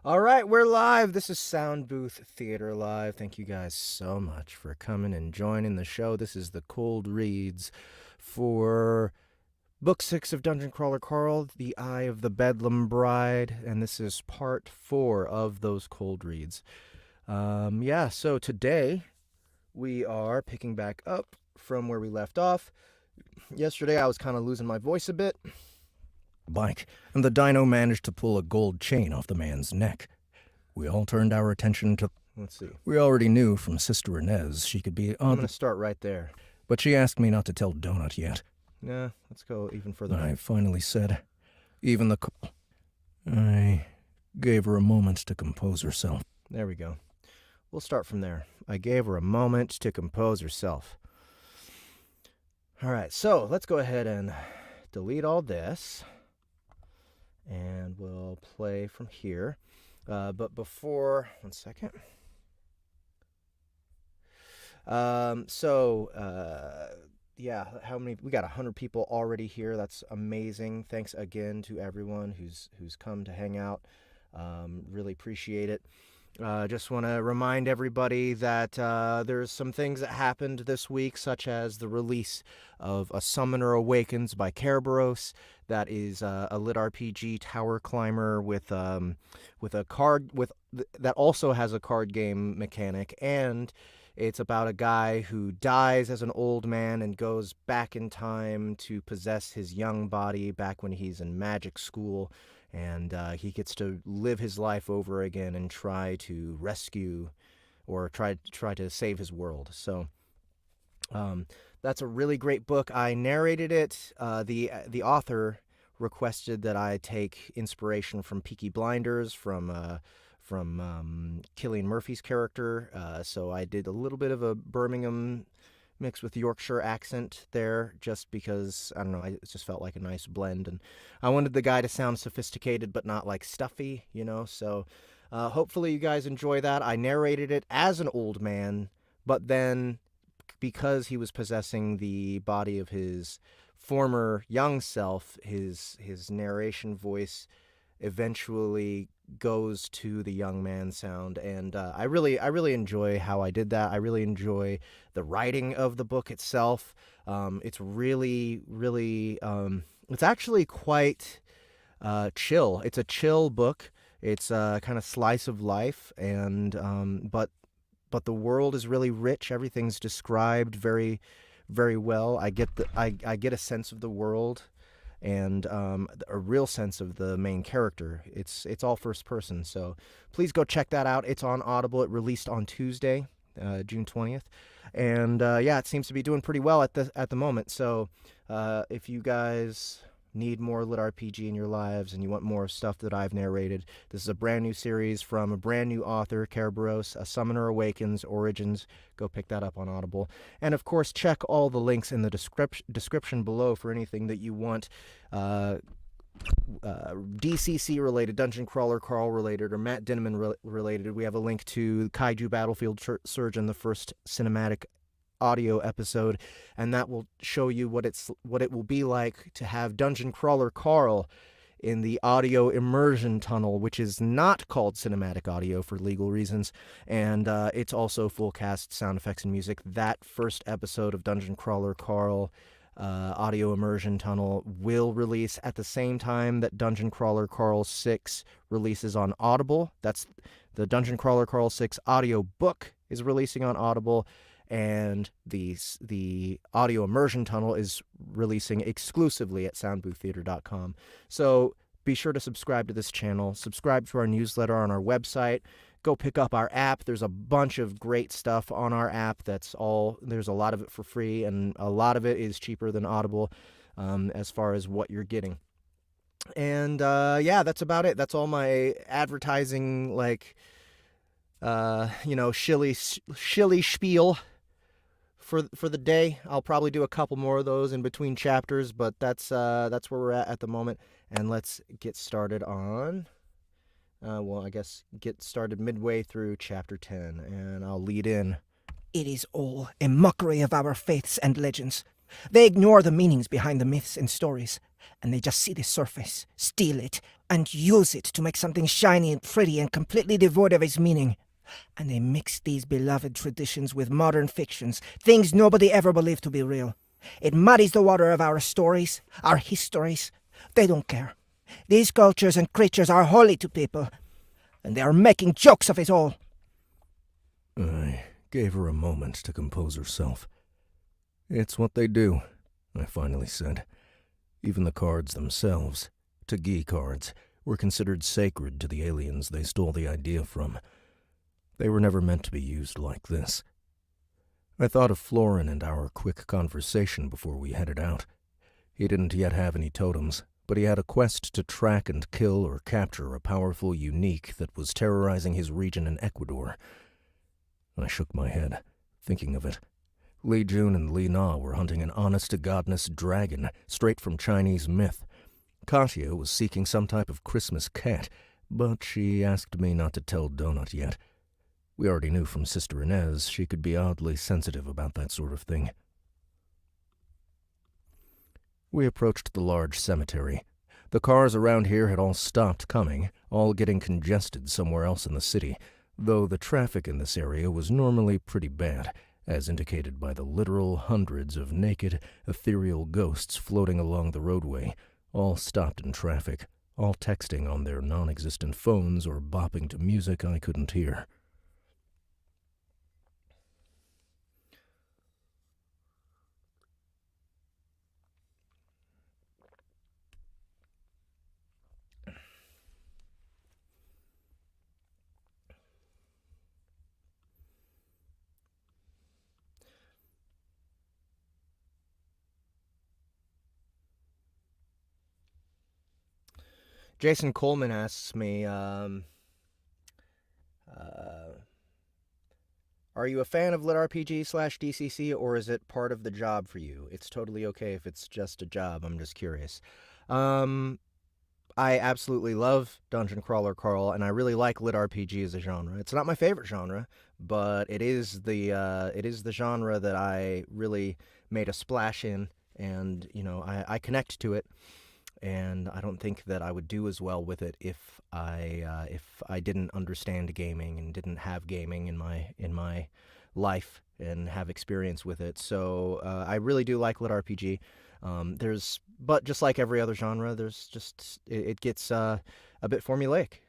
All right, we're live. This is Sound Booth Theater Live. Thank you guys so much for coming and joining the show. This is the cold reads for Book 6 of Dungeon Crawler Carl, The Eye of the Bedlam Bride, and this is part 4 of those cold reads. So today we are picking back up from where we left off. Yesterday I was kind of losing my voice a bit. Bike, and the dino managed to pull a gold chain off the man's neck. We all turned our attention to... Let's see. We already knew from Sister Inez she could be I'm going to start right there. But she asked me not to tell Donut yet. Nah, let's go even further. I finally said, I gave her a moment to compose herself. There we go. We'll start from there. I gave her a moment to compose herself. All right, so let's go ahead and delete all this. And we'll play from here. But before, one second. How many? We got 100 people already here. That's amazing. Thanks again to everyone who's come to hang out. Really appreciate it. Just want to remind everybody that there's some things that happened this week, such as the release of A Summoner Awakens by Kerberos. That is a lit RPG tower climber with a card that also has a card game mechanic, and it's about a guy who dies as an old man and goes back in time to possess his young body back when he's in magic school. And he gets to live his life over again and try to rescue or try to save his world. So that's a really great book. I narrated it. The author requested that I take inspiration from Peaky Blinders, from Cillian Murphy's character. So I did a little bit of a Birmingham mixed with Yorkshire accent there, just because, I don't know, it just felt like a nice blend, and I wanted the guy to sound sophisticated but not like stuffy, so hopefully you guys enjoy that. I narrated it as an old man, but then because he was possessing the body of his former young self, his narration voice eventually goes to the young man sound, and I really enjoy how I did that. I really enjoy the writing of the book itself. It's really it's actually quite chill. It's a chill book. It's a kind of slice of life, and but the world is really rich. Everything's described very well. I get a sense of the world, and a real sense of the main character. It's all first person, so please go check that out. It's on Audible. It released on Tuesday, June 20th, and it seems to be doing pretty well at the moment. So if you guys need more lit RPG in your lives and you want more stuff that I've narrated, this is a brand new series from a brand new author, Kerberos, A Summoner Awakens Origins. Go pick that up on Audible. And of course, check all the links in the description below for anything that you want DCC related, Dungeon Crawler Carl related, or Matt Dinneman related. We have a link to Kaiju Battlefield Surgeon, the first cinematic audio episode, and that will show you what it will be like to have Dungeon Crawler Carl in the audio immersion tunnel, which is not called cinematic audio for legal reasons, and it's also full cast sound effects and music. That first episode of Dungeon Crawler Carl audio immersion tunnel will release at the same time that Dungeon Crawler Carl 6 releases on Audible. That's the Dungeon Crawler Carl 6 audio book is releasing on Audible, and the audio immersion tunnel is releasing exclusively at soundbooththeater.com. So be sure to subscribe to this channel, subscribe to our newsletter on our website, go pick up our app. There's a bunch of great stuff on our app. There's a lot of it for free, and a lot of it is cheaper than Audible as far as what you're getting. And that's about it. That's all my advertising, shilly spiel for the day. I'll probably do a couple more of those in between chapters, but that's where we're at the moment. And let's get started on get started midway through chapter 10, and I'll lead in. It is all a mockery of our faiths and legends. They ignore the meanings behind the myths and stories, and they just see the surface, steal it, and use it to make something shiny and pretty and completely devoid of its meaning. And they mix these beloved traditions with modern fictions, things nobody ever believed to be real. It muddies the water of our stories, our histories. They don't care. These cultures and creatures are holy to people, and they are making jokes of it all. I gave her a moment to compose herself. It's what they do, I finally said. Even the cards themselves, Tagi cards, were considered sacred to the aliens they stole the idea from. They were never meant to be used like this. I thought of Florin and our quick conversation before we headed out. He didn't yet have any totems, but he had a quest to track and kill or capture a powerful unique that was terrorizing his region in Ecuador. I shook my head, thinking of it. Li Jun and Li Na were hunting an honest-to-godness dragon straight from Chinese myth. Katia was seeking some type of Christmas cat, but she asked me not to tell Donut yet. We already knew from Sister Inez she could be oddly sensitive about that sort of thing. We approached the large cemetery. The cars around here had all stopped coming, all getting congested somewhere else in the city, though the traffic in this area was normally pretty bad, as indicated by the literal hundreds of naked, ethereal ghosts floating along the roadway, all stopped in traffic, all texting on their non-existent phones or bopping to music I couldn't hear. Jason Coleman asks me, are you a fan of Lit RPG / DCC, or is it part of the job for you? It's totally okay if it's just a job. I'm just curious. I absolutely love Dungeon Crawler Carl, and I really like Lit RPG as a genre. It's not my favorite genre, but it is the genre that I really made a splash in, and I connect to it. And I don't think that I would do as well with it if I didn't understand gaming and didn't have gaming in my life and have experience with it. So I really do like Lit RPG. But just like every other genre, there's just it gets a bit formulaic.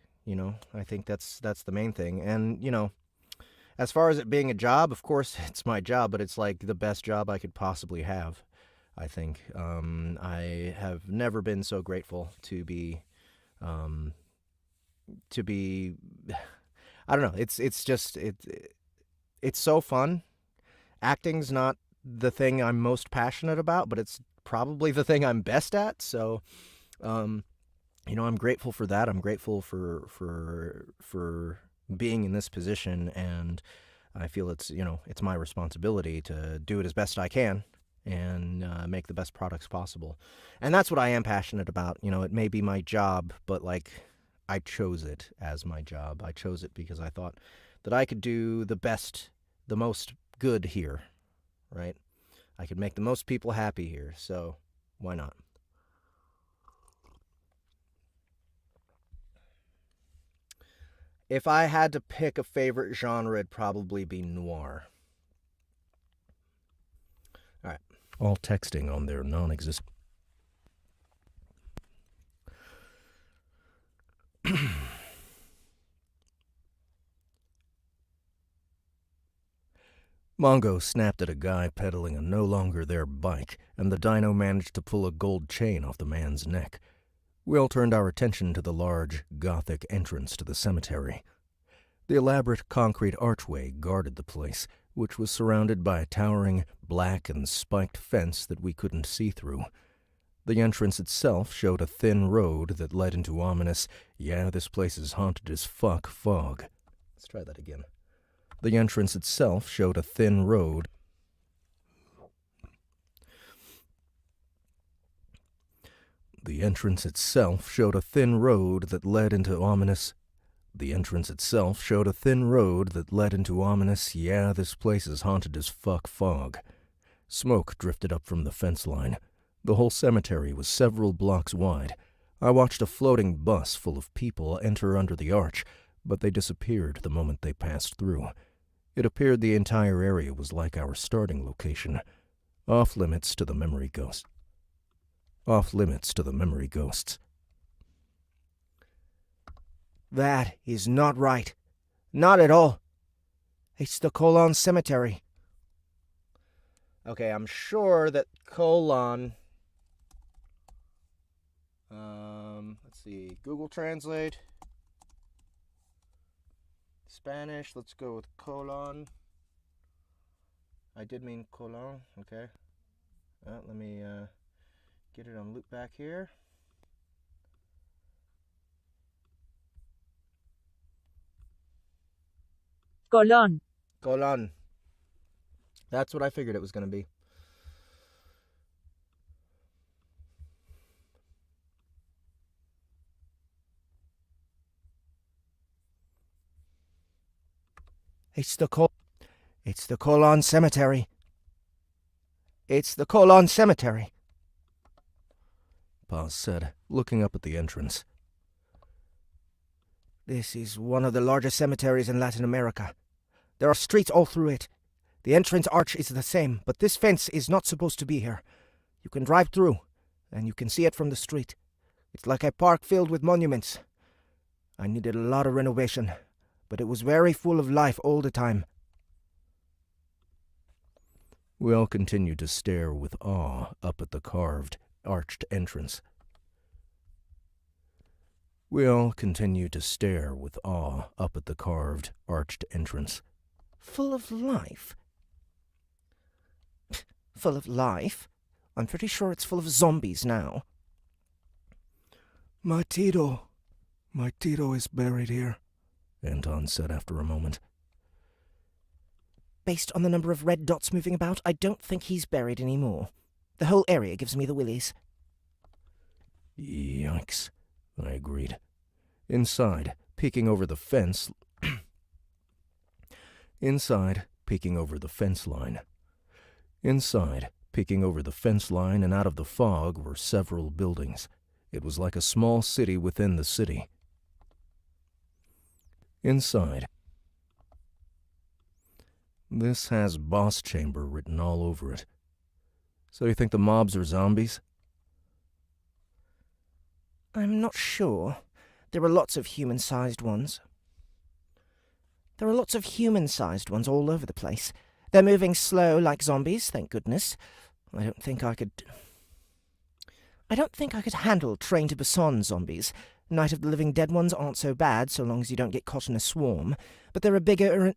I think that's the main thing. And as far as it being a job, of course it's my job, but it's like the best job I could possibly have. I think I have never been so grateful to be I don't know. It's so fun. Acting's not the thing I'm most passionate about, but it's probably the thing I'm best at. So, I'm grateful for that. I'm grateful for being in this position, and I feel it's my responsibility to do it as best I can and make the best products possible. And that's what I am passionate about. It may be my job, but I chose it as my job. I chose it because I thought that I could do the most good here, right? I could make the most people happy here, so why not? If I had to pick a favorite genre, it'd probably be noir. All right. All texting on their non-existent... Mongo snapped at a guy pedaling a no-longer-there bike, and the dino managed to pull a gold chain off the man's neck. We all turned our attention to the large, Gothic entrance to the cemetery. The elaborate concrete archway guarded the place, which was surrounded by a towering, black and spiked fence that we couldn't see through. The entrance itself showed a thin road that led into ominous, "Yeah, this place is haunted as fuck" fog. Let's try that again. The entrance itself showed a thin road. The entrance itself showed a thin road that led into ominous... The entrance itself showed a thin road that led into ominous, "Yeah, this place is haunted as fuck" fog. Smoke drifted up from the fence line. The whole cemetery was several blocks wide. I watched a floating bus full of people enter under the arch, but they disappeared the moment they passed through. It appeared the entire area was like our starting location, off-limits to the memory ghosts. Off-limits to the memory ghosts. That is not right. Not at all. It's the Colon Cemetery. Okay, I'm sure that colon... let's see, Google Translate. Spanish, let's go with colon. I did mean colon, okay. Let me get it on loop back here. Colón. Colon. That's what I figured it was going to be. It's the Colon Cemetery. It's the Colon Cemetery. Paz said, looking up at the entrance. This is one of the largest cemeteries in Latin America. There are streets all through it. The entrance arch is the same, but this fence is not supposed to be here. You can drive through, and you can see it from the street. It's like a park filled with monuments. I needed a lot of renovation, but it was very full of life all the time. We all continued to stare with awe up at the carved, arched entrance. We all continued to stare with awe up at the carved, arched entrance. Full of life? Full of life? I'm pretty sure it's full of zombies now. My Tito is buried here, Anton said after a moment. Based on the number of red dots moving about, I don't think he's buried anymore. The whole area gives me the willies. Yikes, I agreed. Inside, peeking over the fence... Inside, peeking over the fence line. Inside, peeking over the fence line and out of the fog were several buildings. It was like a small city within the city. Inside. This has boss chamber written all over it. So you think the mobs are zombies? I'm not sure. There are lots of human-sized ones. There are lots of human-sized ones all over the place. They're moving slow like zombies, thank goodness. I don't think I could handle Train to Busan zombies. Night of the Living Dead ones aren't so bad, so long as you don't get caught in a swarm. But there are bigger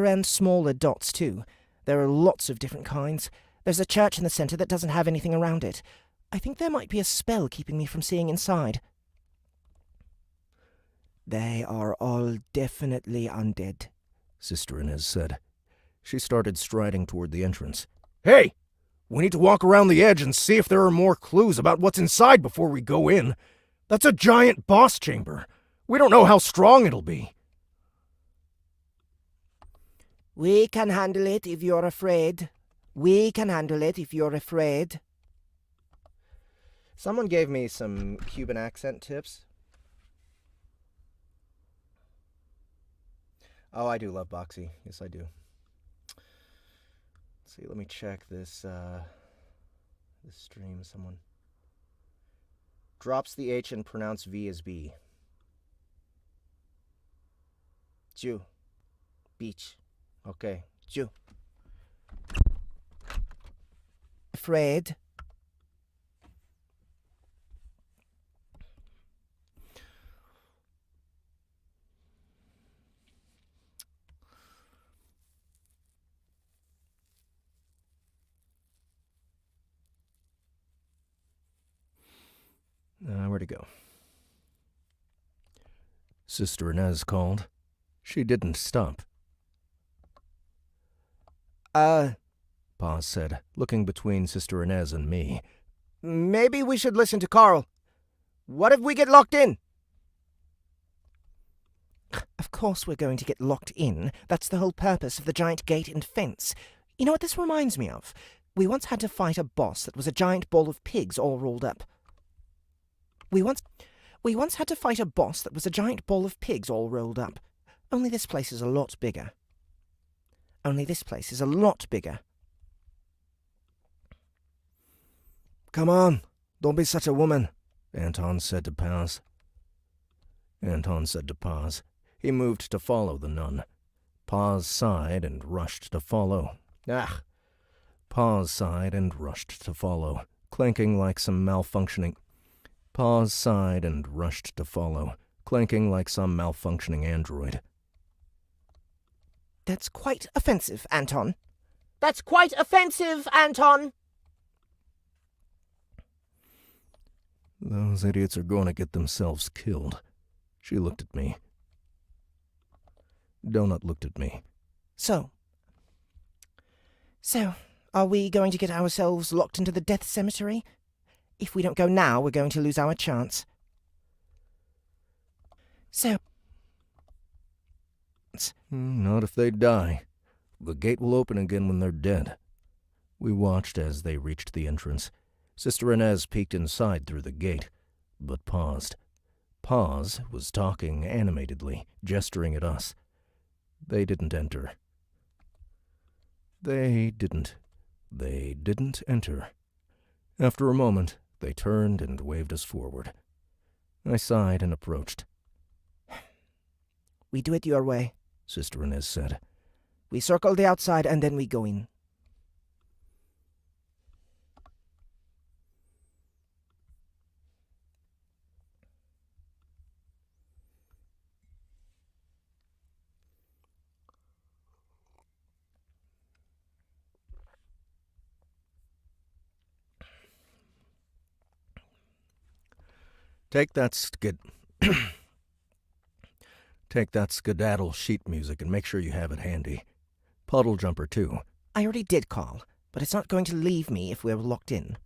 and smaller dots too. There are lots of different kinds. There's a church in the center that doesn't have anything around it. I think there might be a spell keeping me from seeing inside. They are all definitely undead, Sister Inez said. She started striding toward the entrance. Hey! We need to walk around the edge and see if there are more clues about what's inside before we go in. That's a giant boss chamber. We don't know how strong it'll be. We can handle it if you're afraid. We can handle it if you're afraid. Someone gave me some Cuban accent tips. Oh, I do love Boxy. Yes, I do. Let's see, let me check this this stream. Someone drops the H and pronounce V as B. Jew. Beach. Okay. Jew. Afraid. Where to go? Sister Inez called. She didn't stop. Pa said, looking between Sister Inez and me. Maybe we should listen to Carl. What if we get locked in? Of course we're going to get locked in. That's the whole purpose of the giant gate and fence. You know what this reminds me of? We once had to fight a boss that was a giant ball of pigs all rolled up. We once had to fight a boss that was a giant ball of pigs all rolled up. Only this place is a lot bigger. Come on, don't be such a woman, Anton said to Paz. He moved to follow the nun. Paz sighed and rushed to follow. Clanking like some malfunctioning android. That's quite offensive, Anton. That's quite offensive, Anton! Those idiots are going to get themselves killed. She looked at me. Donut looked at me. So, are we going to get ourselves locked into the death cemetery? If we don't go now, we're going to lose our chance. Not if they die. The gate will open again when they're dead. We watched as they reached the entrance. Sister Inez peeked inside through the gate, but paused. Paz was talking animatedly, gesturing at us. They didn't enter. They didn't enter. After a moment, they turned and waved us forward. I sighed and approached. We do it your way, Sister Inez said. We circle the outside and then we go in. Take that skedaddle sheet music and make sure you have it handy. Puddle jumper, too. I already did call, but it's not going to leave me if we're locked in.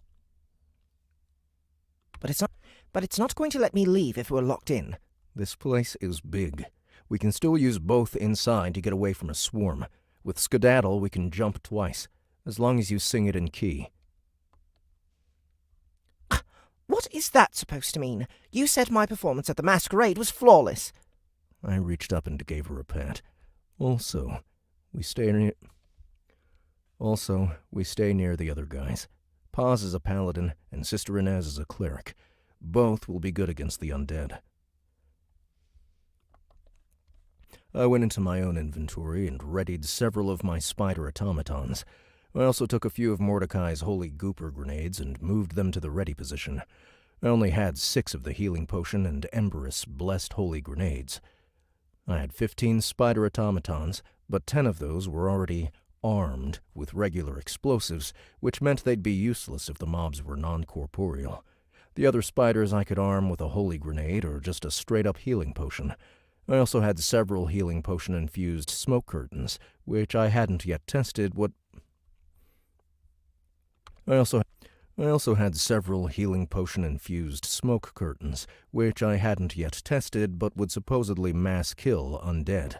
But it's not going to let me leave if we're locked in. This place is big. We can still use both inside to get away from a swarm. With skedaddle, we can jump twice, as long as you sing it in key. What is that supposed to mean? You said my performance at the masquerade was flawless. I reached up and gave her a pat. Also, we stay near the other guys. Paz is a paladin, and Sister Inez is a cleric. Both will be good against the undead. I went into my own inventory and readied several of my spider automatons. I also took a few of Mordecai's holy gooper grenades and moved them to the ready position. I only had 6 of the healing potion and emberous blessed holy grenades. I had 15 spider automatons, but 10 of those were already armed with regular explosives, which meant they'd be useless if the mobs were non-corporeal. The other spiders I could arm with a holy grenade or just a straight-up healing potion. I also had several healing potion-infused smoke curtains, which I hadn't yet tested I also had several healing potion-infused smoke curtains, which I hadn't yet tested but would supposedly mass kill undead.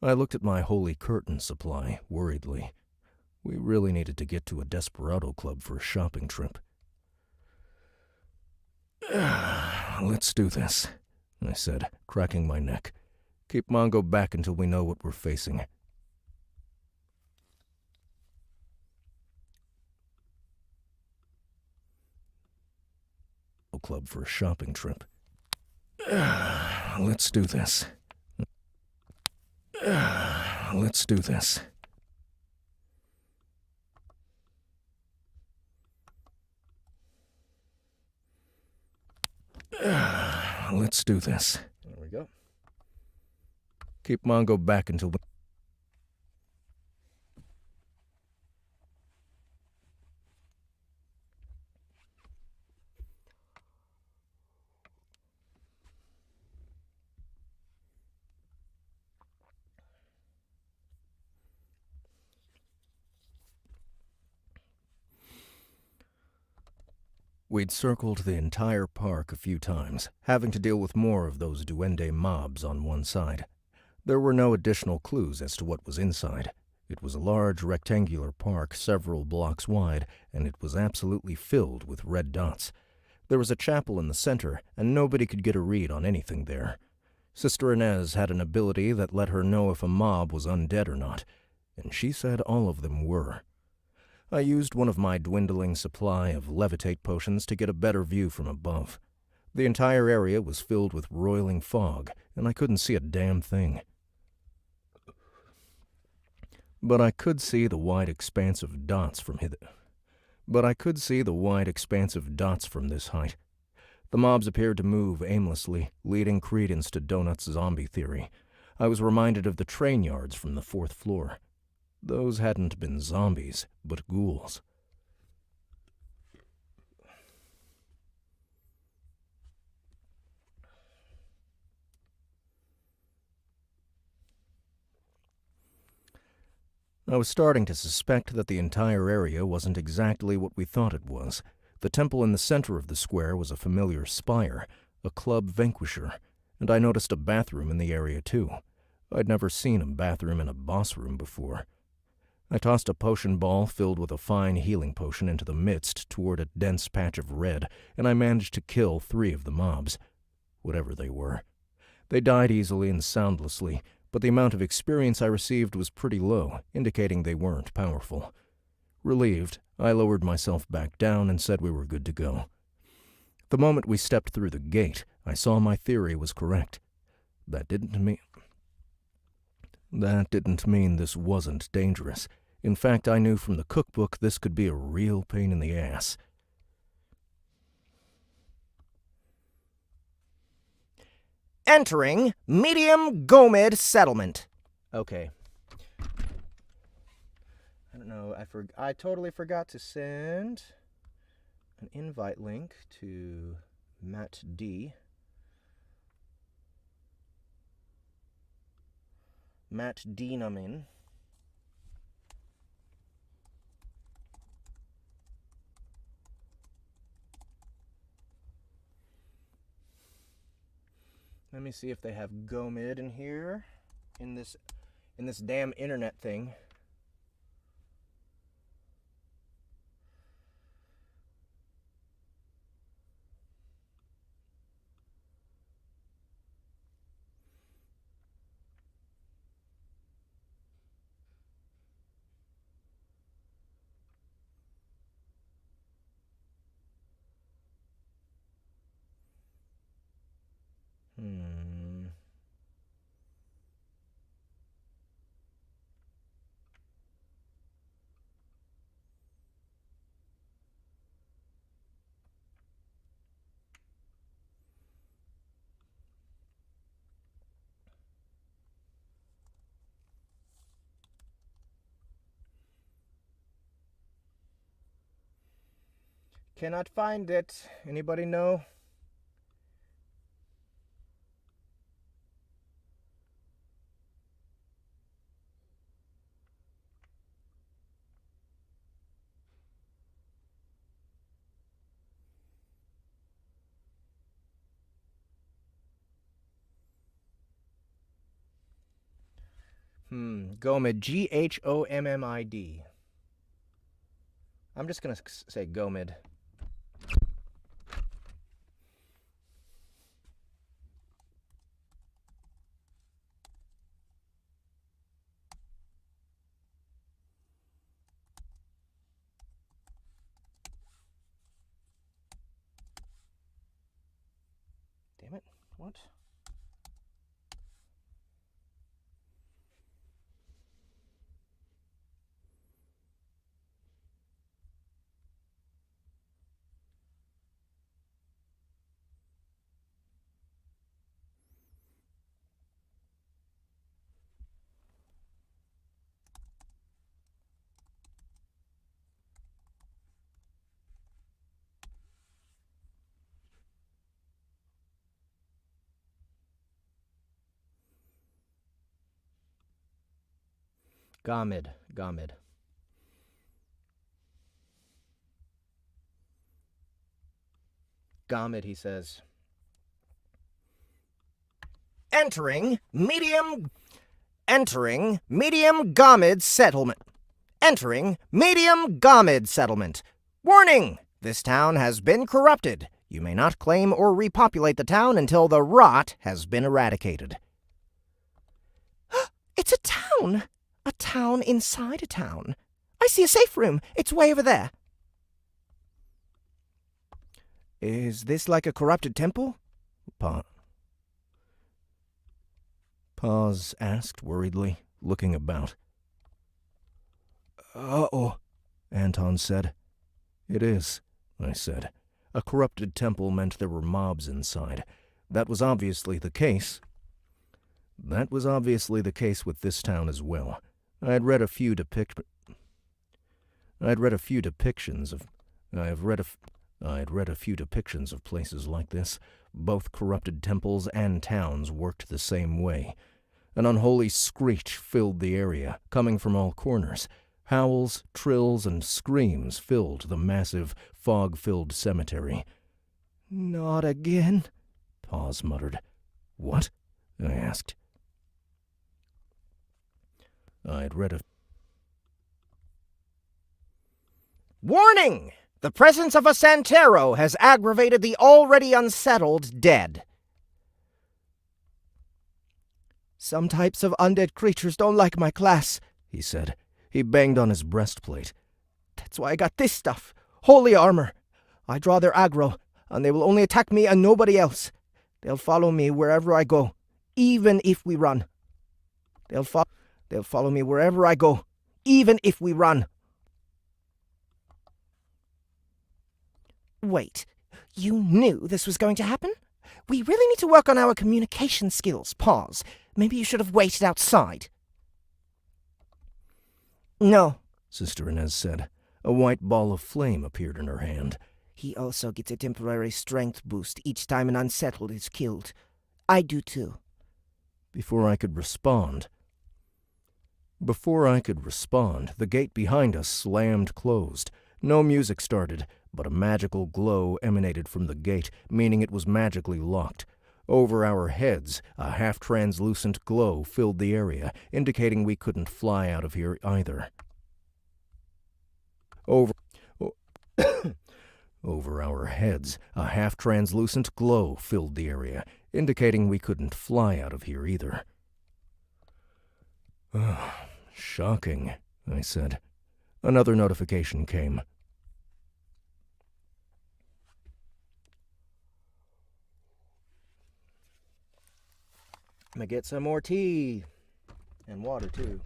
I looked at my holy curtain supply worriedly. We really needed to get to a desperado club for a shopping trip. Let's do this, I said, cracking my neck. Keep Mongo back until we know what we're facing. Club for a shopping trip. Let's do this. Let's do this. Let's do this. There we go. Keep Mongo back until we... We'd circled the entire park a few times, having to deal with more of those duende mobs on one side. There were no additional clues as to what was inside. It was a large rectangular park several blocks wide, and it was absolutely filled with red dots. There was a chapel in the center, and nobody could get a read on anything there. Sister Inez had an ability that let her know if a mob was undead or not, and she said all of them were. I used one of my dwindling supply of levitate potions to get a better view from above. The entire area was filled with roiling fog, and I couldn't see a damn thing. But I could see the wide expanse of dots from this height. The mobs appeared to move aimlessly, leading credence to Donut's zombie theory. I was reminded of the train yards from the 4th floor. Those hadn't been zombies, but ghouls. I was starting to suspect that the entire area wasn't exactly what we thought it was. The temple in the center of the square was a familiar spire, a club vanquisher, and I noticed a bathroom in the area too. I'd never seen a bathroom in a boss room before. I tossed a potion ball filled with a fine healing potion into the midst toward a dense patch of red, and I managed to kill 3 of the mobs, whatever they were. They died easily and soundlessly, but the amount of experience I received was pretty low, indicating they weren't powerful. Relieved, I lowered myself back down and said we were good to go. The moment we stepped through the gate, I saw my theory was correct. That didn't mean this wasn't dangerous. In fact, I knew from the cookbook this could be a real pain in the ass. Entering Medium Gomid Settlement. Okay. I don't know, I totally forgot to send an invite link to Matt D. Matt Dienamin. Let me see if they have Gomid in here, in this damn internet thing. Cannot find it. Anybody know? Gomid. Ghommid. I'm just gonna say Gomid. Damn it. What? Gomid. Gomid, he says. Entering medium Gomid settlement. Entering medium Gomid settlement. Warning! This town has been corrupted. You may not claim or repopulate the town until the rot has been eradicated. It's a town! A town inside a town. I see a safe room. It's way over there. Is this like a corrupted temple? Paz asked worriedly, looking about. Uh-oh, Anton said. It is, I said. A corrupted temple meant there were mobs inside. That was obviously the case. That was obviously the case with this town as well. I had read a few depictions of places like this. Both corrupted temples and towns worked the same way. An unholy screech filled the area, coming from all corners. Howls, trills, and screams filled the massive, fog-filled cemetery. Not again, Paz muttered. What? I asked. I'd read a... Warning! The presence of a Santero has aggravated the already unsettled dead. Some types of undead creatures don't like my class, he said. He banged on his breastplate. That's why I got this stuff. Holy armor. I draw their aggro, and they will only attack me and nobody else. They'll follow me wherever I go, even if we run. They'll follow me wherever I go, even if we run. Wait, you knew this was going to happen? We really need to work on our communication skills. Pause. Maybe you should have waited outside. No, Sister Inez said. A white ball of flame appeared in her hand. He also gets a temporary strength boost each time an unsettled is killed. I do too. Before I could respond, the gate behind us slammed closed. No music started, but a magical glow emanated from the gate, meaning it was magically locked. Over our heads, a half-translucent glow filled the area, indicating we couldn't fly out of here either. Over our heads, a half-translucent glow filled the area, indicating we couldn't fly out of here either. Shocking, I said. Another notification came. I'm gonna get some more tea. And water, too.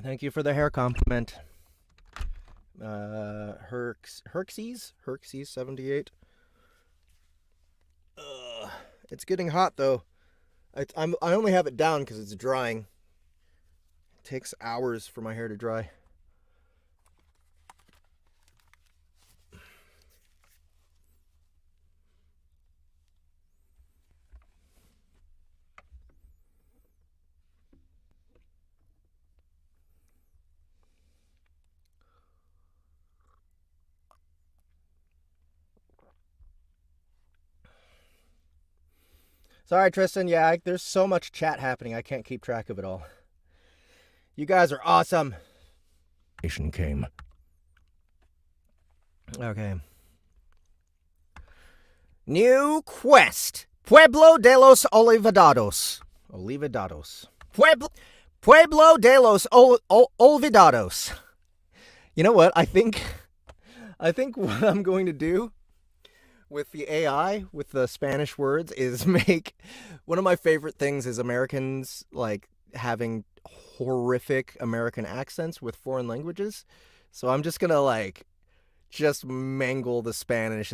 Thank you for the hair compliment. Herxes 78. It's getting hot though. I only have it down because it's drying. It takes hours for my hair to dry. Sorry, Tristan. Yeah, there's so much chat happening. I can't keep track of it all. You guys are awesome. Came. Okay. New quest. Pueblo de los Olvidados. Pueblo de los Olvidados. You know what? I think what I'm going to do with the AI, with the Spanish words, is make one of my favorite things is Americans like having horrific American accents with foreign languages. So I'm just gonna like just mangle the Spanish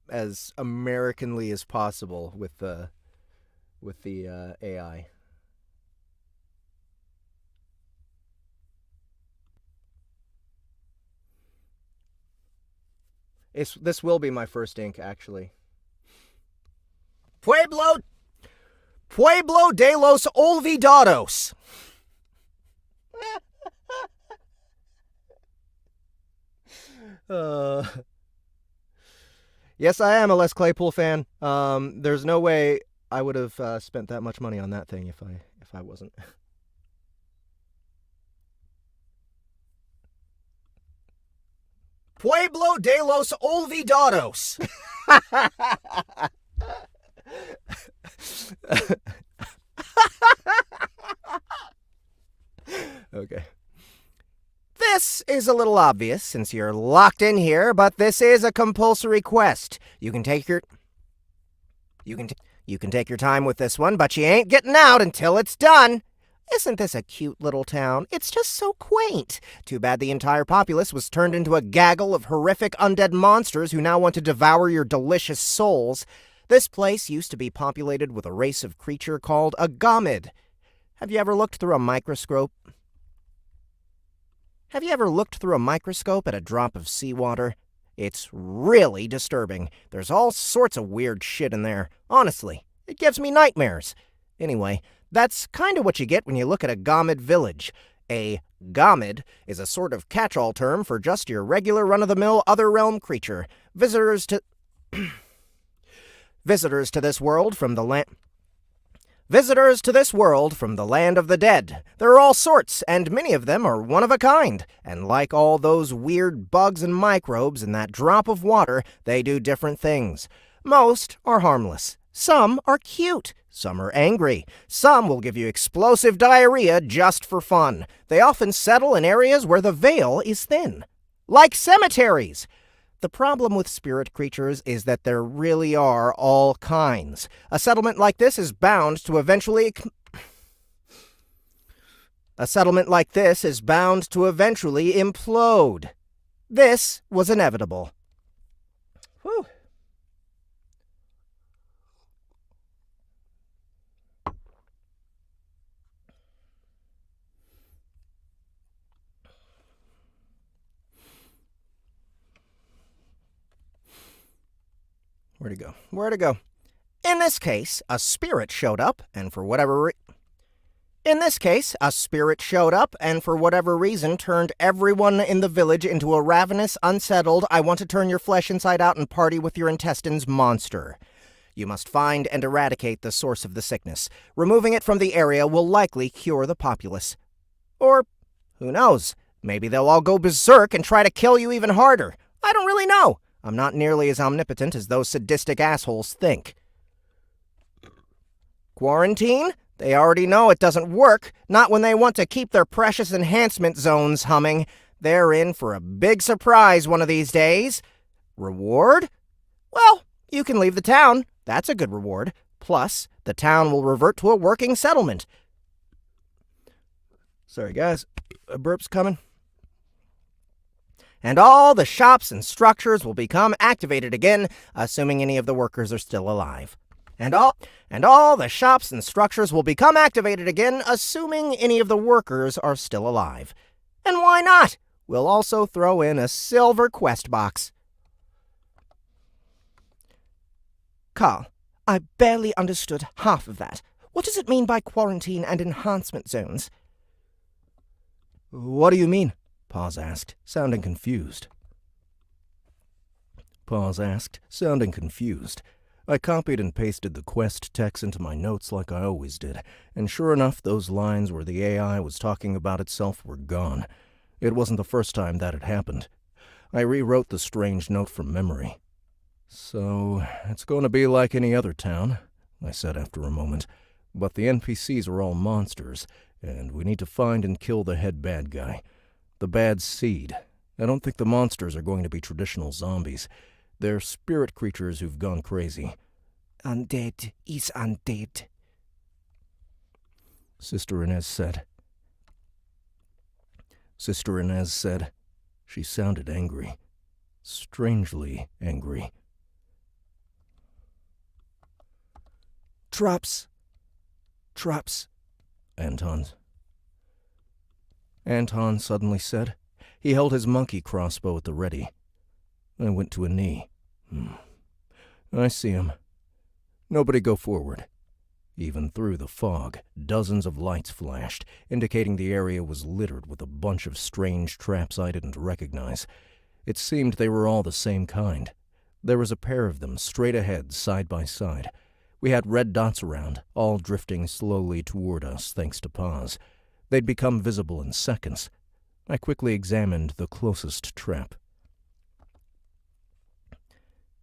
as Americanly as possible with the AI. This will be my first ink, actually. Pueblo de los Olvidados. Yes, I am a Les Claypool fan. There's no way I would have spent that much money on that thing if I wasn't. Pueblo de los Olvidados. Okay. This is a little obvious since you're locked in here, but this is a compulsory quest. You can take your time with this one, but you ain't getting out until it's done. Isn't this a cute little town? It's just so quaint. Too bad the entire populace was turned into a gaggle of horrific undead monsters who now want to devour your delicious souls. This place used to be populated with a race of creature called a gomid. Have you ever looked through a microscope? Have you ever looked through a microscope at a drop of seawater? It's really disturbing. There's all sorts of weird shit in there. Honestly, it gives me nightmares. Anyway, that's kind of what you get when you look at a gomid village. A gomid is a sort of catch-all term for just your regular run-of-the-mill other realm creature. Visitors to this world from the land of the dead. There are all sorts, and many of them are one of a kind. And like all those weird bugs and microbes in that drop of water, they do different things. Most are harmless. Some are cute. Some are angry. Some will give you explosive diarrhea just for fun. They often settle in areas where the veil is thin. Like cemeteries. The problem with spirit creatures is that there really are all kinds. A settlement like this is bound to eventually implode. This was inevitable. Whew. Where'd it go? In this case, a spirit showed up, and for whatever reason turned everyone in the village into a ravenous, unsettled, I want to turn your flesh inside out and party with your intestines monster. You must find and eradicate the source of the sickness. Removing it from the area will likely cure the populace. Or, who knows, maybe they'll all go berserk and try to kill you even harder. I don't really know. I'm not nearly as omnipotent as those sadistic assholes think. Quarantine? They already know it doesn't work, not when they want to keep their precious enhancement zones humming. They're in for a big surprise one of these days. Reward? Well, you can leave the town. That's a good reward. Plus, the town will revert to a working settlement. Sorry, guys. A burp's coming. And all the shops and structures will become activated again, assuming any of the workers are still alive. And all the shops and structures will become activated again, assuming any of the workers are still alive. And why not? We'll also throw in a silver quest box. Carl, I barely understood half of that. What does it mean by quarantine and enhancement zones? What do you mean? Paz asked, sounding confused. I copied and pasted the quest text into my notes like I always did, and sure enough, those lines where the AI was talking about itself were gone. It wasn't the first time that had happened. I rewrote the strange note from memory. So, it's going to be like any other town, I said after a moment, but the NPCs are all monsters, and we need to find and kill the head bad guy. The bad seed. I don't think the monsters are going to be traditional zombies. They're spirit creatures who've gone crazy. Undead is undead, Sister Inez said. She sounded angry. Strangely angry. Traps, Anton suddenly said. He held his monkey crossbow at the ready. I went to a knee. I see him. Nobody go forward. Even through the fog, dozens of lights flashed, indicating the area was littered with a bunch of strange traps I didn't recognize. It seemed they were all the same kind. There was a pair of them straight ahead, side by side. We had red dots around, all drifting slowly toward us thanks to pause. They'd become visible in seconds. I quickly examined the closest trap.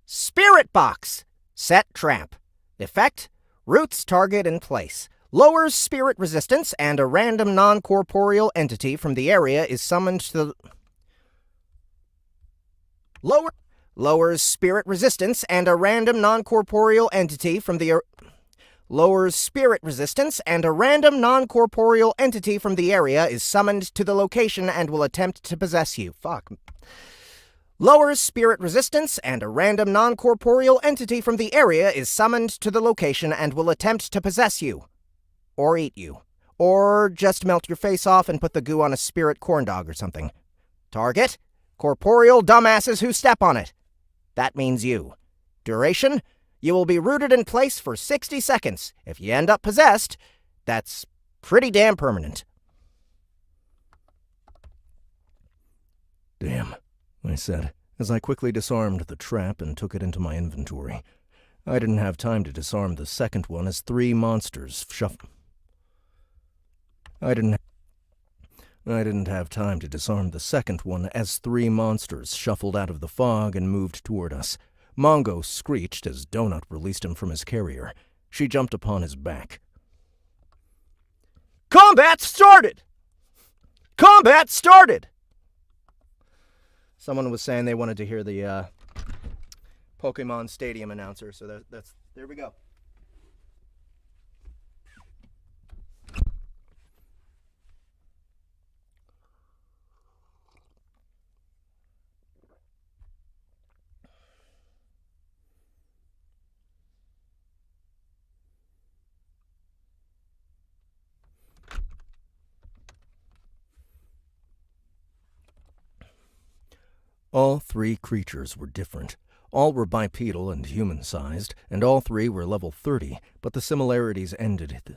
Spirit box! Set trap. Effect: roots target in place. Lowers spirit resistance, and a random non-corporeal entity from the area is summoned to the... Lowers spirit resistance, and a random non-corporeal entity from the... Lowers spirit resistance, and a random non-corporeal entity from the area is summoned to the location and will attempt to possess you. Fuck. Lowers spirit resistance, and a random non-corporeal entity from the area is summoned to the location and will attempt to possess you. Or eat you. Or just melt your face off and put the goo on a spirit corn dog or something. Target: corporeal dumbasses who step on it. That means you. Duration: you will be rooted in place for 60 seconds. If you end up possessed, that's pretty damn permanent. Damn, I said, as I quickly disarmed the trap and took it into my inventory. I didn't have time to disarm the second one as three monsters I didn't have time to disarm the second one as three monsters shuffled out of the fog and moved toward us. Mongo screeched as Donut released him from his carrier. She jumped upon his back. Combat started! Combat started! Someone was saying they wanted to hear the Pokemon Stadium announcer, so that's there we go. All three creatures were different. All were bipedal and human-sized, and all three were level 30, but the similarities ended at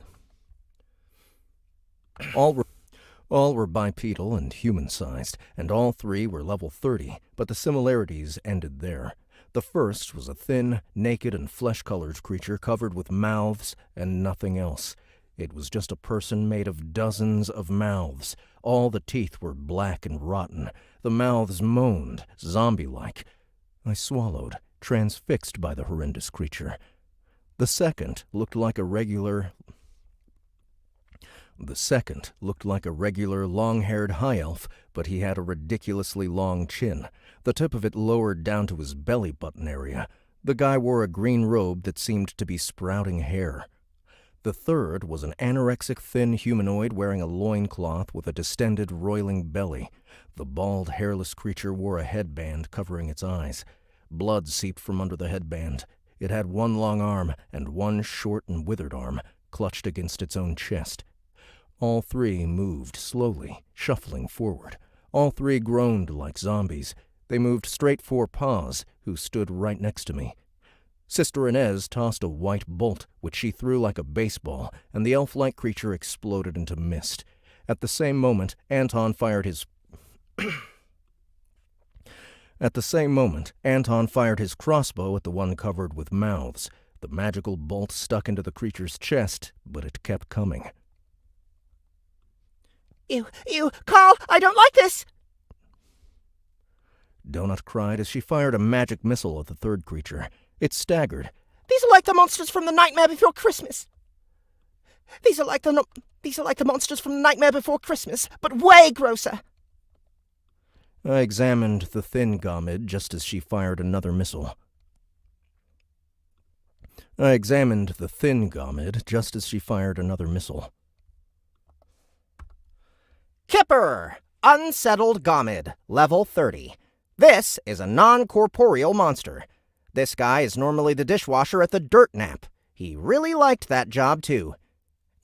All were bipedal and human-sized, and all three were level 30, but the similarities ended there. The first was a thin, naked, and flesh-colored creature covered with mouths and nothing else. It was just a person made of dozens of mouths. All the teeth were black and rotten. The mouths moaned, zombie-like. I swallowed, transfixed by the horrendous creature. The second looked like a regular long-haired high elf, but he had a ridiculously long chin. The tip of it lowered down to his belly button area. The guy wore a green robe that seemed to be sprouting hair. The third was an anorexic thin humanoid wearing a loincloth with a distended, roiling belly. The bald, hairless creature wore a headband covering its eyes. Blood seeped from under the headband. It had one long arm and one short and withered arm, clutched against its own chest. All three moved slowly, shuffling forward. All three groaned like zombies. They moved straight for Paz, who stood right next to me. Sister Inez tossed a white bolt, which she threw like a baseball, and the elf-like creature exploded into mist. At the same moment, Anton fired his crossbow at the one covered with mouths. The magical bolt stuck into the creature's chest, but it kept coming. Ew, Carl, I don't like this! Donut cried as she fired a magic missile at the third creature. It staggered. These are like the monsters from the Nightmare Before Christmas. These are like the monsters from the Nightmare Before Christmas, but way grosser. I examined the thin Gomid just as she fired another missile. Kipper! Unsettled Gomid, level 30. This is a non-corporeal monster. This guy is normally the dishwasher at the Dirt Nap. He really liked that job, too.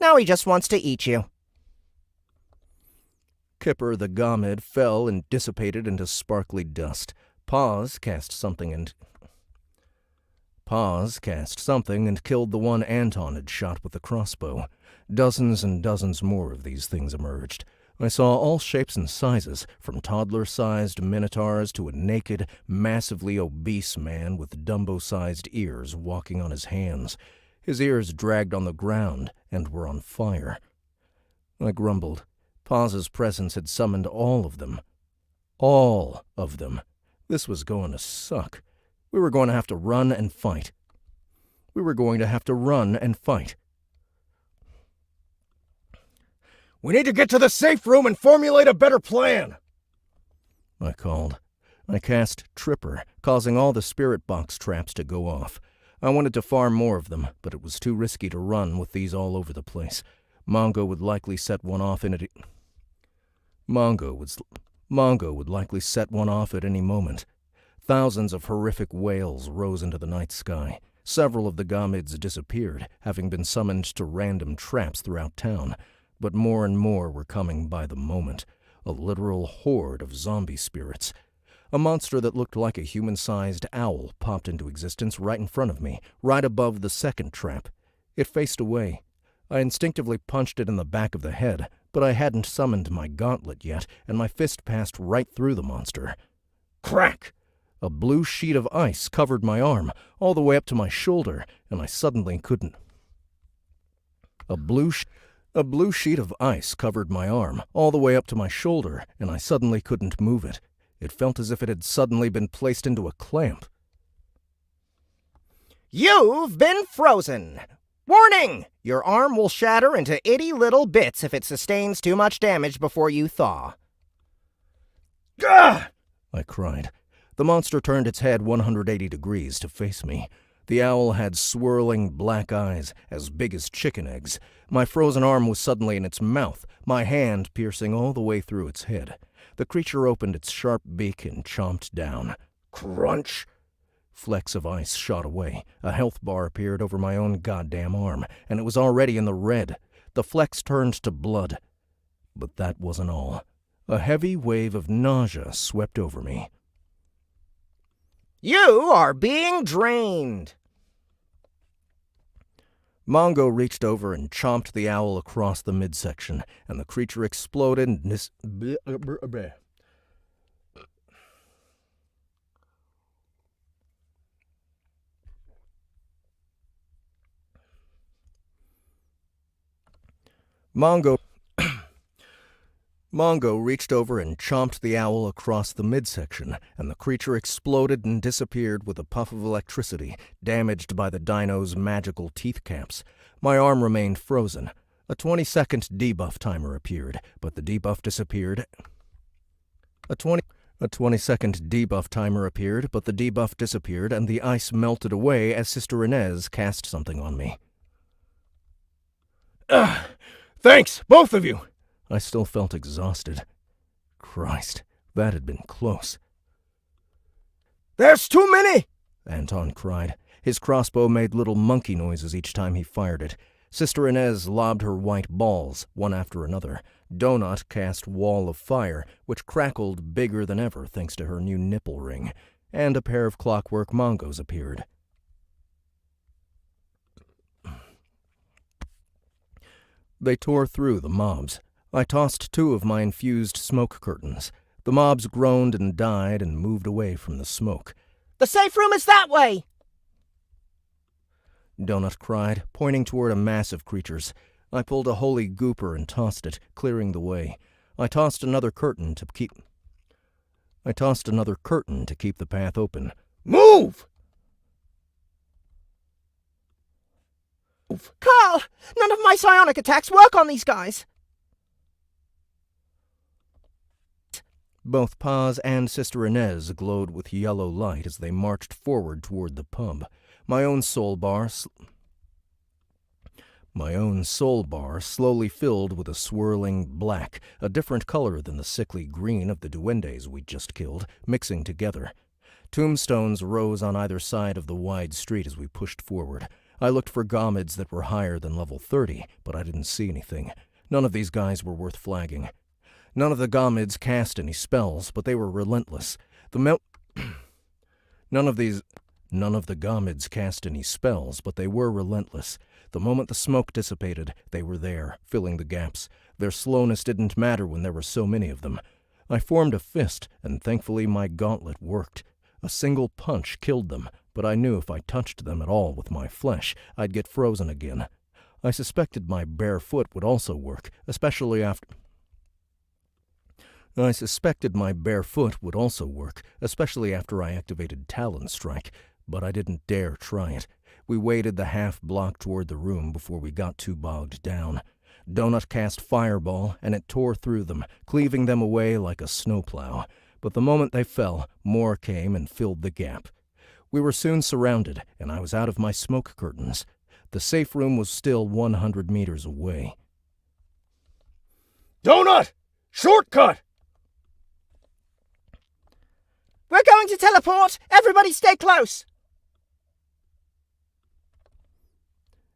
Now he just wants to eat you. Kipper the Gomid fell and dissipated into sparkly dust. Paws cast something and killed the one Anton had shot with the crossbow. Dozens and dozens more of these things emerged. I saw all shapes and sizes, from toddler-sized minotaurs to a naked, massively obese man with Dumbo-sized ears walking on his hands. His ears dragged on the ground and were on fire. I grumbled. Paz's presence had summoned all of them. All of them. This was going to suck. We were going to have to run and fight. We need to get to the safe room and formulate a better plan, I called. I cast Tripper, causing all the spirit box traps to go off. I wanted to farm more of them, but it was too risky to run with these all over the place. Mongo would likely set one off at any moment. Thousands of horrific wails rose into the night sky. Several of the Gomids disappeared, having been summoned to random traps throughout town. But more and more were coming by the moment. A literal horde of zombie spirits. A monster that looked like a human-sized owl popped into existence right in front of me, right above the second trap. It faced away. I instinctively punched it in the back of the head, but I hadn't summoned my gauntlet yet, and my fist passed right through the monster. Crack! A blue sheet of ice covered my arm, all the way up to my shoulder, and I suddenly couldn't. A blue sheet of ice covered my arm, all the way up to my shoulder, and I suddenly couldn't move it. It felt as if it had suddenly been placed into a clamp. You've been frozen! Warning! Your arm will shatter into itty little bits if it sustains too much damage before you thaw. Gah! I cried. The monster turned its head 180 degrees to face me. The owl had swirling black eyes, as big as chicken eggs. My frozen arm was suddenly in its mouth, my hand piercing all the way through its head. The creature opened its sharp beak and chomped down. Crunch! Flecks of ice shot away. A health bar appeared over my own goddamn arm, and it was already in the red. The flecks turned to blood. But that wasn't all. A heavy wave of nausea swept over me. You are being drained! Mongo reached over and chomped the owl across the midsection, and the creature exploded and Mongo reached over and chomped the owl across the midsection, and the creature exploded and disappeared with a puff of electricity, damaged by the dino's magical teeth caps. My arm remained frozen. A 20-second debuff timer appeared, but the debuff disappeared. A 20-second debuff timer appeared, but the debuff disappeared, and the ice melted away as Sister Inez cast something on me. Thanks, both of you! I still felt exhausted. Christ, that had been close. There's too many! Anton cried. His crossbow made little monkey noises each time he fired it. Sister Inez lobbed her white balls, one after another. Donut cast Wall of Fire, which crackled bigger than ever thanks to her new nipple ring. And a pair of clockwork Mongos appeared. They tore through the mobs. I tossed 2 of my infused smoke curtains. The mobs groaned and died and moved away from the smoke. The safe room is that way! Donut cried, pointing toward a mass of creatures. I pulled a holy gooper and tossed it, clearing the way. I tossed another curtain to keep the path open. Move! Carl! None of my psionic attacks work on these guys! Both Paz and Sister Inez glowed with yellow light as they marched forward toward the pub. My own soul bar slowly filled with a swirling black, a different color than the sickly green of the duendes we'd just killed, mixing together. Tombstones rose on either side of the wide street as we pushed forward. I looked for gomids that were higher than level 30, but I didn't see anything. None of these guys were worth flagging. None of the gomids cast any spells, but they were relentless. None of the gomids cast any spells, but they were relentless. The moment the smoke dissipated, they were there, filling the gaps. Their slowness didn't matter when there were so many of them. I formed a fist, and thankfully my gauntlet worked. A single punch killed them, but I knew if I touched them at all with my flesh, I'd get frozen again. I suspected my bare foot would also work, especially after I activated Talon Strike, but I didn't dare try it. We waded the half-block toward the room before we got too bogged down. Donut cast Fireball, and it tore through them, cleaving them away like a snowplow. But the moment they fell, more came and filled the gap. We were soon surrounded, and I was out of my smoke curtains. The safe room was still 100 meters away. Donut! Shortcut! We're going to teleport! Everybody stay close!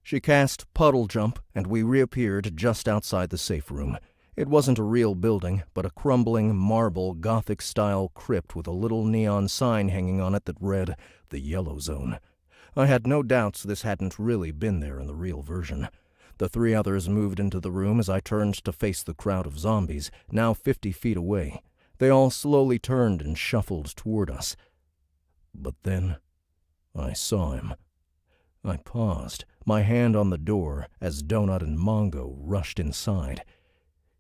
She cast Puddle Jump, and we reappeared just outside the safe room. It wasn't a real building, but a crumbling, marble, Gothic-style crypt with a little neon sign hanging on it that read, "The Yellow Zone." I had no doubts this hadn't really been there in the real version. The three others moved into the room as I turned to face the crowd of zombies, now 50 feet away. They all slowly turned and shuffled toward us. But then I saw him. I paused, my hand on the door, as Donut and Mongo rushed inside.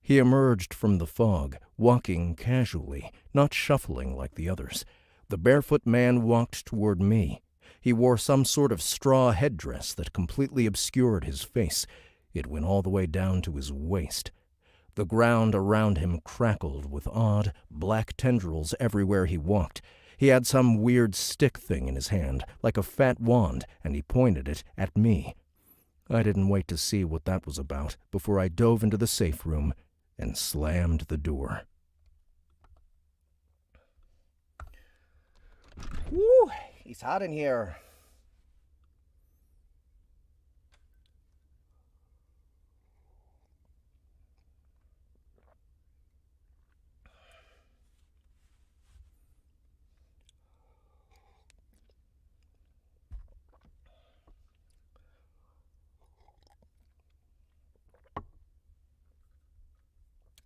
He emerged from the fog, walking casually, not shuffling like the others. The barefoot man walked toward me. He wore some sort of straw headdress that completely obscured his face. It went all the way down to his waist. The ground around him crackled with odd, black tendrils everywhere he walked. He had some weird stick thing in his hand, like a fat wand, and he pointed it at me. I didn't wait to see what that was about before I dove into the safe room and slammed the door. Woo! He's hot in here.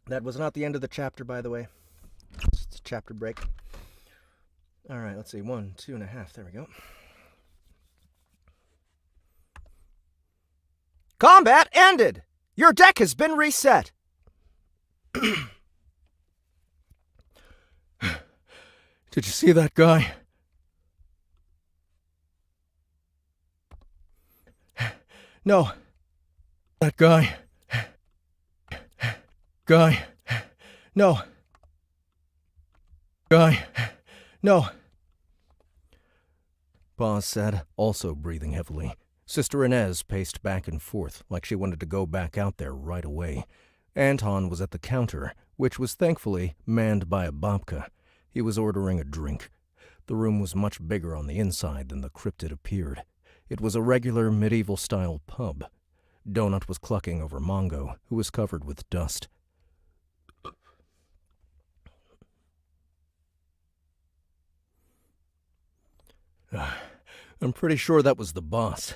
That was not the end of the chapter, by the way. It's a chapter break. All right, let's see. 1, 2.5. There we go. Combat ended! Your deck has been reset! Did you see that guy? No. That guy. No. No. Paz said, also breathing heavily. Sister Inez paced back and forth, like she wanted to go back out there right away. Anton was at the counter, which was thankfully manned by a babka. He was ordering a drink. The room was much bigger on the inside than the cryptid appeared. It was a regular medieval-style pub. Donut was clucking over Mongo, who was covered with dust. I'm pretty sure that was the boss.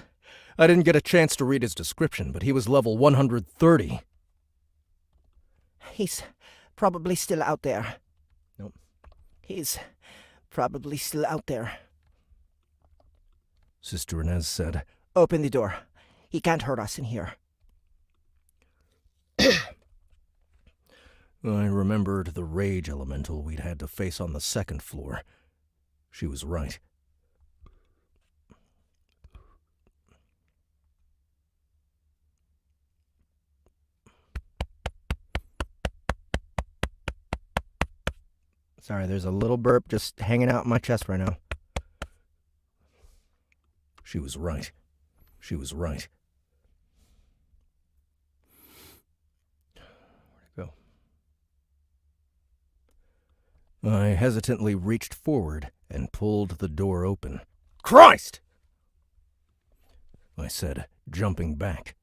I didn't get a chance to read his description, but he was level 130. He's probably still out there. Nope. He's probably still out there. Sister Inez said, Open the door. He can't hurt us in here. I remembered the rage elemental we'd had to face on the second floor. She was right. Sorry, there's a little burp just hanging out in my chest right now. She was right. She was right. Where'd it go? I hesitantly reached forward and pulled the door open. Christ! I said, jumping back.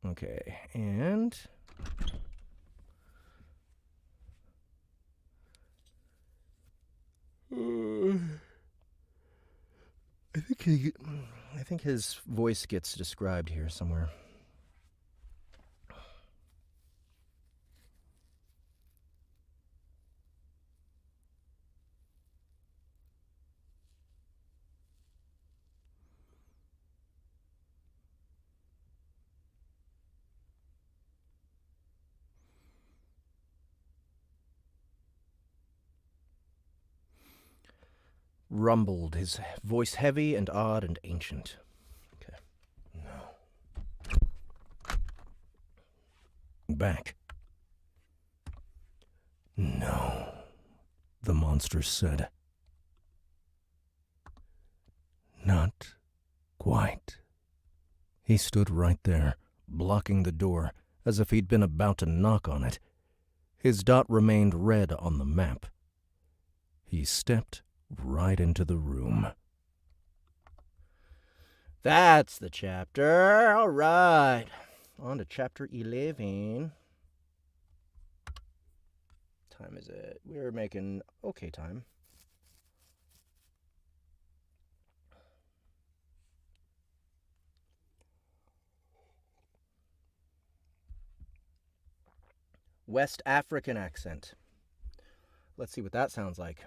Okay, and... I think his voice gets described here somewhere. Rumbled, his voice heavy and odd and ancient. Okay. No. Back. No, the monster said. Not quite. He stood right there, blocking the door, as if he'd been about to knock on it. His dot remained red on the map. He stepped right into the room. That's the chapter. All right. On to chapter 11. What time is it? We're making okay time. West African accent. Let's see what that sounds like.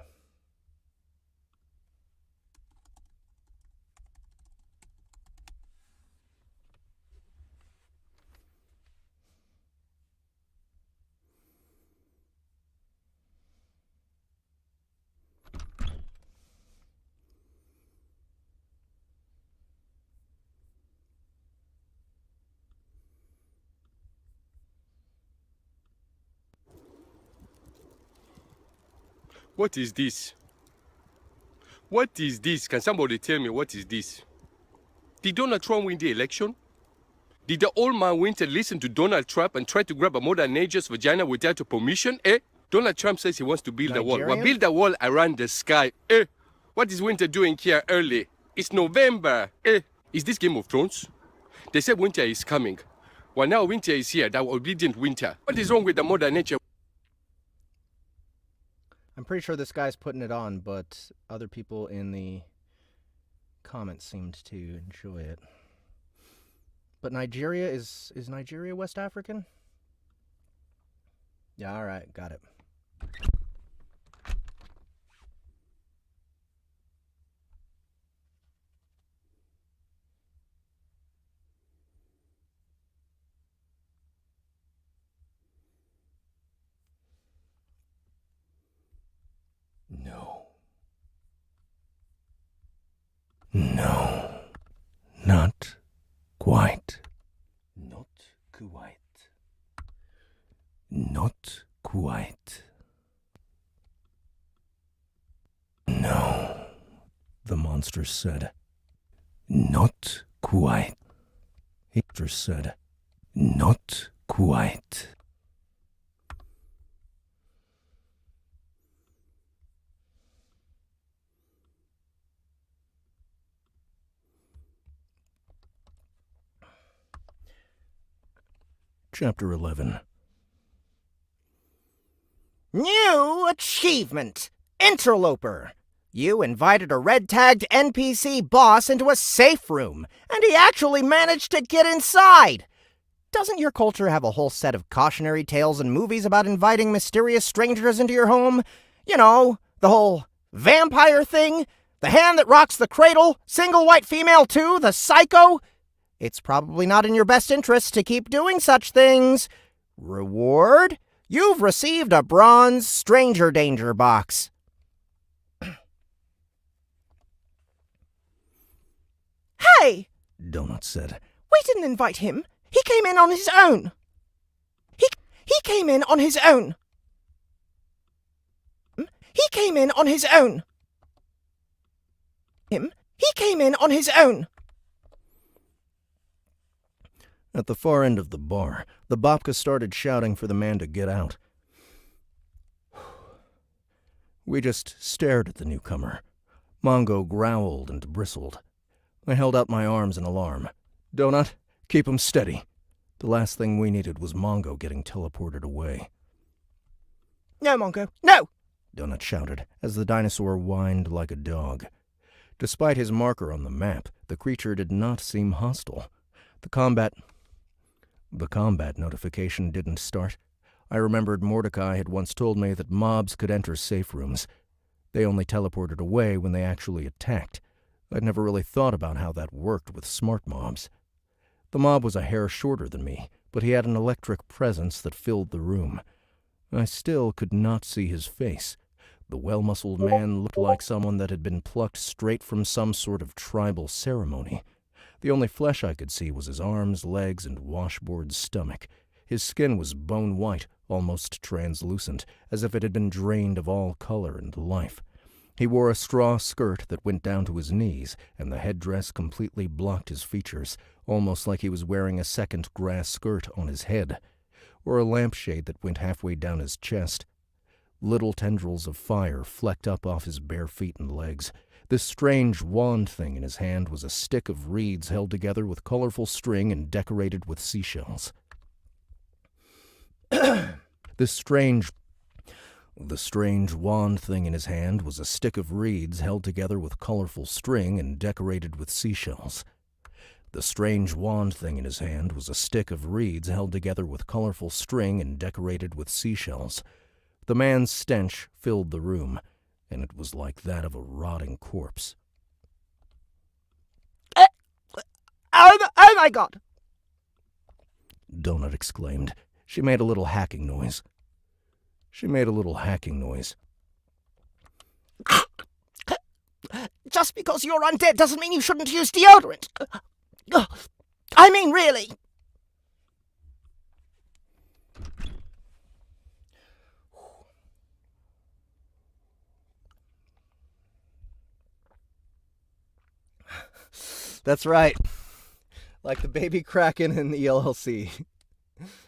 What is this? What is this? Can somebody tell me what is this? Did Donald Trump win the election? Did the old man win to listen to Donald Trump and try to grab a Mother Nature's vagina without a permission? Donald Trump says he wants to build a wall. Well, Nigerian? build a wall around the sky. What is winter doing here early? It's November. Is this Game of Thrones? They said winter is coming. Well, now winter is here, that obedient winter. What is wrong with the Mother Nature? I'm pretty sure this guy's putting it on, but other people in the comments seemed to enjoy it. But Nigeria, is Nigeria West African? Yeah, all right, got it. No. No. Not quite. Not quite. Not quite. No, the monster said. Not quite. He said. Not quite. Chapter 11. New achievement! Interloper! You invited a red-tagged NPC boss into a safe room, and he actually managed to get inside! Doesn't your culture have a whole set of cautionary tales and movies about inviting mysterious strangers into your home? You know, the whole vampire thing? The hand that rocks the cradle? Single white female too? The psycho? It's probably not in your best interest to keep doing such things. Reward? You've received a bronze stranger danger box. Hey! Donut said. We didn't invite him. He came in on his own. He came in on his own. He came in on his own. He came in on his own. At the far end of the bar, the babka started shouting for the man to get out. We just stared at the newcomer. Mongo growled and bristled. I held out my arms in alarm. Donut, keep him steady. The last thing we needed was Mongo getting teleported away. No, Mongo, no! Donut shouted as the dinosaur whined like a dog. Despite his marker on the map, the creature did not seem hostile. The combat notification didn't start. I remembered Mordecai had once told me that mobs could enter safe rooms. They only teleported away when they actually attacked. I'd never really thought about how that worked with smart mobs. The mob was a hair shorter than me, but he had an electric presence that filled the room. I still could not see his face. The well-muscled man looked like someone that had been plucked straight from some sort of tribal ceremony. The only flesh I could see was his arms, legs, and washboard stomach. His skin was bone white, almost translucent, as if it had been drained of all color and life. He wore a straw skirt that went down to his knees, and the headdress completely blocked his features, almost like he was wearing a second grass skirt on his head, or a lampshade that went halfway down his chest. Little tendrils of fire flecked up off his bare feet and legs. This strange wand thing in his hand was a stick of reeds held together with colorful string and decorated with seashells. The strange wand thing in his hand was a stick of reeds held together with colorful string and decorated with seashells. The strange wand thing in his hand was a stick of reeds held together with colorful string and decorated with seashells. The man's stench filled the room, and it was like that of a rotting corpse. Oh my God! Donut exclaimed. She made a little hacking noise. Just because you're undead doesn't mean you shouldn't use deodorant. I mean, really. That's right. Like the baby Kraken in the LLC.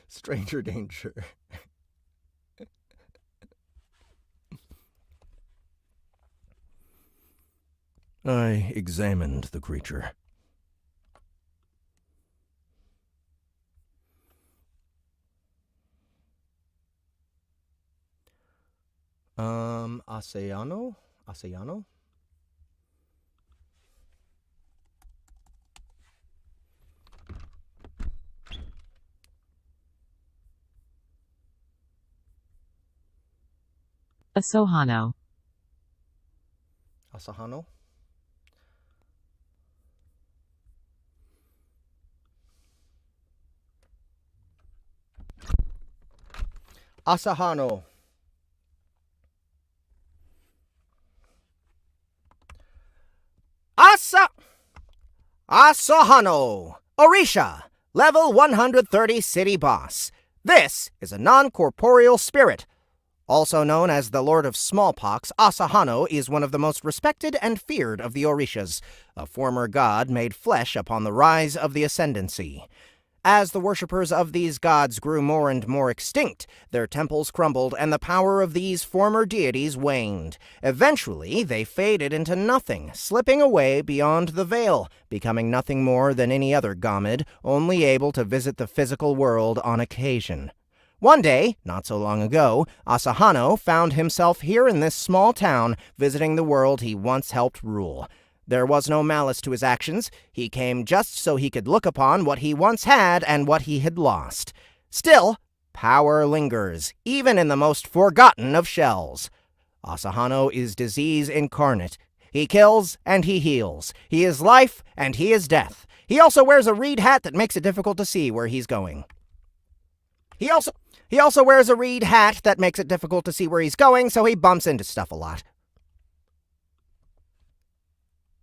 Stranger danger. I examined the creature. Asahano? Asahano? Asahano. Asahano? Asahano. Asahano. Orisha. Level 130 City Boss. This is a non-corporeal spirit. Also known as the Lord of Smallpox, Asahano is one of the most respected and feared of the Orishas, a former god made flesh upon the rise of the Ascendancy. As the worshippers of these gods grew more and more extinct, their temples crumbled and the power of these former deities waned. Eventually, they faded into nothing, slipping away beyond the veil, becoming nothing more than any other Gamid, only able to visit the physical world on occasion. One day, not so long ago, Asahano found himself here in this small town, visiting the world he once helped rule. There was no malice to his actions. He came just so he could look upon what he once had and what he had lost. Still, power lingers, even in the most forgotten of shells. Asahano is disease incarnate. He kills and he heals. He is life and he is death. He also wears a reed hat that makes it difficult to see where he's going. He also wears a reed hat that makes it difficult to see where he's going, so he bumps into stuff a lot.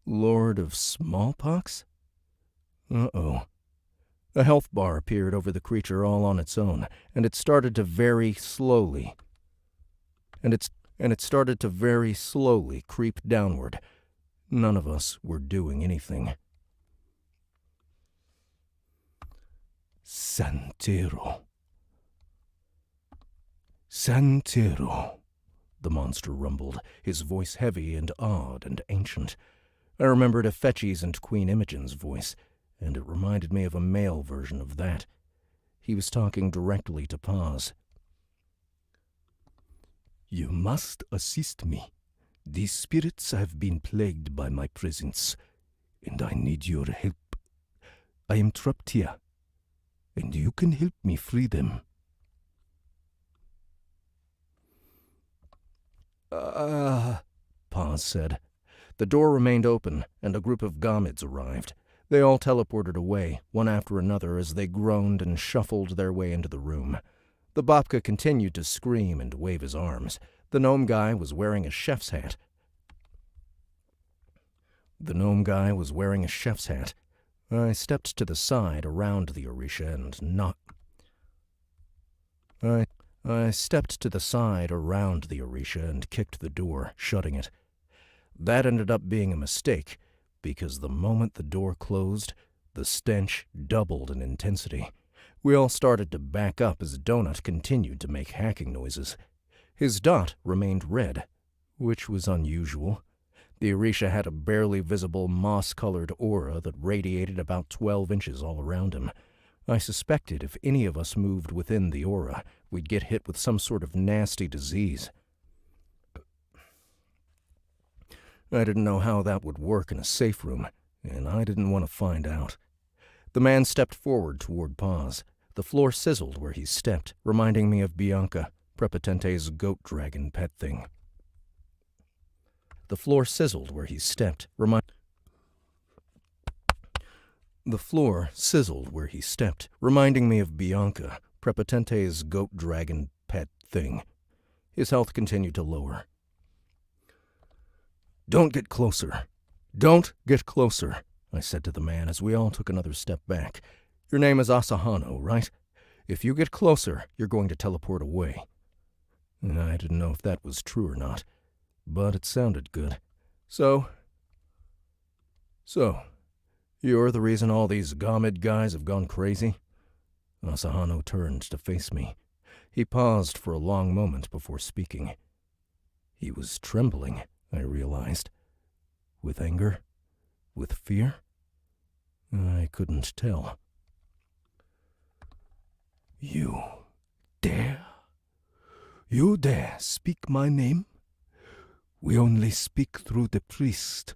Lord of Smallpox? Uh-oh. A health bar appeared over the creature all on its own, and it started to vary slowly. And and it started to very slowly creep downward. None of us were doing anything. Santero. Santero, the monster rumbled, his voice heavy and odd and ancient. I remembered Efechi's and Queen Imogen's voice, and it reminded me of a male version of that. He was talking directly to Paz. You must assist me. These spirits have been plagued by my presence, and I need your help. I am trapped here, and you can help me free them. Paz said. The door remained open, and a group of Gamids arrived. They all teleported away, one after another, as they groaned and shuffled their way into the room. The Babka continued to scream and wave his arms. The gnome guy was wearing a chef's hat. I stepped to the side around the Orisha and knocked. I stepped to the side around the Orisha and kicked the door, shutting it. That ended up being a mistake, because the moment the door closed, the stench doubled in intensity. We all started to back up as Donut continued to make hacking noises. His dot remained red, which was unusual. The Orisha had a barely visible moss-colored aura that radiated about 12 inches all around him. I suspected if any of us moved within the aura, we'd get hit with some sort of nasty disease. I didn't know how that would work in a safe room, and I didn't want to find out. The man stepped forward toward Paz. The floor sizzled where he stepped, reminding me of Bianca, Prepotente's goat dragon pet thing. The floor sizzled where he stepped, reminding me of Bianca, Prepotente's goat dragon pet thing. His health continued to lower. Don't get closer, I said to the man as we all took another step back. Your name is Asahano, right? If you get closer, you're going to teleport away. I didn't know if that was true or not, but it sounded good. So, you're the reason all these Gamid guys have gone crazy? Asahano turned to face me. He paused for a long moment before speaking. He was trembling, I realized. With anger? With fear? I couldn't tell. You dare speak my name? We only speak through the priest,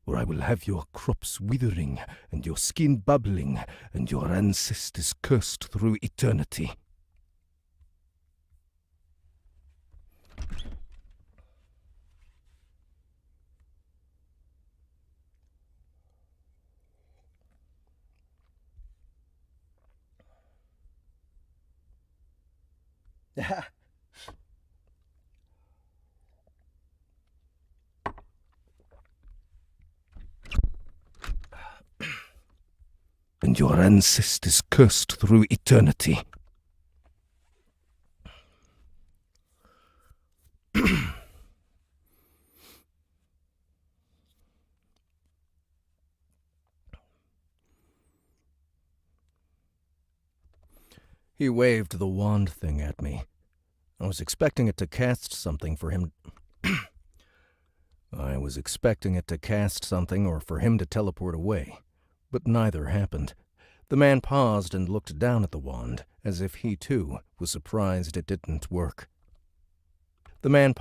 or I will have your crops withering, and your skin bubbling, and your ancestors cursed through eternity. And your ancestors cursed through eternity. He waved the wand thing at me. I was expecting it to cast something for him. I was expecting it to cast something or for him to teleport away, but neither happened. The man paused and looked down at the wand, as if he, too, was surprised it didn't work. The man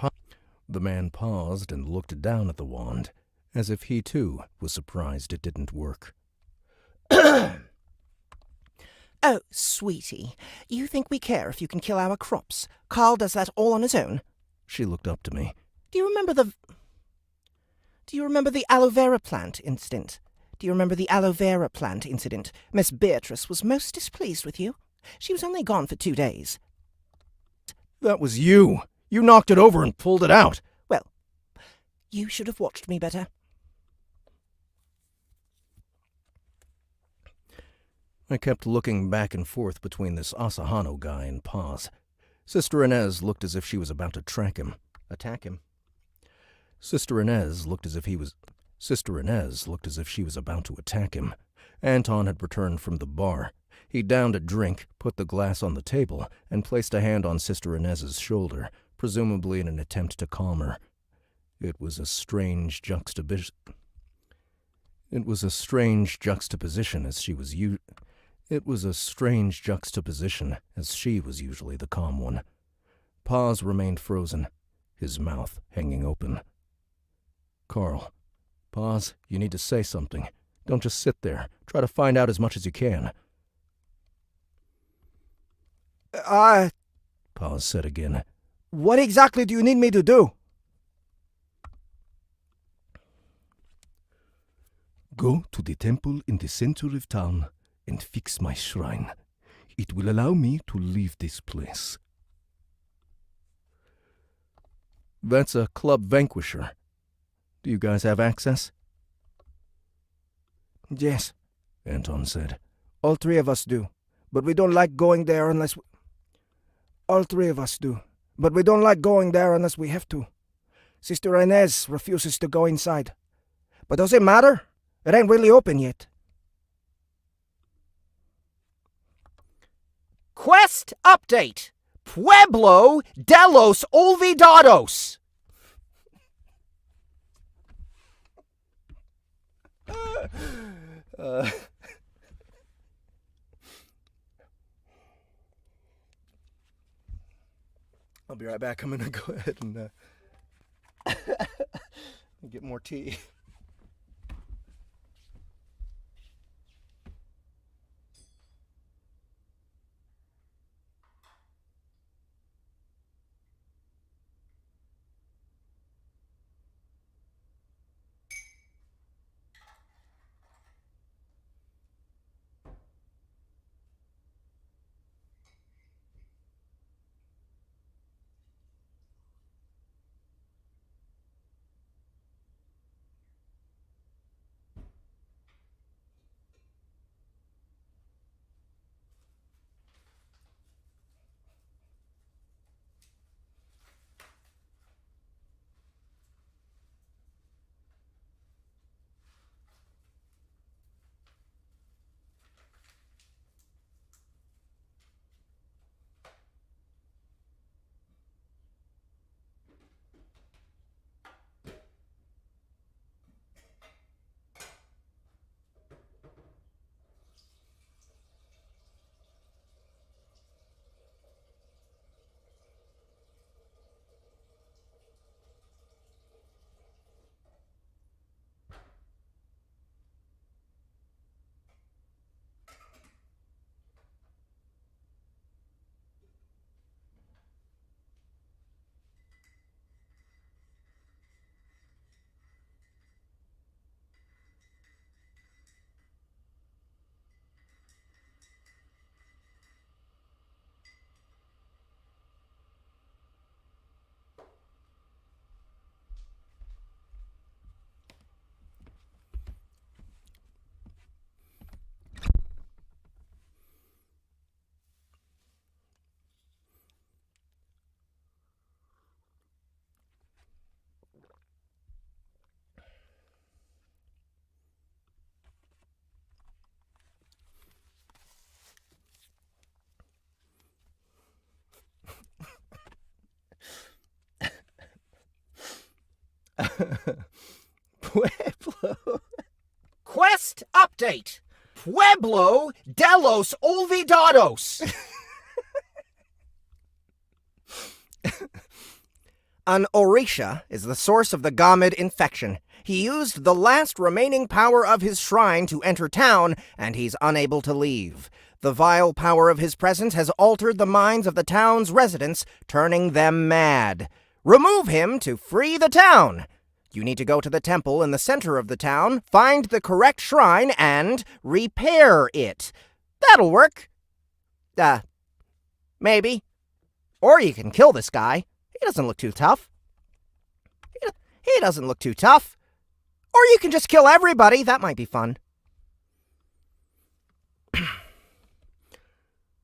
paused and looked down at the wand, as if he, too, was surprised it didn't work. Oh, sweetie, you think we care if you can kill our crops? Carl does that all on his own. She looked up to me. Do you remember the aloe vera plant incident? Miss Beatrice was most displeased with you. She was only gone for 2 days. That was you! You knocked it over and pulled it out! Well, you should have watched me better. I kept looking back and forth between this Asahano guy and Paz. Sister Inez looked as if she was about to track him. attack him. Sister Inez looked as if she was about to attack him. Anton had returned from the bar. He downed a drink, put the glass on the table, and placed a hand on Sister Inez's shoulder, presumably in an attempt to calm her. It was a strange juxtaposition as she was usually the calm one. Paz remained frozen, his mouth hanging open. Carl, Paz, you need to say something. Don't just sit there. Try to find out as much as you can. Paz said again. What exactly do you need me to do? Go to the temple in the center of town and fix my shrine. It will allow me to leave this place. That's a club vanquisher. Do you guys have access? Yes, Anton said. all three of us do. But we don't like going there unless we... All three of us do. But we don't like going there unless we have to. Sister Inez refuses to go inside. But does it matter? It ain't really open yet. Quest update! Pueblo de los Olvidados! I'll be right back. I'm gonna go ahead and get more tea. Pueblo. Quest update. Pueblo de los Olvidados. An Orisha is the source of the Gamid infection. He used the last remaining power of his shrine to enter town, and he's unable to leave. The vile power of his presence has altered the minds of the town's residents, turning them mad. Remove him to free the town. You need to go to the temple in the center of the town, find the correct shrine, and repair it. That'll work. Maybe. Or you can kill this guy. He doesn't look too tough. He doesn't look too tough. Or you can just kill everybody. That might be fun.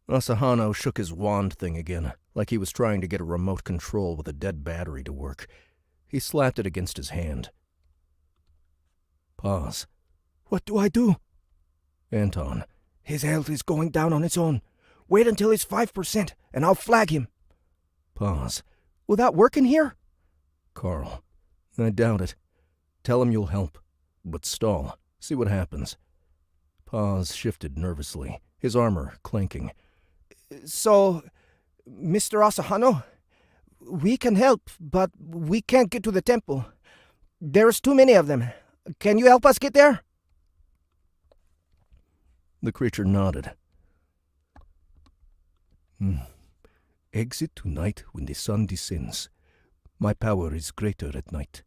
Asahano shook his wand thing again, like he was trying to get a remote control with a dead battery to work. He slapped it against his hand. Pause. What do I do? Anton. His health is going down on its own. Wait until it's 5%, and I'll flag him. Pause. Will that work in here? Carl. I doubt it. Tell him you'll help, but stall. See what happens. Pause shifted nervously, his armor clanking. So, Mr. Asahano, we can help, but we can't get to the temple. There's too many of them. Can you help us get there? The creature nodded. Exit tonight when the sun descends. My power is greater at night.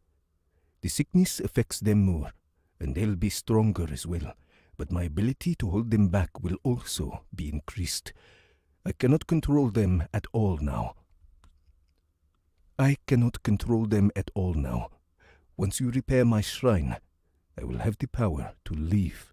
The sickness affects them more, and they'll be stronger as well, but my ability to hold them back will also be increased. I cannot control them at all now. Once you repair my shrine, I will have the power to leave.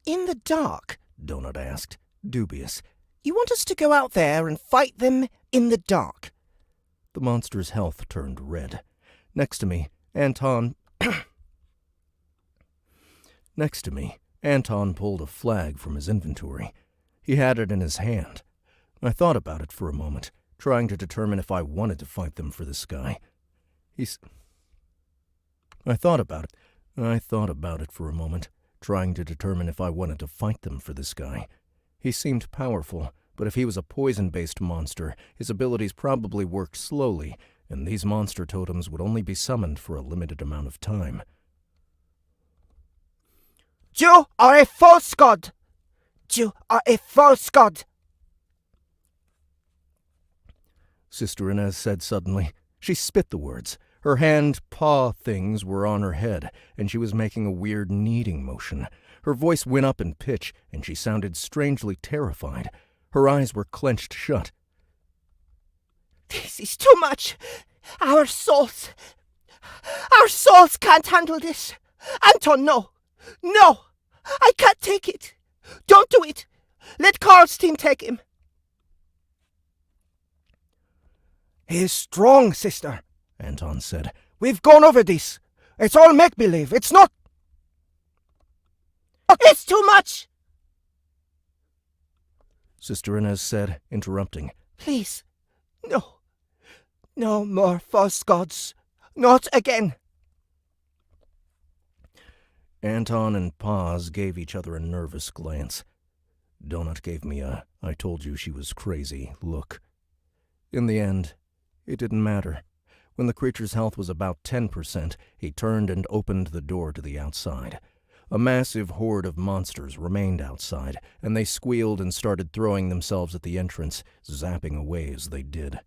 In the dark? Donut asked, dubious. You want us to go out there and fight them in the dark? The monster's health turned red. Next to me, Anton pulled a flag from his inventory. He had it in his hand. I thought about it for a moment, trying to determine if I wanted to fight them for the sky. I thought about it for a moment, trying to determine if I wanted to fight them for this guy. He seemed powerful, but if he was a poison-based monster, his abilities probably worked slowly, and these monster totems would only be summoned for a limited amount of time. You are a false god! You are a false god! Sister Inez said suddenly. She spit the words. Her hand-paw things were on her head, and she was making a weird kneading motion. Her voice went up in pitch, and she sounded strangely terrified. Her eyes were clenched shut. This is too much! Our souls can't handle this! Anton, no! No! I can't take it! Don't do it! Let Carl's team take him! He is strong, sister, Anton said. We've gone over this. It's all make-believe. It's not... It's too much! Sister Inez said, interrupting. Please, no. No more false gods. Not again. Anton and Paz gave each other a nervous glance. Donut gave me a "I told you she was crazy" look. In the end, it didn't matter. When the creature's health was about 10%, he turned and opened the door to the outside. A massive horde of monsters remained outside, and they squealed and started throwing themselves at the entrance, zapping away as they did.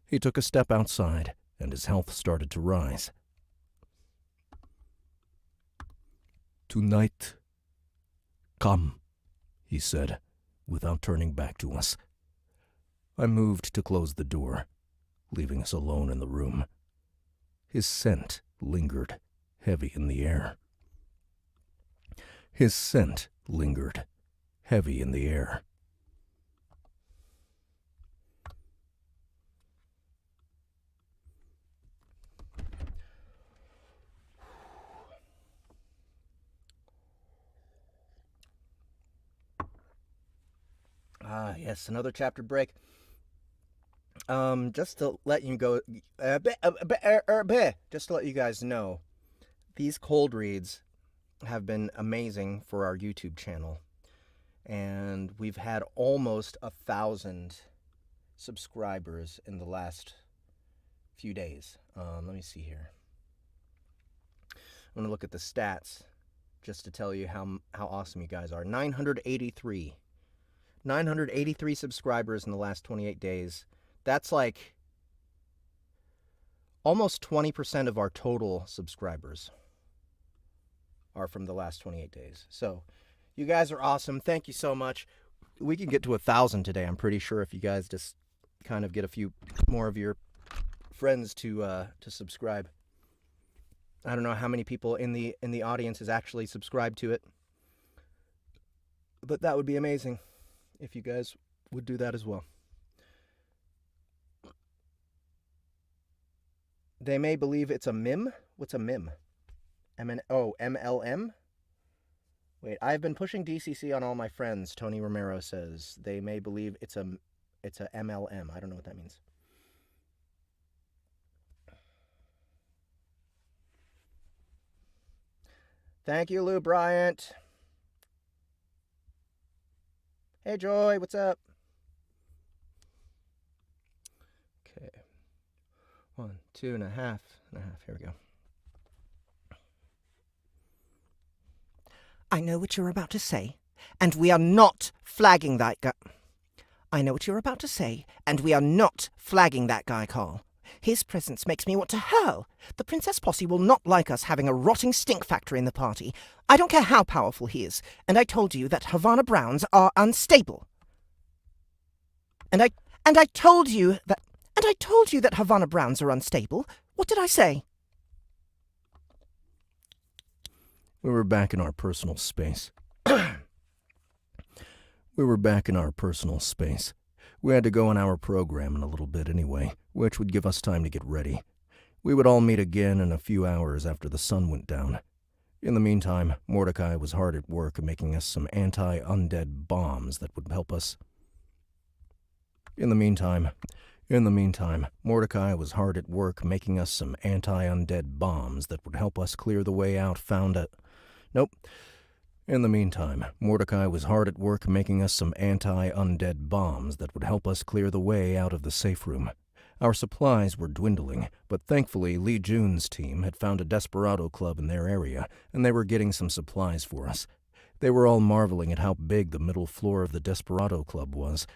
He took a step outside, and his health started to rise. "Tonight, come," he said, without turning back to us. I moved to close the door, leaving us alone in the room. His scent lingered, heavy in the air. His scent lingered, heavy in the air. Ah, yes, another chapter break. Just to let you go, just to let you guys know, these cold reads have been amazing for our YouTube channel, and we've had almost 1,000 subscribers in the last few days. Let me see here. I'm gonna look at the stats just to tell you how awesome you guys are. 983 subscribers in the last 28 days. That's like almost 20% of our total subscribers are from the last 28 days. So you guys are awesome. Thank you so much. We can get to 1,000 today, I'm pretty sure, if you guys just kind of get a few more of your friends to subscribe. I don't know how many people in the audience is actually subscribed to it, but that would be amazing if you guys would do that as well. They may believe it's a mim. What's a mim? MLM? Wait, I've been pushing DCC on all my friends, Tony Romero says. They may believe it's a MLM. I don't know what that means. Thank you, Lou Bryant. Hey, Joy, what's up? Okay. 1, 2.5. Here we go. I know what you're about to say, and we are not flagging that guy. I know what you're about to say, and we are not flagging that guy, Carl. His presence makes me want to hurl. The Princess Posse will not like us having a rotting stink factor in the party. I don't care how powerful he is, and I told you that Havana Browns are unstable. And I told you that Havana Browns are unstable. What did I say? We were back in our personal space. We had to go on our program in a little bit anyway, which would give us time to get ready. We would all meet again in a few hours after the sun went down. In the meantime, Mordecai was hard at work making us some anti-undead bombs that would help us. Mordecai was hard at work making us some anti-undead bombs that would help us clear the way out In the meantime, Mordecai was hard at work making us some anti-undead bombs that would help us clear the way out of the safe room. Our supplies were dwindling, but thankfully Lee June's team had found a desperado club in their area, and they were getting some supplies for us. They were all marveling at how big the middle floor of the desperado club was.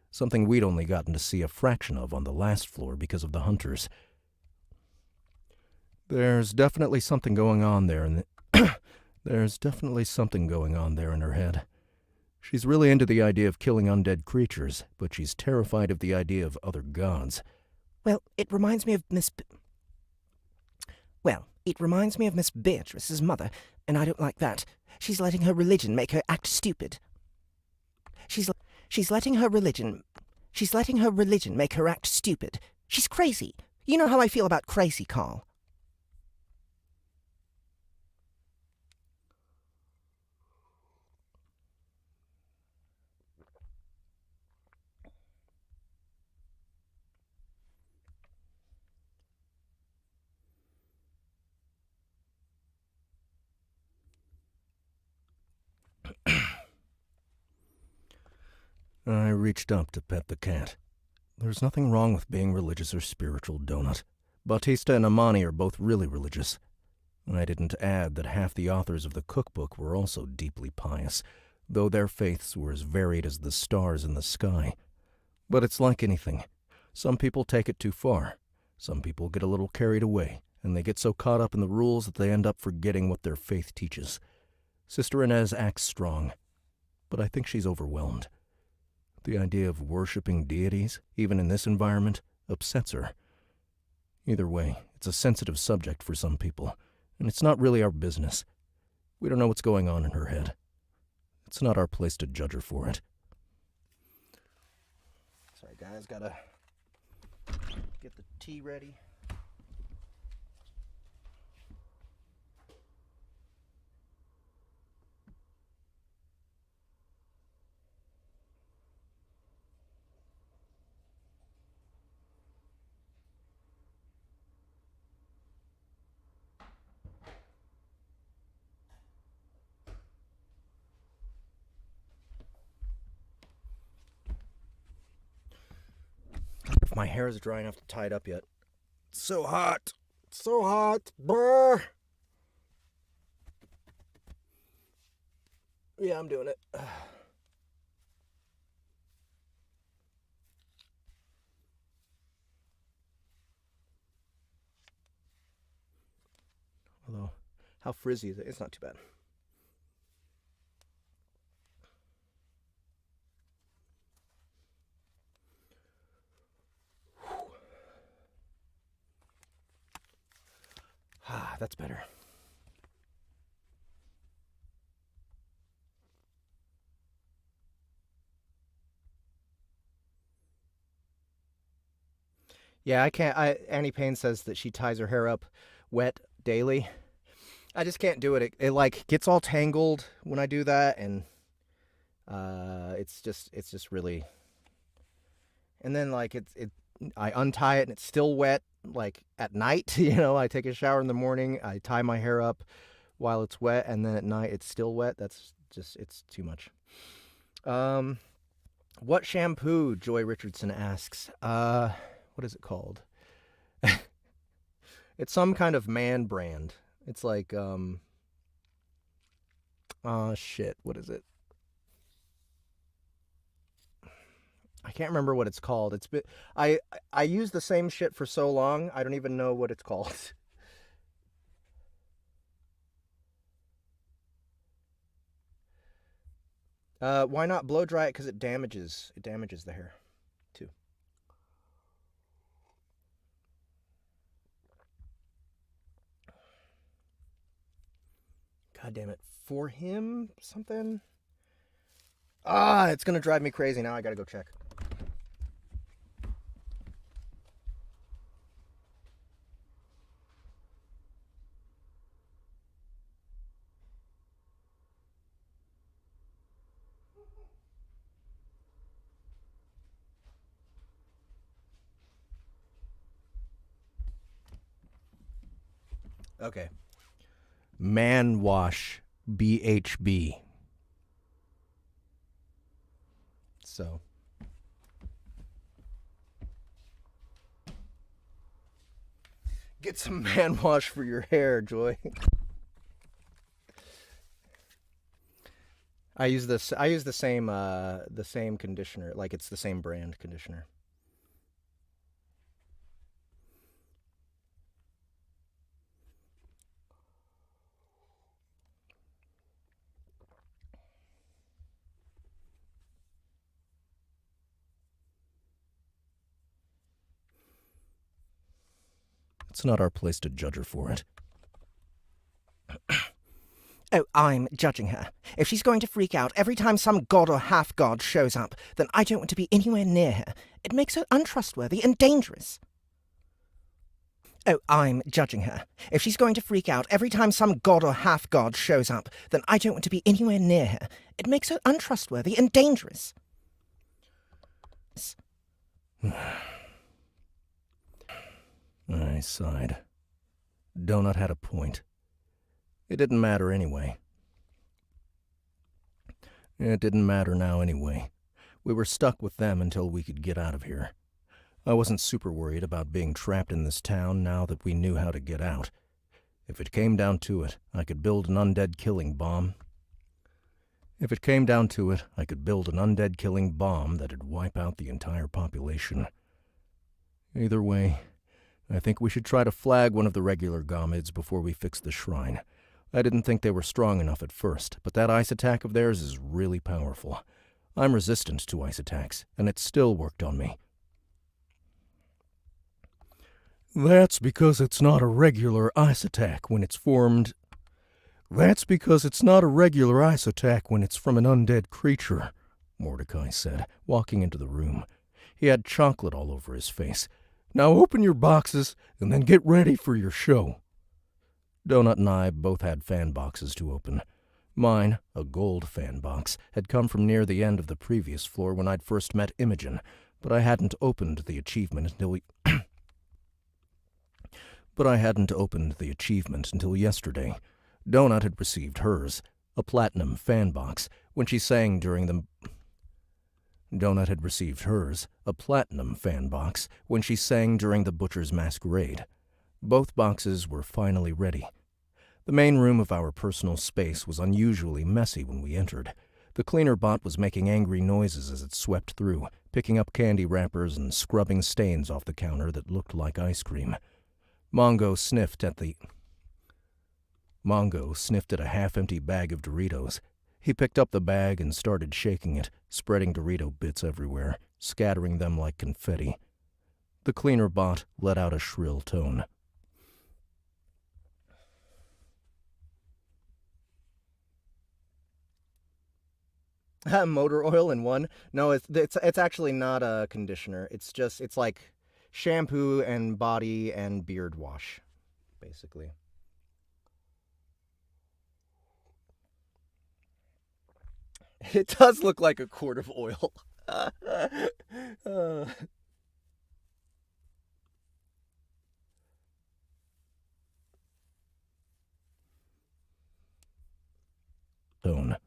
Something we'd only gotten to see a fraction of on the last floor because of the hunters. There's definitely something going on there in her head. She's really into the idea of killing undead creatures, but she's terrified of the idea of other gods. Well, it reminds me of Miss Beatrice's mother, and I don't like that. She's letting her religion make her act stupid. She's letting her religion make her act stupid. She's crazy. You know how I feel about crazy, Carl. I reached up to pet the cat. There's nothing wrong with being religious or spiritual, Donut. Bautista and Amani are both really religious. I didn't add that half the authors of the cookbook were also deeply pious, though their faiths were as varied as the stars in the sky. But it's like anything. Some people take it too far. Some people get a little carried away, and they get so caught up in the rules that they end up forgetting what their faith teaches. Sister Inez acts strong, but I think she's overwhelmed. The idea of worshipping deities, even in this environment, upsets her. Either way, it's a sensitive subject for some people, and it's not really our business. We don't know what's going on in her head. It's not our place to judge her for it. Sorry, guys, gotta get the tea ready. If my hair is dry enough to tie it up yet. It's so hot. So hot. Brr. Yeah, I'm doing it. Although, how frizzy is it? It's not too bad. That's better. Yeah, I can't. Annie Payne says that she ties her hair up wet daily. I just can't do it. It like gets all tangled when I do that, and it's just really. And then like I untie it and it's still wet. Like at night, I take a shower in the morning. I tie my hair up while it's wet, and then at night it's still wet. That's just it's too much. What shampoo? Joy Richardson asks. What is it called? It's some kind of man brand. It's like shit, what is it? I can't remember what it's called. I use the same shit for so long, I don't even know what it's called. Why not blow dry it? Because it damages the hair too. God damn it. For him something? It's gonna drive me crazy now. I gotta go check. Okay. Man Wash BHB. So. Get some man wash for your hair, Joy. I use the same conditioner, like it's the same brand conditioner. It's not our place to judge her for it. Oh, I'm judging her. If she's going to freak out every time some god or half-god shows up, then I don't want to be anywhere near her. It makes her untrustworthy and dangerous. Oh, I'm judging her. If she's going to freak out every time some god or half-god shows up, then I don't want to be anywhere near her. It makes her untrustworthy and dangerous. I sighed. Donut had a point. It didn't matter anyway. It didn't matter now anyway. We were stuck with them until we could get out of here. I wasn't super worried about being trapped in this town now that we knew how to get out. If it came down to it, I could build an undead killing bomb. That'd wipe out the entire population. Either way, I think we should try to flag one of the regular Gomids before we fix the shrine. I didn't think they were strong enough at first, but that ice attack of theirs is really powerful. I'm resistant to ice attacks, and it still worked on me. That's because it's not a regular ice attack when it's from an undead creature, Mordecai said, walking into the room. He had chocolate all over his face. Now open your boxes and then get ready for your show. Donut and I both had fan boxes to open. Mine, a gold fan box, had come from near the end of the previous floor when I'd first met Imogen, but I hadn't opened the achievement until yesterday. Donut had received hers, a platinum fan box, when she sang during the Butcher's Masquerade. Both boxes were finally ready. The main room of our personal space was unusually messy when we entered. The cleaner bot was making angry noises as it swept through, picking up candy wrappers and scrubbing stains off the counter that looked like ice cream. Mongo sniffed at a half-empty bag of Doritos. He picked up the bag and started shaking it, spreading Dorito bits everywhere, scattering them like confetti. The cleaner bot let out a shrill tone. Motor oil in one? No, it's actually not a conditioner. It's like shampoo and body and beard wash, basically. It does look like a quart of oil. Tone.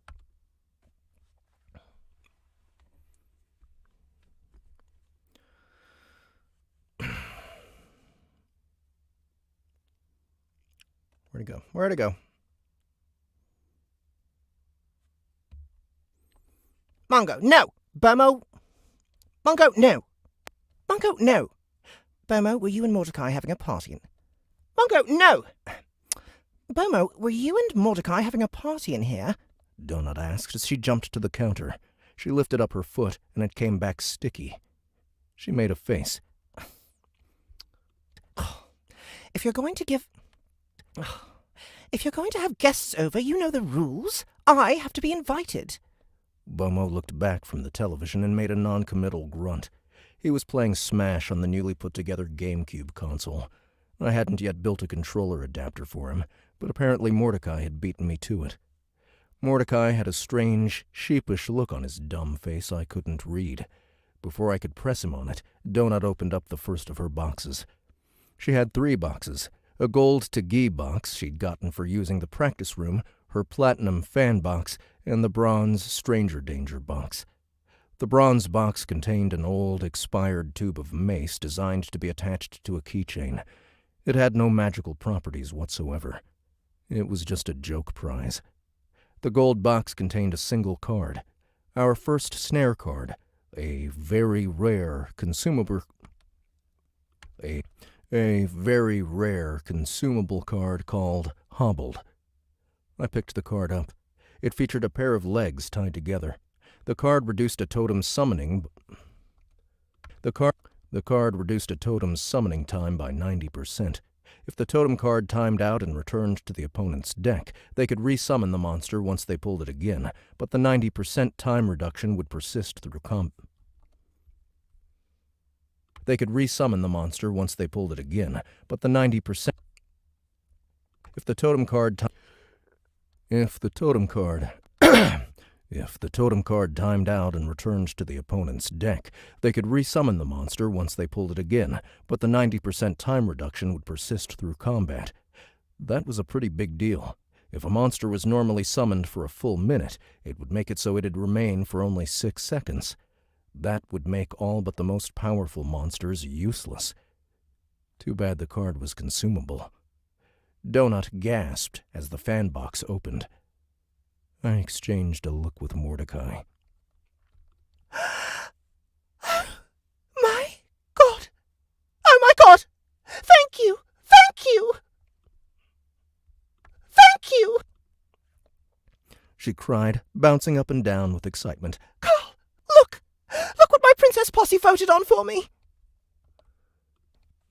Where'd it go? Where'd it go? Mongo, no! Bomo! Mongo, no! Mongo, no! Bomo, were you and Mordecai having a party in... Mongo, no! Bomo, were you and Mordecai having a party in here? Donut asked as she jumped to the counter. She lifted up her foot, and it came back sticky. She made a face. If you're going to have guests over, you know the rules. I have to be invited. Bomo looked back from the television and made a non-committal grunt. He was playing Smash on the newly put-together GameCube console. I hadn't yet built a controller adapter for him, but apparently Mordecai had beaten me to it. Mordecai had a strange, sheepish look on his dumb face I couldn't read. Before I could press him on it, Donut opened up the first of her boxes. She had 3 boxes, a gold Tagi box she'd gotten for using the practice room, her platinum fan box, and the bronze stranger danger box. The bronze box contained an old, expired tube of mace designed to be attached to a keychain. It had no magical properties whatsoever. It was just a joke prize. The gold box contained a single card, our first snare card, a very rare consumable card called Hobbled. I picked the card up. It featured a pair of legs tied together. The card reduced a totem's summoning time by 90%. If the totem card timed out and returned to the opponent's deck, they could resummon the monster once they pulled it again, but the 90% time reduction would persist through They could resummon the monster once they pulled it again, but the 90%... If the totem card timed out and returned to the opponent's deck, they could resummon the monster once they pulled it again, but the 90% time reduction would persist through combat. That was a pretty big deal. If a monster was normally summoned for a full minute, it would make it so it'd remain for only 6 seconds. That would make all but the most powerful monsters useless. Too bad the card was consumable. Donut gasped as the fan box opened. I exchanged a look with Mordecai. My God! Oh my God! Thank you! Thank you! Thank you! She cried, bouncing up and down with excitement. Carl, look! Look what my princess posse voted on for me!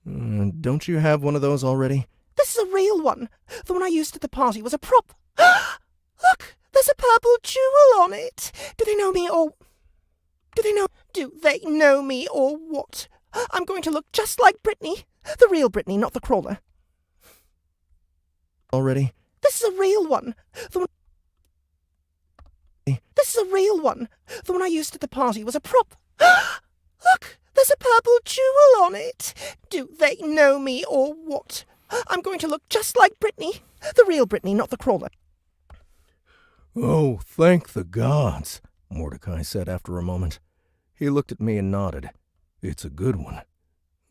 Don't you have one of those already? This is a real one. The one I used at the party was a prop. Look! There's a purple jewel on it. Do they know me or what? I'm going to look just like Brittany. The real Brittany, not the crawler. Already? This is a real one. This is a real one. The one I used at the party was a prop. Look! There's a purple jewel on it. Do they know me or what? I'm going to look just like Brittany. The real Brittany, not the crawler. Oh, thank the gods, Mordecai said after a moment. He looked at me and nodded. It's a good one.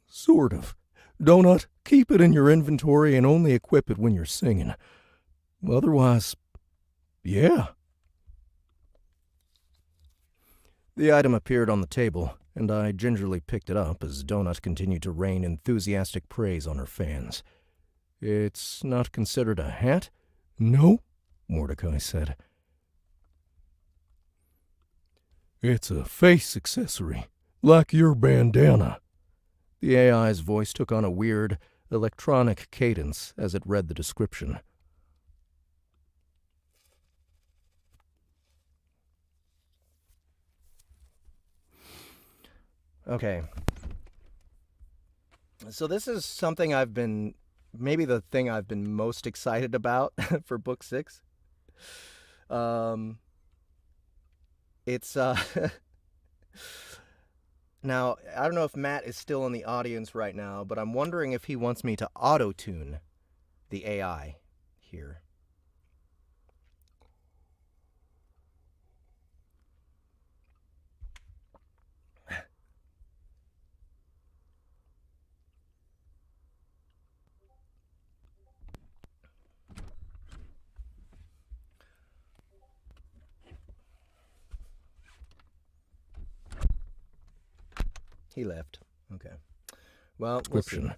Sort of. Donut, keep it in your inventory and only equip it when you're singing. Otherwise, yeah. The item appeared on the table, and I gingerly picked it up as Donut continued to rain enthusiastic praise on her fans. It's not considered a hat? No, Mordecai said. It's a face accessory, like your bandana. The AI's voice took on a weird, electronic cadence as it read the description. Okay. So this is something I've been, maybe the thing I've been most excited about for book 6. It's now, I don't know if Matt is still in the audience right now, but I'm wondering if he wants me to auto-tune the AI here. He left. Okay. Well, we'll see. Description.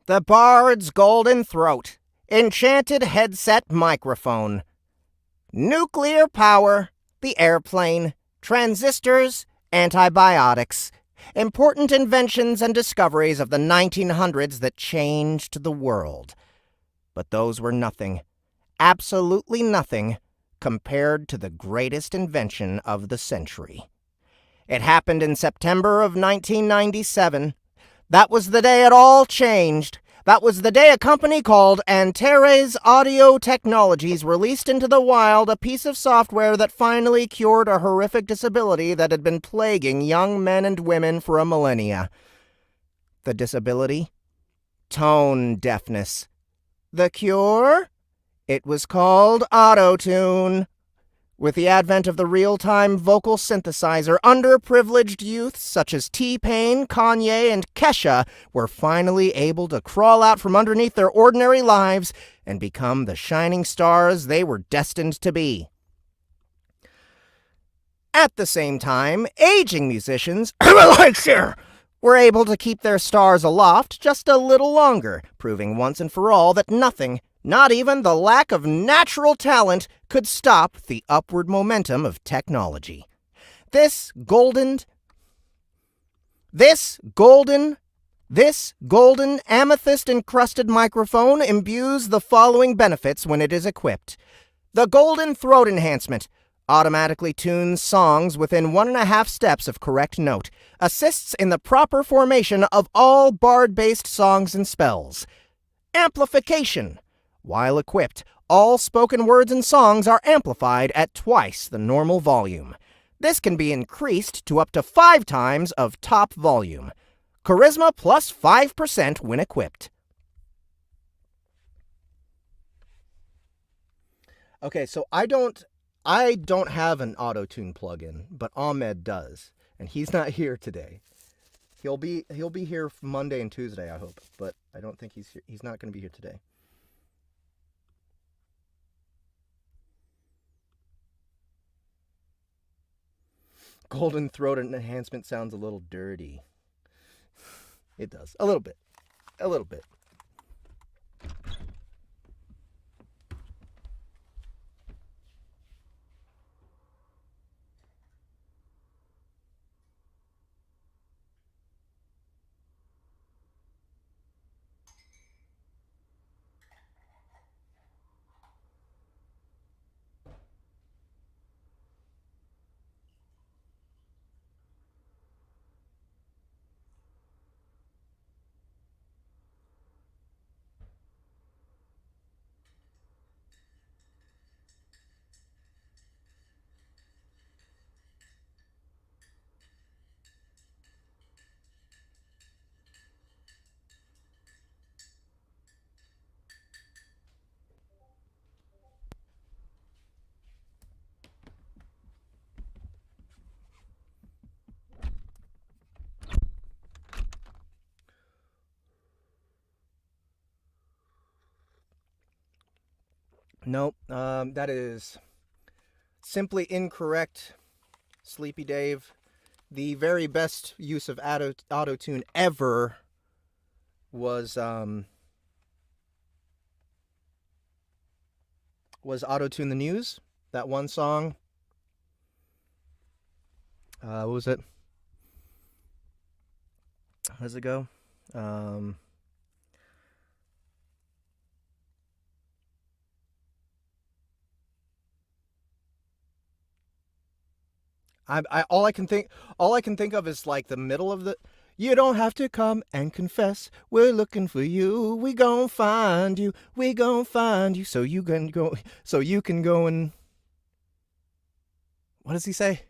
The Bard's Golden Throat. Enchanted headset microphone. Nuclear power. The airplane. Transistors. Antibiotics. Important inventions and discoveries of the 1900s that changed the world. But those were nothing. Absolutely nothing compared to the greatest invention of the century. It happened in September of 1997. That was the day it all changed. That was the day a company called Antares Audio Technologies released into the wild a piece of software that finally cured a horrific disability that had been plaguing young men and women for a millennia. The disability? Tone deafness. The cure? It was called Auto-Tune. With the advent of the real-time vocal synthesizer, underprivileged youths such as T-Pain, Kanye, and Kesha were finally able to crawl out from underneath their ordinary lives and become the shining stars they were destined to be. At the same time, aging musicians were able to keep their stars aloft just a little longer, proving once and for all that nothing, not even the lack of natural talent, could stop the upward momentum of technology. This golden amethyst-encrusted microphone imbues the following benefits when it is equipped. The Golden Throat Enhancement automatically tunes songs within 1.5 steps of correct note, assists in the proper formation of all bard-based songs and spells. Amplification. While equipped, all spoken words and songs are amplified at twice the normal volume. This can be increased to up to 5 times of top volume. Charisma plus 5% when equipped. Okay, so I don't have an auto-tune plugin, but Ahmed does, and he's not here today. He'll be here Monday and Tuesday, I hope, but I don't think he's here. He's not going to be here today. Golden Throat Enhancement sounds a little dirty. It does. A little bit. A little bit. Nope, that is simply incorrect, Sleepy Dave. the very best use of auto-tune ever was Auto-Tune the News. That one song. What was it? How does it go? All I can think of is like the middle of the. You don't have to come and confess. We're looking for you. We gon' find you. We gon' find you. So you can go. So you can go and. What does he say?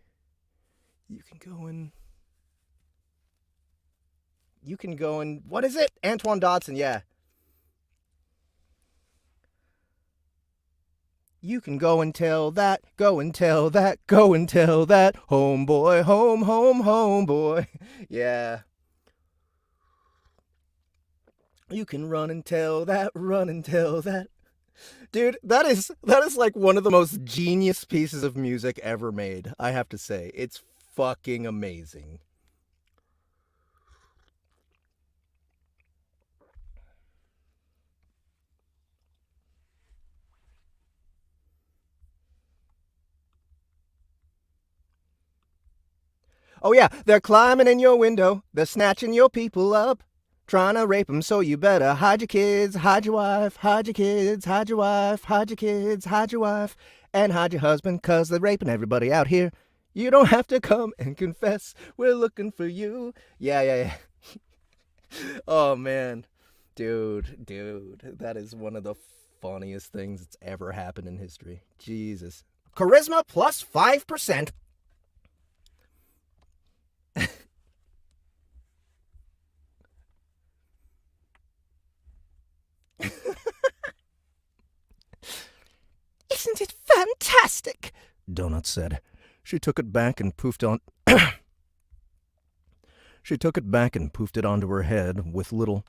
You can go and. You can go and. What is it? Antoine Dodson. Yeah. You can go and tell that, go and tell that, go and tell that, homeboy, homeboy. Yeah. You can run and tell that, run and tell that. Dude, that is like one of the most genius pieces of music ever made, I have to say. It's fucking amazing. Oh yeah, they're climbing in your window, they're snatching your people up, trying to rape them, so you better hide your kids, hide your wife, hide your kids, hide your wife, hide your kids, hide your wife, and hide your husband, 'cause they're raping everybody out here. You don't have to come and confess, we're looking for you. Yeah. Oh man, dude, that is one of the funniest things that's ever happened in history. Jesus. Charisma plus 5%. Isn't it fantastic? Donut said. She took it back and poofed on. She took it back and poofed it onto her head with little.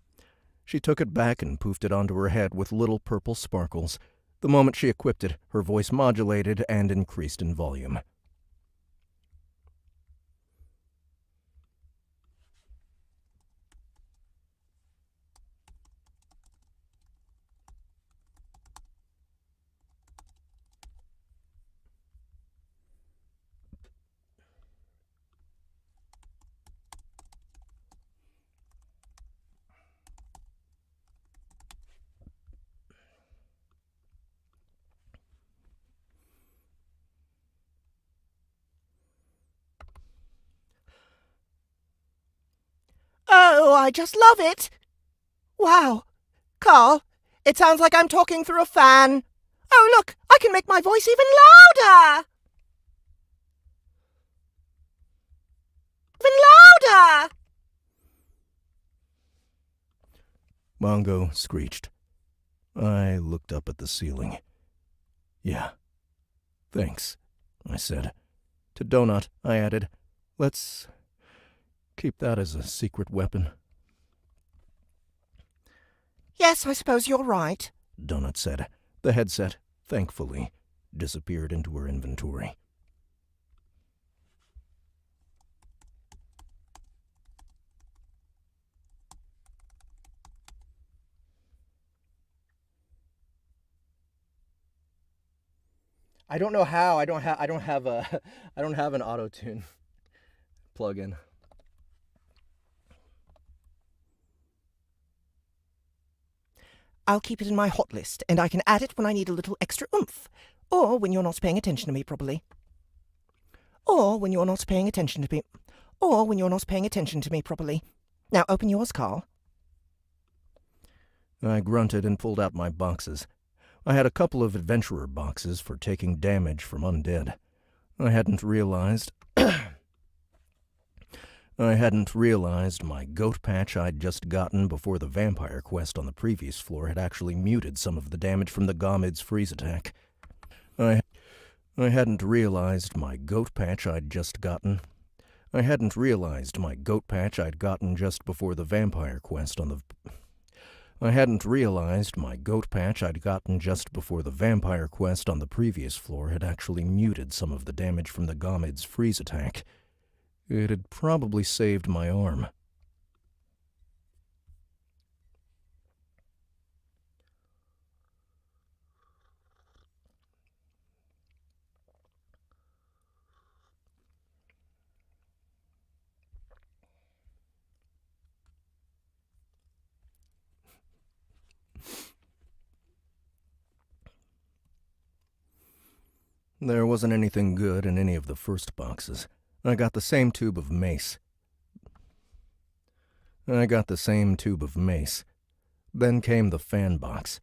She took it back and poofed it onto her head with little purple sparkles. The moment she equipped it, her voice modulated and increased in volume. Oh, I just love it. Wow. Carl, it sounds like I'm talking through a fan. Oh, look, I can make my voice even louder. Even louder. Mongo screeched. I looked up at the ceiling. Yeah. Thanks, I said. To Donut, I added, let's keep that as a secret weapon. Yes, I suppose you're right, Donut said. The headset, thankfully, disappeared into her inventory. I don't know how. I don't have an auto-tune plugin. I'll keep it in my hot list, and I can add it when I need a little extra oomph. Or when you're not paying attention to me properly. Or when you're not paying attention to me. Or when you're not paying attention to me properly. Now open yours, Carl. I grunted and pulled out my boxes. I had a couple of adventurer boxes for taking damage from undead. I hadn't realized my goat patch I'd just gotten before the vampire quest on the previous floor had actually muted some of the damage from the Gomid's freeze attack. I hadn't realized my goat patch I'd just gotten. I hadn't realized my goat patch I'd gotten just before the vampire quest on the... I hadn't realized my goat patch I'd gotten just before the vampire quest on the previous floor had actually muted some of the damage from the Gomid's freeze attack. It had probably saved my arm. There wasn't anything good in any of the first boxes. I got the same tube of mace. Then came the fan box.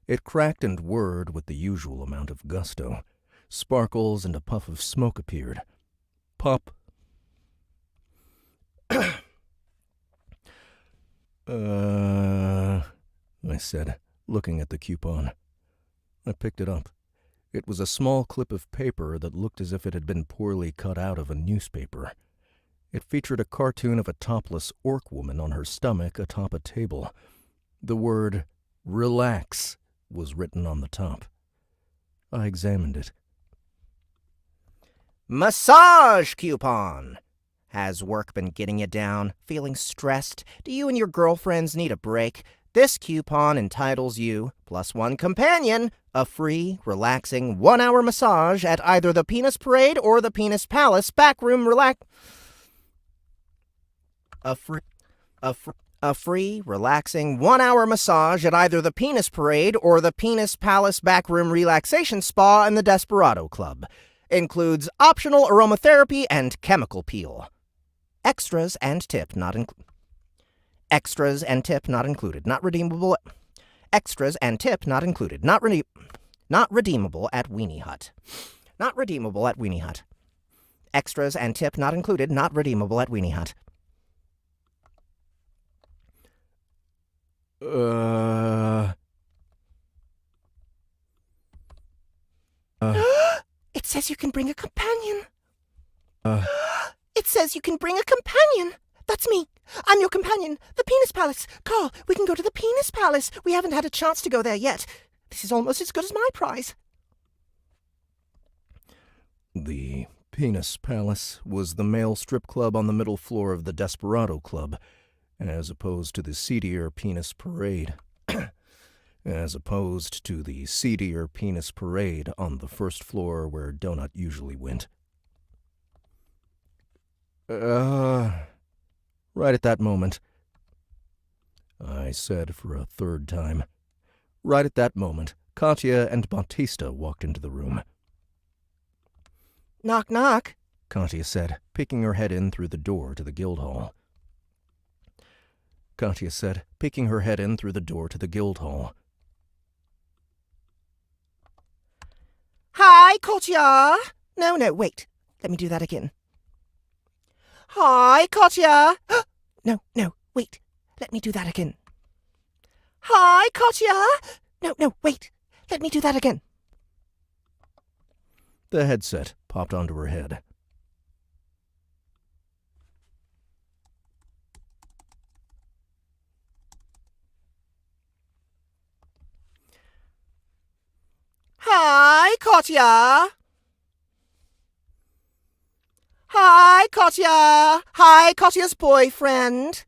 It cracked and whirred with the usual amount of gusto. Sparkles and a puff of smoke appeared. Pop. I said, looking at the coupon. I picked it up. It was a small clip of paper that looked as if it had been poorly cut out of a newspaper. It featured a cartoon of a topless orc woman on her stomach atop a table. The word, "Relax," was written on the top. I examined it. Massage coupon. Has work been getting you down? Feeling stressed? Do you and your girlfriends need a break? This coupon entitles you, plus one companion, a free, relaxing 1-hour massage at either the Penis Parade or the Penis Palace backroom A free, relaxing 1-hour massage at either the Penis Parade or the Penis Palace backroom relaxation spa in the Desperado Club. Includes optional aromatherapy and chemical peel. Extras and tip not included. Not redeemable. Extras and tip not included. Not redeemable at Weenie Hut. Not redeemable at Weenie Hut. Extras and tip not included. Not redeemable at Weenie Hut. It says you can bring a companion. It says you can bring a companion. That's me. I'm your companion. The Penis Palace. Carl, we can go to the Penis Palace. We haven't had a chance to go there yet. This is almost as good as my prize. The Penis Palace was the male strip club on the middle floor of the Desperado Club, as opposed to the seedier Penis Parade. On the first floor where Donut usually went. Right at that moment, I said for a third time. Right at that moment, Katya and Bautista walked into the room. Knock, knock, Katya said, peeking her head in through the door to the guild hall. Hi, Katya. No, wait. Let me do that again. Hi, Katya. No, wait. Let me do that again. Hi, Katya. No, wait. Let me do that again. The headset popped onto her head. Hi, Katya. Hi, Katya. Hi, Katya's boyfriend.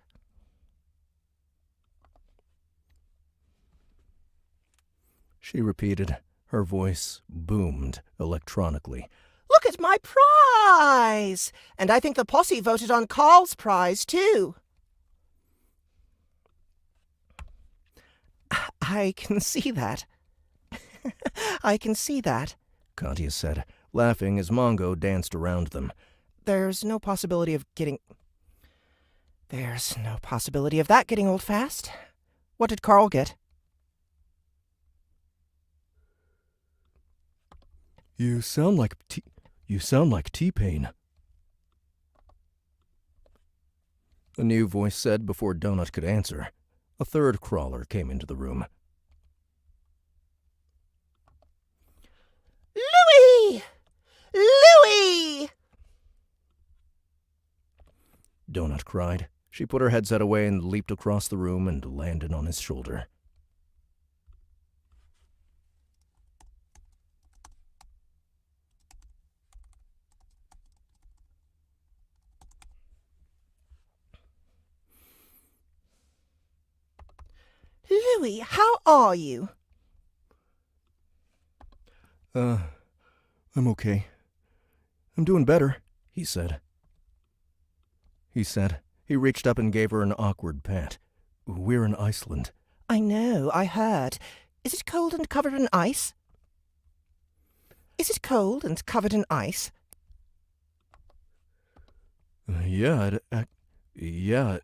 She repeated. Her voice boomed electronically. Look at my prize! And I think the posse voted on Carl's prize, too. I can see that. I can see that, Katya said, laughing as Mongo danced around them. There's no possibility of that getting old fast. What did Carl get? You sound like T-Pain. A new voice said before Donut could answer. A third crawler came into the room. Louie! Louie! Donut cried. She put her headset away and leaped across the room and landed on his shoulder. Louis, how are you? I'm okay. I'm doing better, he said. He reached up and gave her an awkward pat. We're in Iceland. I know, I heard. Is it cold and covered in ice? Is it cold and covered in ice? Yeah,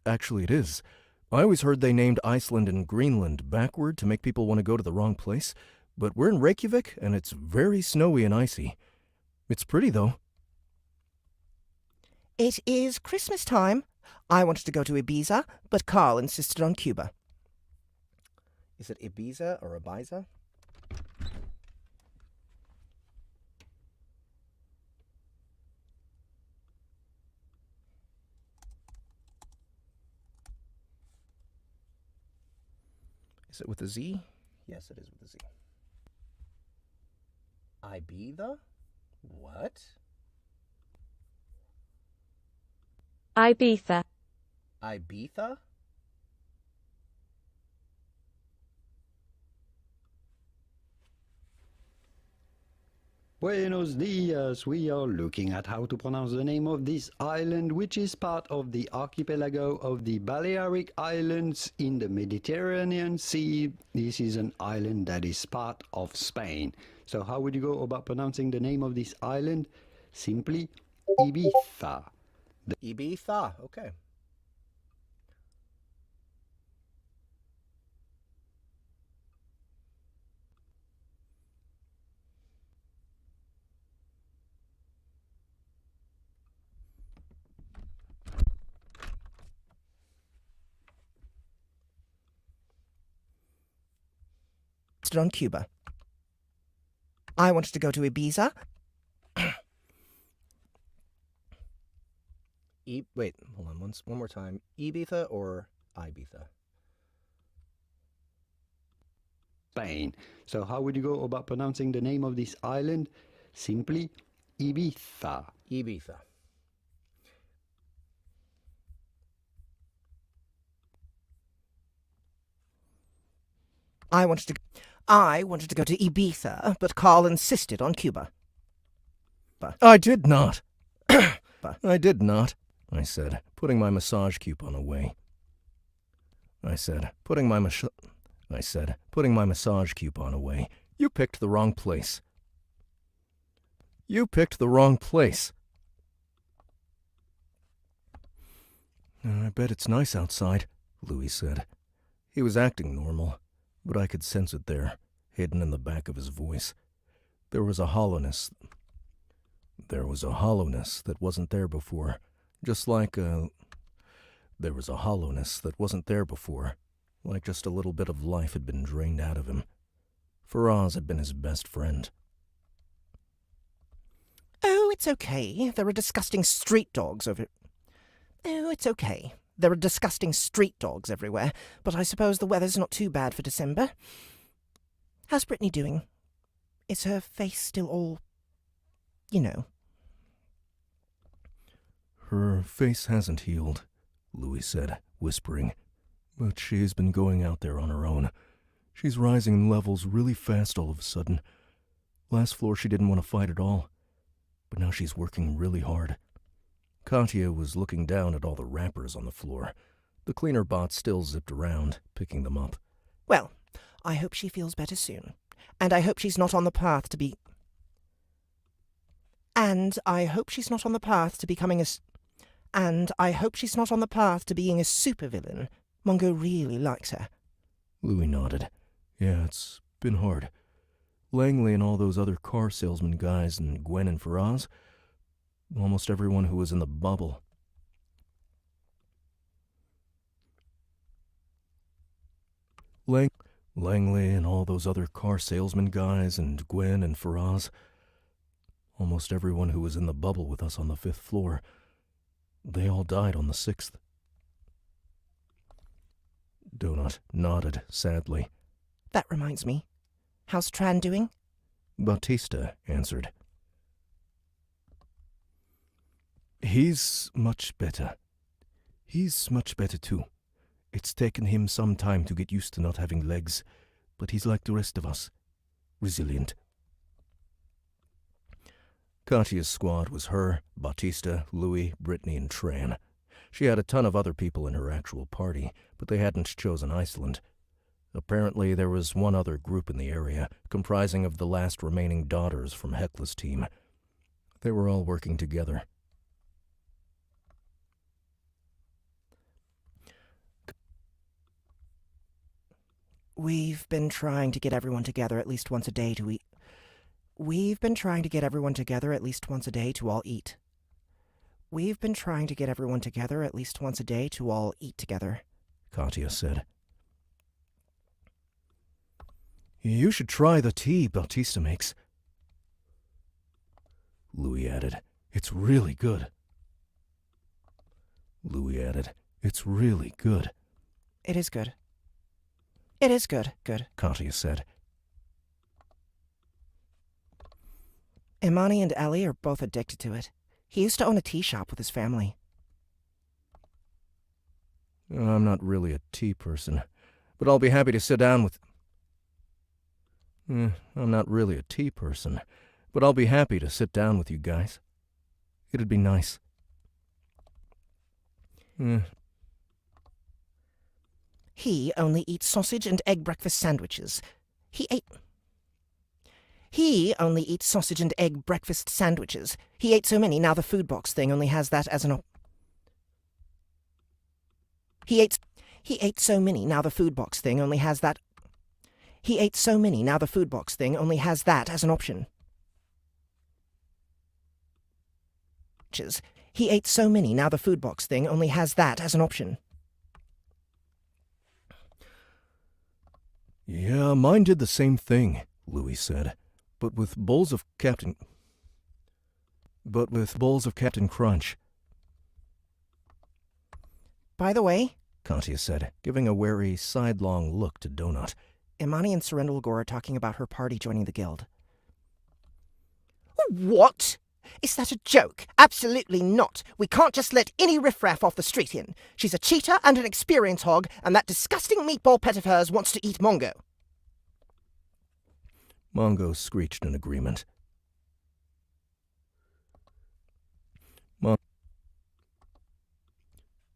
actually it is. I always heard they named Iceland and Greenland backward to make people want to go to the wrong place, but we're in Reykjavik and it's very snowy and icy. It's pretty, though. It is Christmas time. I wanted to go to Ibiza, but Carl insisted on Cuba. Is it Ibiza or Ibiza? Is it with a Z? Yes, it is with a Z. Ibiza? What? Ibiza. Ibiza? Buenos dias. We are looking at how to pronounce the name of this island, which is part of the archipelago of the Balearic Islands in the Mediterranean Sea. This is an island that is part of Spain. So how would you go about pronouncing the name of this island? Simply Ibiza. Ibiza, okay. On Cuba. I wanted to go to Ibiza. Wait, hold on one more time. Ibiza or Ibiza? Spain. So how would you go about pronouncing the name of this island? Simply Ibiza. Ibiza. I wanted to go to Ibiza, but Carl insisted on Cuba. I did not. I did not, I said, putting my massage coupon away. Putting my massage coupon away. You picked the wrong place. You picked the wrong place. I bet it's nice outside, Louis said. He was acting normal, but I could sense it there, hidden in the back of his voice. There was a hollowness that wasn't there before, just like There was a hollowness that wasn't there before, like just a little bit of life had been drained out of him. Faraz had been his best friend. Oh, it's okay. There are disgusting street dogs over... Oh, it's okay. There are disgusting street dogs everywhere, but I suppose the weather's not too bad for December. How's Brittany doing? Is her face still all... you know? Her face hasn't healed, Louis said, whispering, but she's been going out there on her own. She's rising in levels really fast all of a sudden. Last floor she didn't want to fight at all, but now she's working really hard. Katya was looking down at all the wrappers on the floor. The cleaner bot still zipped around, picking them up. Well, I hope she feels better soon. And I hope she's not on the path to be... And I hope she's not on the path to becoming a... And I hope she's not on the path to being a supervillain. Mongo really likes her. Louis nodded. Yeah, it's been hard. Langley and all those other car salesman guys and Gwen and Faraz, almost everyone who was in the bubble. Langley and all those other car salesman guys and Gwen and Faraz, almost everyone who was in the bubble with us on the 5th floor, they all died on the 6th. Donut nodded sadly. That reminds me. How's Tran doing? Bautista answered. He's much better. He's much better too. It's taken him some time to get used to not having legs, but he's like the rest of us. Resilient. Katya's squad was her, Bautista, Louis, Brittany, and Tran. She had a ton of other people in her actual party, but they hadn't chosen Iceland. Apparently there was one other group in the area, comprising of the last remaining daughters from Hekla's team. They were all working together. We've been trying to get everyone together at least once a day to eat. We've been trying to get everyone together at least once a day to all eat. We've been trying to get everyone together at least once a day to all eat together, Katya said. You should try the tea Bautista makes. Louis added, It's really good. Louis added, It's really good. It is good. It is good, Katya said. Imani and Ellie are both addicted to it. He used to own a tea shop with his family. I'm not really a tea person, but I'll be happy to sit down with... I'm not really a tea person, but I'll be happy to sit down with you guys. It'd be nice. He only eats sausage and egg breakfast sandwiches. He only eats sausage and egg breakfast sandwiches. He ate so many, now the food box thing only has that as an He ate so many, now the food box thing only has that... He ate so many, now the food box thing only has that as an option. He ate so many, now the food box thing only has that as an option. Yeah, mine did the same thing, Louis said, but with bowls of Captain Crunch. By the way, Katya said, giving a wary, sidelong look to Donut. Imani and Serendilgor are talking about her party joining the guild. What? Is that a joke? Absolutely not. We can't just let any riffraff off the street in. She's a cheater and an experience hog, and that disgusting meatball pet of hers wants to eat Mongo. Mongo screeched in agreement.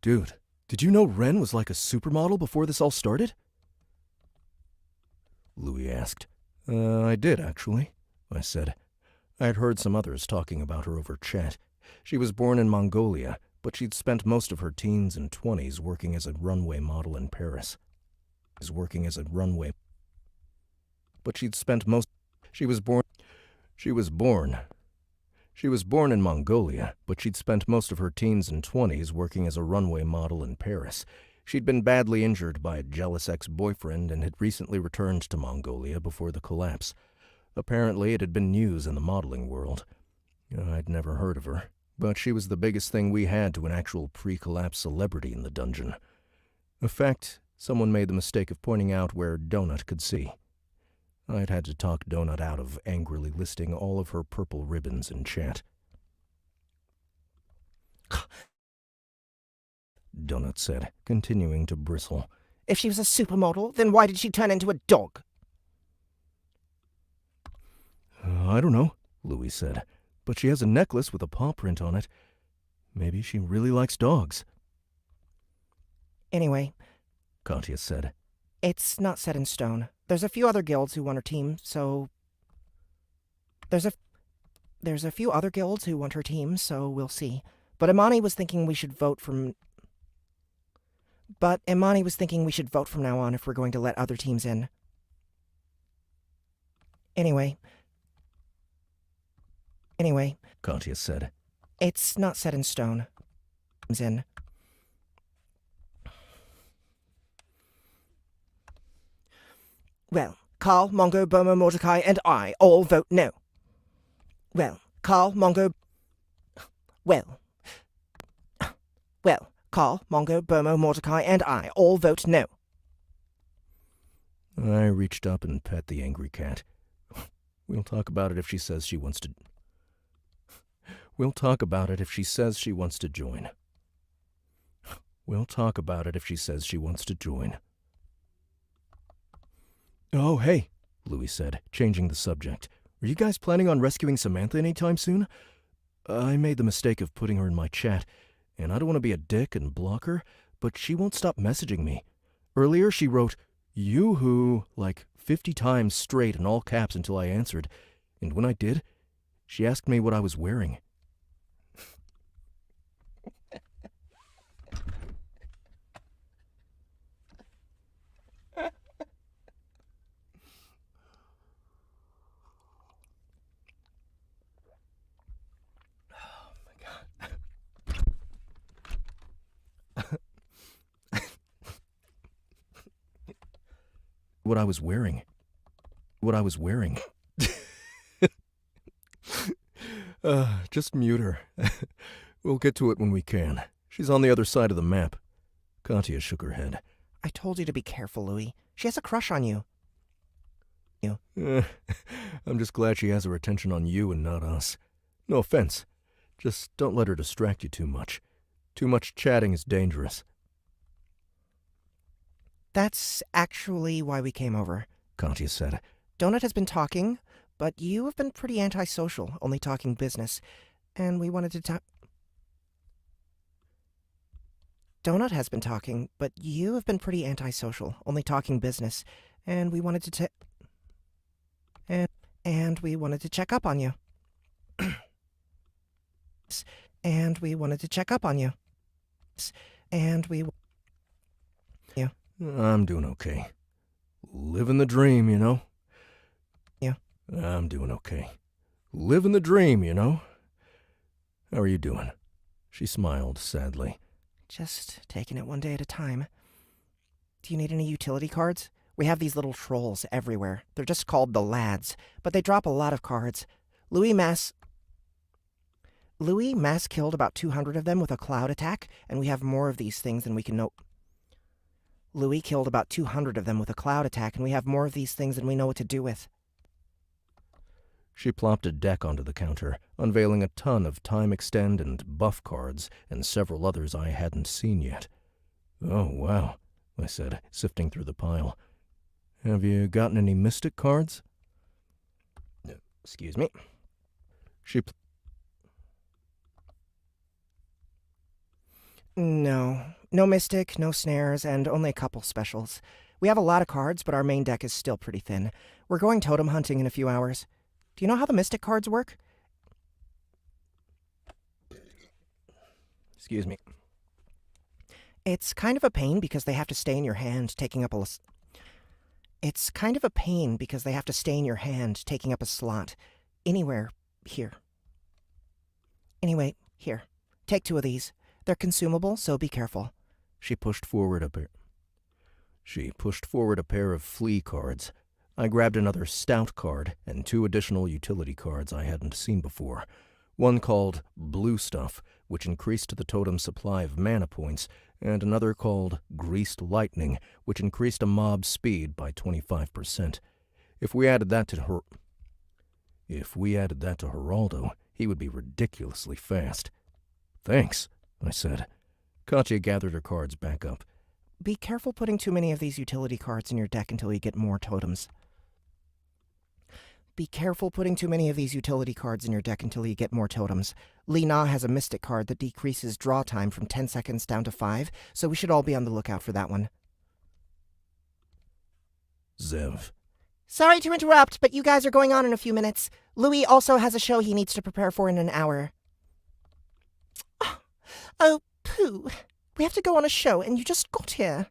Dude, did you know Ren was like a supermodel before this all started? Louis asked. I did, actually, I said. I had heard some others talking about her over chat. She was born in Mongolia, but she'd spent most of her teens and 20s working as a runway model in Paris. She was born in Mongolia, but she'd spent most of her teens and 20s working as a runway model in Paris. She'd been badly injured by a jealous ex-boyfriend and had recently returned to Mongolia before the collapse. Apparently, it had been news in the modeling world. I'd never heard of her, but she was the biggest thing we had to an actual pre-collapse celebrity in the dungeon. In fact, someone made the mistake of pointing out where Donut could see. I'd had to talk Donut out of angrily listing all of her purple ribbons in chat. Donut said, continuing to bristle. If she was a supermodel, then why did she turn into a dog? I don't know, Louis said, but she has a necklace with a paw print on it. Maybe she really likes dogs. Anyway, Katya said. It's not set in stone. There's a few other guilds who want her team, so... There's a few other guilds who want her team, so we'll see. But Imani was thinking we should vote from now on if we're going to let other teams in. Anyway, Katya said. It's not set in stone. In. Well, Carl, Mongo, Bomo, Mordecai, and I all vote no. Well, Carl, Mongo, Bomo, Mordecai, and I all vote no. I reached up and pet the angry cat. We'll talk about it if she says she wants to... We'll talk about it if she says she wants to join. Oh, hey, Louis said, changing the subject. Are you guys planning on rescuing Samantha anytime soon? I made the mistake of putting her in my chat, and I don't want to be a dick and block her, but she won't stop messaging me. Earlier she wrote, "Yoo-hoo," like 50 times straight in all caps until I answered, and when I did, she asked me what I was wearing. What I was wearing. What I was wearing. Just mute her. We'll get to it when we can. She's on the other side of the map. Katya shook her head. I told you to be careful, Louis. She has a crush on you. I'm just glad she has her attention on you and not us. No offense. Just don't let her distract you too much. Too much chatting is dangerous. That's actually why we came over. Katya said. Donut has been talking, but you have been pretty antisocial, only talking business. And we wanted to talk... Donut has been talking, but you have been pretty antisocial, only talking business. And we wanted to and we wanted to check up on you. And we wanted to check up on you. And we... Yeah. I'm doing okay. Living the dream, you know? Yeah. I'm doing okay. Living the dream, you know? How are you doing? She smiled sadly. Just taking it one day at a time. Do you need any utility cards? We have these little trolls everywhere. They're just called the lads, but they drop a lot of cards. Louis mass killed about 200 of them with a cloud attack, and we have more of these things than we can know. Louis killed about 200 of them with a cloud attack, and we have more of these things than we know what to do with. She plopped a deck onto the counter, unveiling a ton of time extend and buff cards and several others I hadn't seen yet. Oh, wow, I said, sifting through the pile. Have you gotten any mystic cards? Excuse me. No mystic, no snares, and only a couple specials. We have a lot of cards, but our main deck is still pretty thin. We're going totem hunting in a few hours. Do you know how the mystic cards work? Excuse me. It's kind of a pain because they have to stay in your hand, taking up a... It's kind of a pain because they have to stay in your hand, taking up a slot. Anywhere. Here. Anyway, here. Take 2 of these. They're consumable, so be careful. She pushed forward a pair of flea cards. I grabbed another stout card and 2 additional utility cards I hadn't seen before. One called Blue Stuff, which increased the totem supply of mana points, and another called Greased Lightning, which increased a mob's speed by 25%. If we added that to Geraldo, he would be ridiculously fast. Thanks, I said. Katya gathered her cards back up. Be careful putting too many of these utility cards in your deck until you get more totems. Be careful putting too many of these utility cards in your deck until you get more totems. Li Na has a mystic card that decreases draw time from 10 seconds down to 5, so we should all be on the lookout for that one. Zev. Sorry to interrupt, but you guys are going on in a few minutes. Louis also has a show he needs to prepare for in an hour. Oh, pooh. We have to go on a show, and you just got here.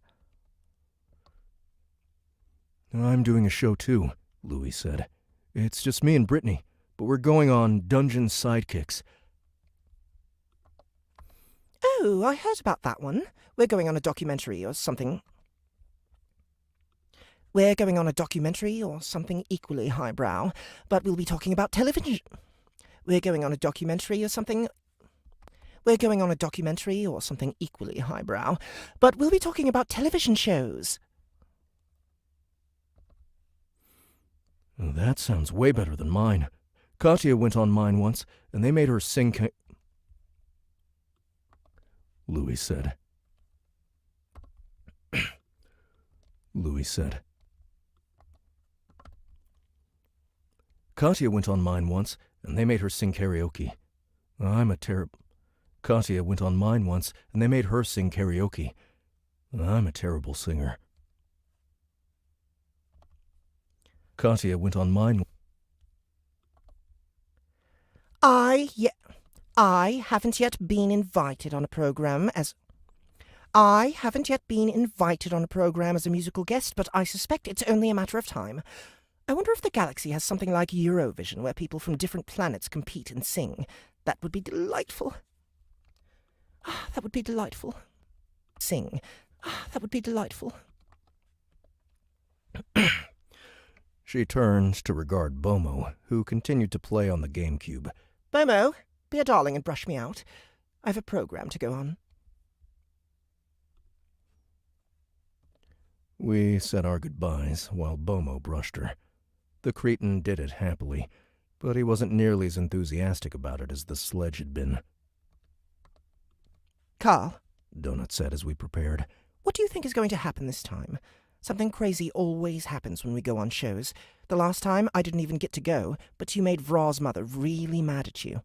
I'm doing a show too, Louis said. It's just me and Brittany, but we're going on Dungeon Sidekicks. Oh, I heard about that one. We're going on a documentary or something. We're going on a documentary or something equally highbrow, but we'll be talking about television. We're going on a documentary or something... We're going on a documentary or something equally highbrow, but we'll be talking about television shows. That sounds way better than mine. Katya went on mine once, and they made her sing... Louis said. Louis said. Katya went on mine once, and they made her sing karaoke. Katya went on mine once, and they made her sing karaoke. I'm a terrible singer. Katya went on mine. I haven't yet been invited on a program as a musical guest, but I suspect it's only a matter of time. I wonder if the galaxy has something like Eurovision, where people from different planets compete and sing. That would be delightful. That would be delightful. Sing. That would be delightful. She turned to regard Bomo, who continued to play on the GameCube. Bomo, be a darling and brush me out. I have a program to go on. We said our goodbyes while Bomo brushed her. The cretin did it happily, but he wasn't nearly as enthusiastic about it as the sledge had been. Carl, Donut said as we prepared. what do you think is going to happen this time? Something crazy always happens when we go on shows. The last time, I didn't even get to go, but you made Vra's mother really mad at you.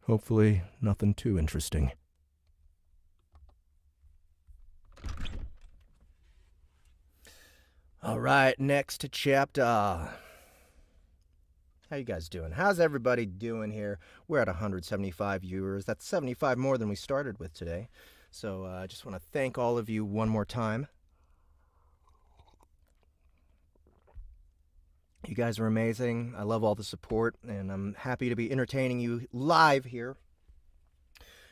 Hopefully, nothing too interesting. All right, next chapter. How you guys doing? How's everybody doing here? We're at 175 viewers. That's 75 more than we started with today. So I just want to thank all of you one more time. You guys are amazing. I love all the support, and I'm happy to be entertaining you live here.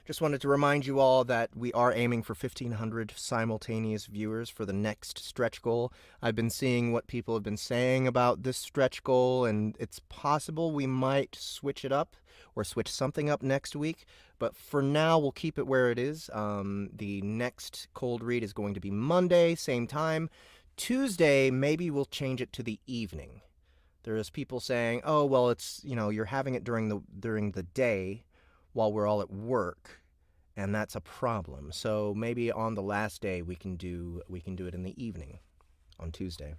Just wanted to remind you all that we are aiming for 1,500 simultaneous viewers for the next stretch goal. I've been seeing what people have been saying about this stretch goal, and it's possible we might switch it up or switch something up next week. But for now, we'll keep it where it is. The next cold read is going to be Monday, same time. Tuesday, maybe we'll change it to the evening. There's people saying, oh, well, it's, you're having it during the day while we're all at work, and that's a problem. So maybe on the last day we can do it in the evening on Tuesday.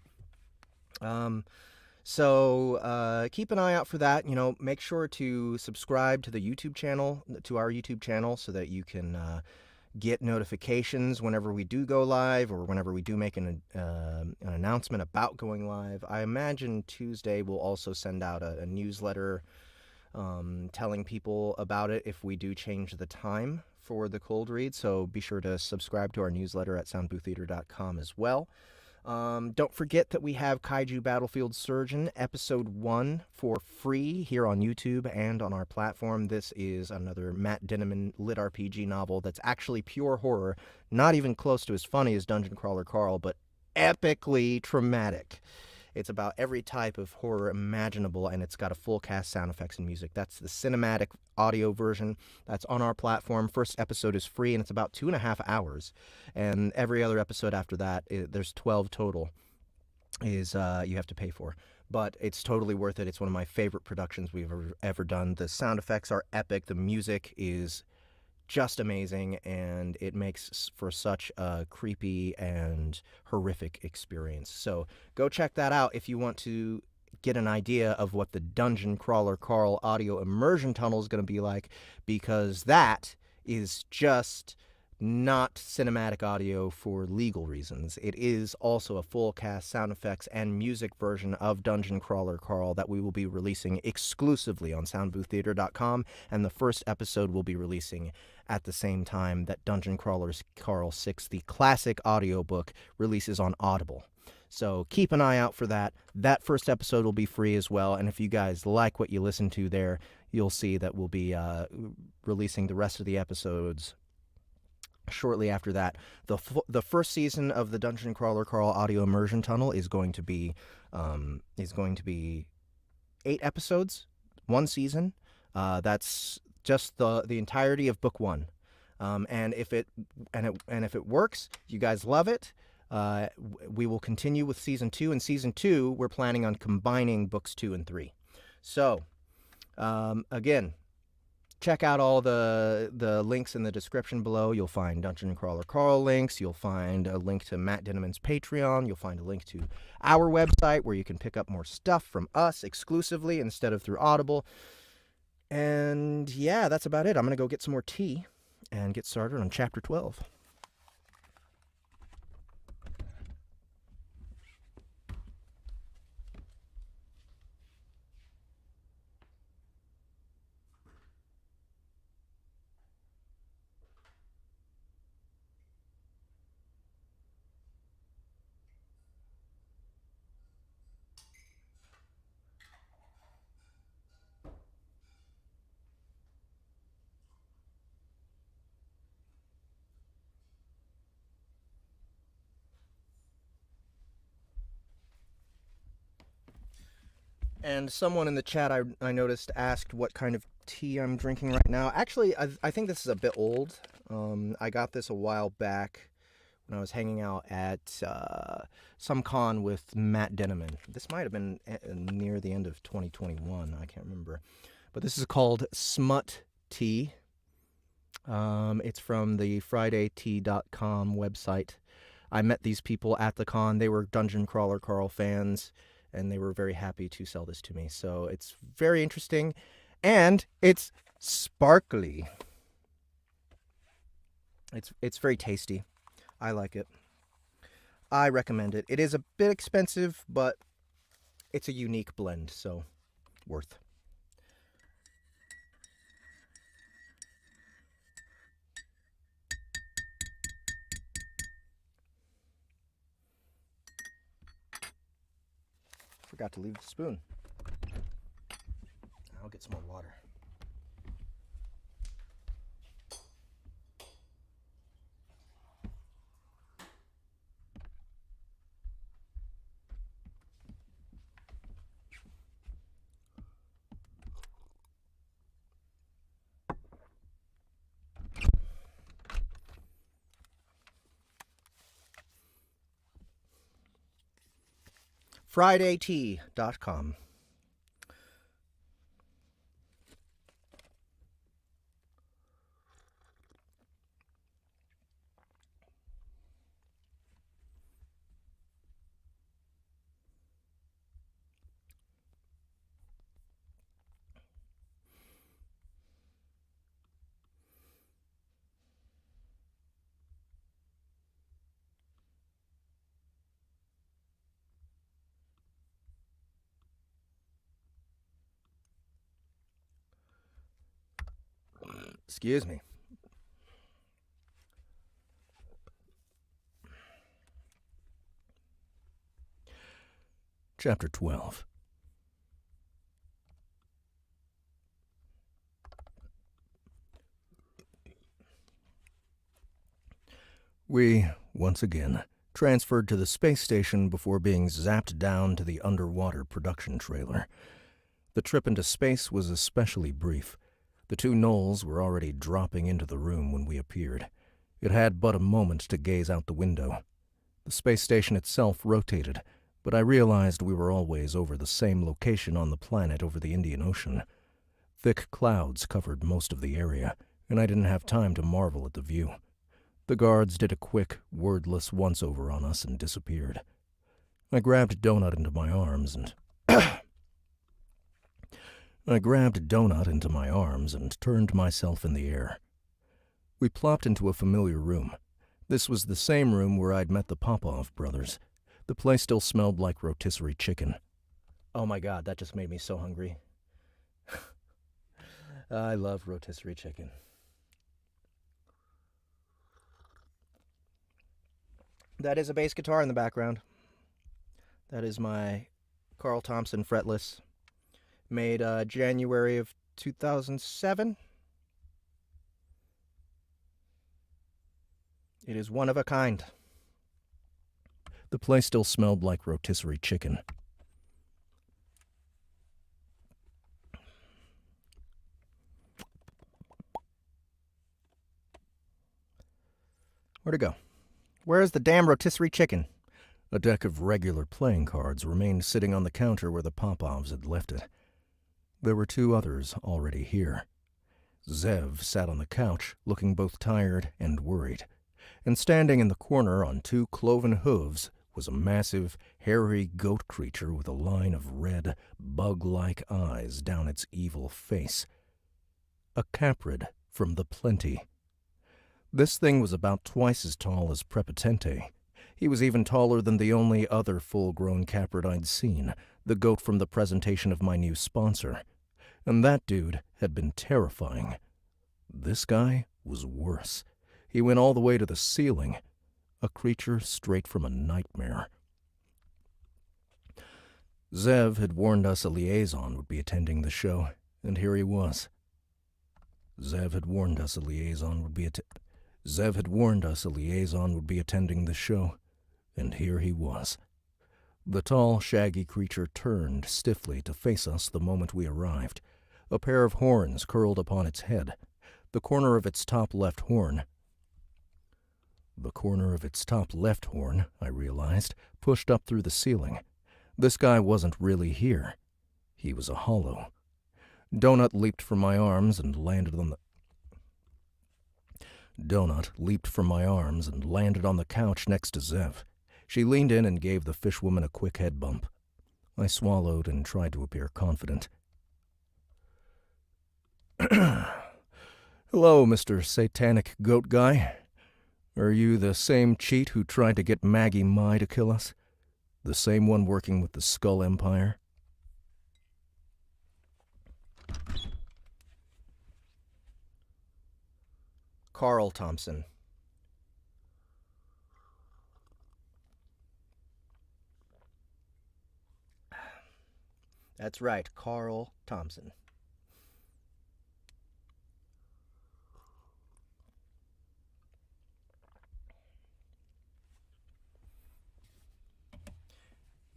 So keep an eye out for that. Make sure to subscribe to our YouTube channel, so that you can get notifications whenever we do go live or whenever we do make an announcement about going live. I imagine Tuesday we'll also send out a newsletter telling people about it if we do change the time for the cold read. So be sure to subscribe to our newsletter at soundbooththeater.com as well. Don't forget that we have Kaiju Battlefield Surgeon Episode 1 for free here on YouTube and on our platform. This is another Matt Dinniman lit RPG novel that's actually pure horror, not even close to as funny as Dungeon Crawler Carl, but epically traumatic. It's about every type of horror imaginable, and it's got a full cast, sound effects, and music. That's the cinematic audio version that's on our platform. First episode is free, and it's about 2.5 hours. And every other episode after that, there's 12 total, is you have to pay for. But it's totally worth it. It's one of my favorite productions we've ever done. The sound effects are epic. The music is just amazing, and it makes for such a creepy and horrific experience. So go check that out if you want to get an idea of what the Dungeon Crawler Carl audio immersion tunnel is going to be like, because that is just not cinematic audio for legal reasons. It is also a full cast, sound effects, and music version of Dungeon Crawler Carl that we will be releasing exclusively on soundbooththeater.com, and the first episode will be releasing at the same time that Dungeon Crawlers Carl 6, the classic audiobook, releases on Audible. So keep an eye out for that. That first episode will be free as well, and if you guys like what you listen to there, you'll see that we'll be releasing the rest of the episodes shortly after that. The first season of the Dungeon Crawler Carl audio immersion tunnel is going to be 8 episodes, one season. That's just the entirety of book 1. And if it works, you guys love it, we will continue with season 2. And season 2, we're planning on combining books 2 and 3. So again, check out all the links in the description below. You'll find Dungeon Crawler Carl links. You'll find a link to Matt Dinneman's Patreon. You'll find a link to our website where you can pick up more stuff from us exclusively instead of through Audible. And yeah, that's about it. I'm going to go get some more tea and get started on Chapter 12. And someone in the chat I noticed asked what kind of tea I'm drinking right now. Actually, I think this is a bit old. I got this a while back when I was hanging out at some con with Matt Dinneman. This might have been near the end of 2021. I can't remember. But this is called Smut Tea. It's from the FridayTea.com website. I met these people at the con. They were Dungeon Crawler Carl fans, and they were very happy to sell this to me. So it's very interesting, and it's sparkly. It's very tasty. I like it. I recommend it. It is a bit expensive, but it's a unique blend, so worth. Forgot to leave the spoon. I'll get some more water. FridayTea.com. Excuse me. Chapter 12. We, once again, transferred to the space station before being zapped down to the underwater production trailer. The trip into space was especially brief. The two gnolls were already dropping into the room when we appeared. It had but a moment to gaze out the window. The space station itself rotated, but I realized we were always over the same location on the planet over the Indian Ocean. Thick clouds covered most of the area, and I didn't have time to marvel at the view. The guards did a quick, wordless once-over on us and disappeared. I grabbed Donut into my arms and turned myself in the air. We plopped into a familiar room. This was the same room where I'd met the Popov brothers. The place still smelled like rotisserie chicken. Oh my god, that just made me so hungry. I love rotisserie chicken. That is a bass guitar in the background. That is my Carl Thompson fretless. Made January of 2007. It is one of a kind. The place still smelled like rotisserie chicken. Where'd it go? Where is the damn rotisserie chicken? A deck of regular playing cards remained sitting on the counter where the Popovs had left it. There were two others already here. Zev sat on the couch, looking both tired and worried. And standing in the corner on two cloven hooves was a massive, hairy goat creature with a line of red, bug-like eyes down its evil face. A caprid from the Plenty. This thing was about twice as tall as Prepotente. He was even taller than the only other full-grown caprid I'd seen, the goat from the presentation of my new sponsor. And that dude had been terrifying. This guy was worse. He went all the way to the ceiling. A creature straight from a nightmare. Zev had warned us a liaison would be attending the show, and here he was. Zev had warned us a liaison would be attending the show, and here he was. The tall, shaggy creature turned stiffly to face us the moment we arrived. A pair of horns curled upon its head. The corner of its top left horn, I realized, pushed up through the ceiling. This guy wasn't really here. He was a hollow. Donut leaped from my arms and landed on the couch next to Zev. She leaned in and gave the fishwoman a quick head bump. I swallowed and tried to appear confident. Hello, Mr. Satanic Goat Guy. Are you the same cheat who tried to get Maggie Mai to kill us? The same one working with the Skull Empire? Carl Thompson. That's right, Carl Thompson.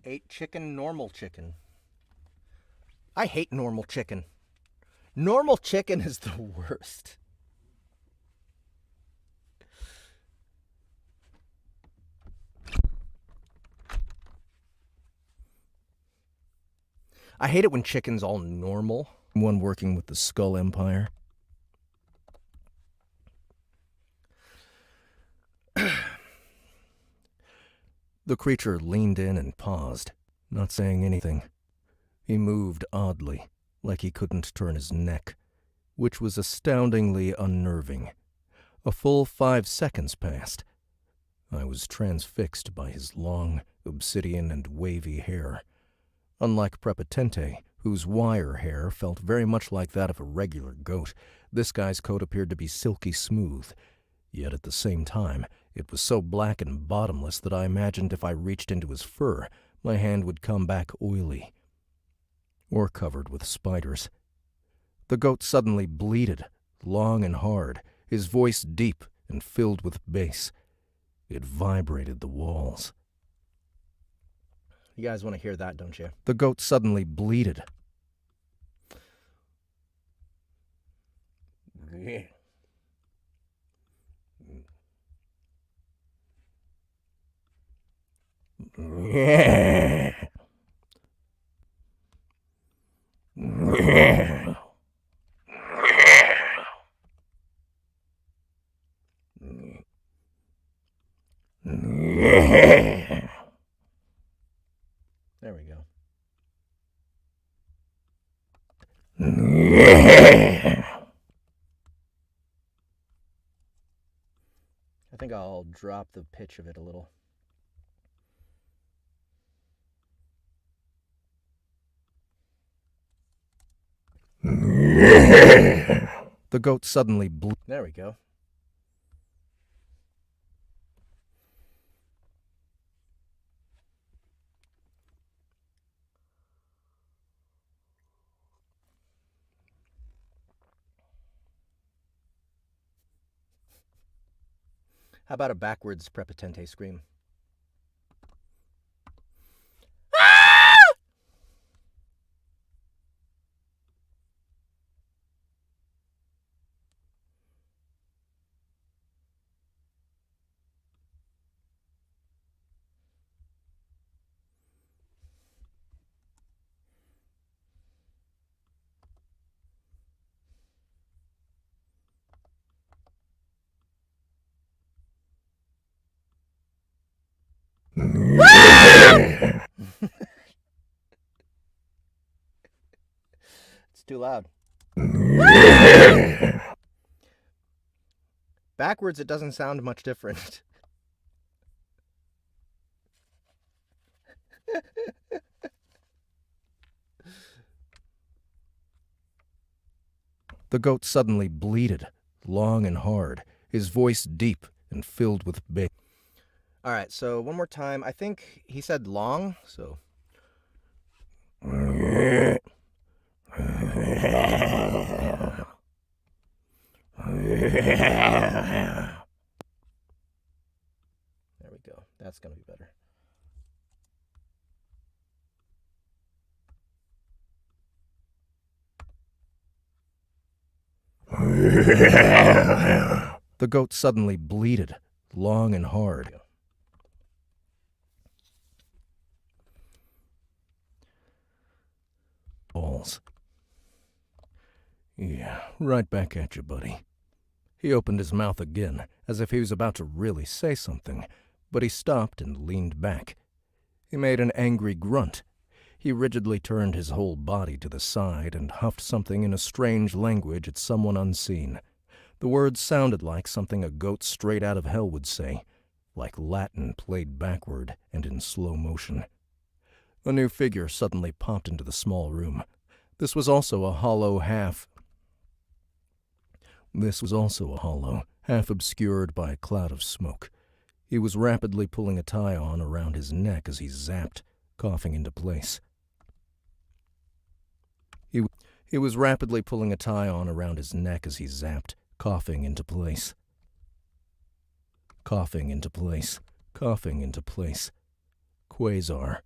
Ate chicken, normal chicken. I hate normal chicken. Normal chicken is the worst. I hate it when chicken's all normal. One working with the Skull Empire? The creature leaned in and paused, not saying anything. He moved oddly, like he couldn't turn his neck, which was astoundingly unnerving. A full 5 seconds passed. I was transfixed by his long, obsidian and wavy hair. Unlike Prepotente, whose wire hair felt very much like that of a regular goat, this guy's coat appeared to be silky smooth. Yet at the same time, it was so black and bottomless that I imagined if I reached into his fur, my hand would come back oily. Or covered with spiders. The goat suddenly bleated, long and hard, his voice deep and filled with bass. It vibrated the walls. You guys want to hear that, don't you? The goat suddenly bleated. There we go. I think I'll drop the pitch of it a little. The goat suddenly bleated. There we go. How about a backwards Prepotente scream? too loud. Backwards, it doesn't sound much different. The goat suddenly bleated, long and hard, his voice deep and filled with big. All right, so one more time. I think he said long, so. There we go. That's going to be better. The goat suddenly bleated, long and hard. Balls. Yeah, right back at you, buddy. He opened his mouth again, as if he was about to really say something, but he stopped and leaned back. He made an angry grunt. He rigidly turned his whole body to the side and huffed something in a strange language at someone unseen. The words sounded like something a goat straight out of hell would say, like Latin played backward and in slow motion. A new figure suddenly popped into the small room. This was also a hollow, half obscured by a cloud of smoke. He was rapidly pulling a tie-on around his neck as he zapped, coughing into place. He was rapidly pulling a tie-on around his neck as he zapped, coughing into place. Coughing into place. Coughing into place. Quasar,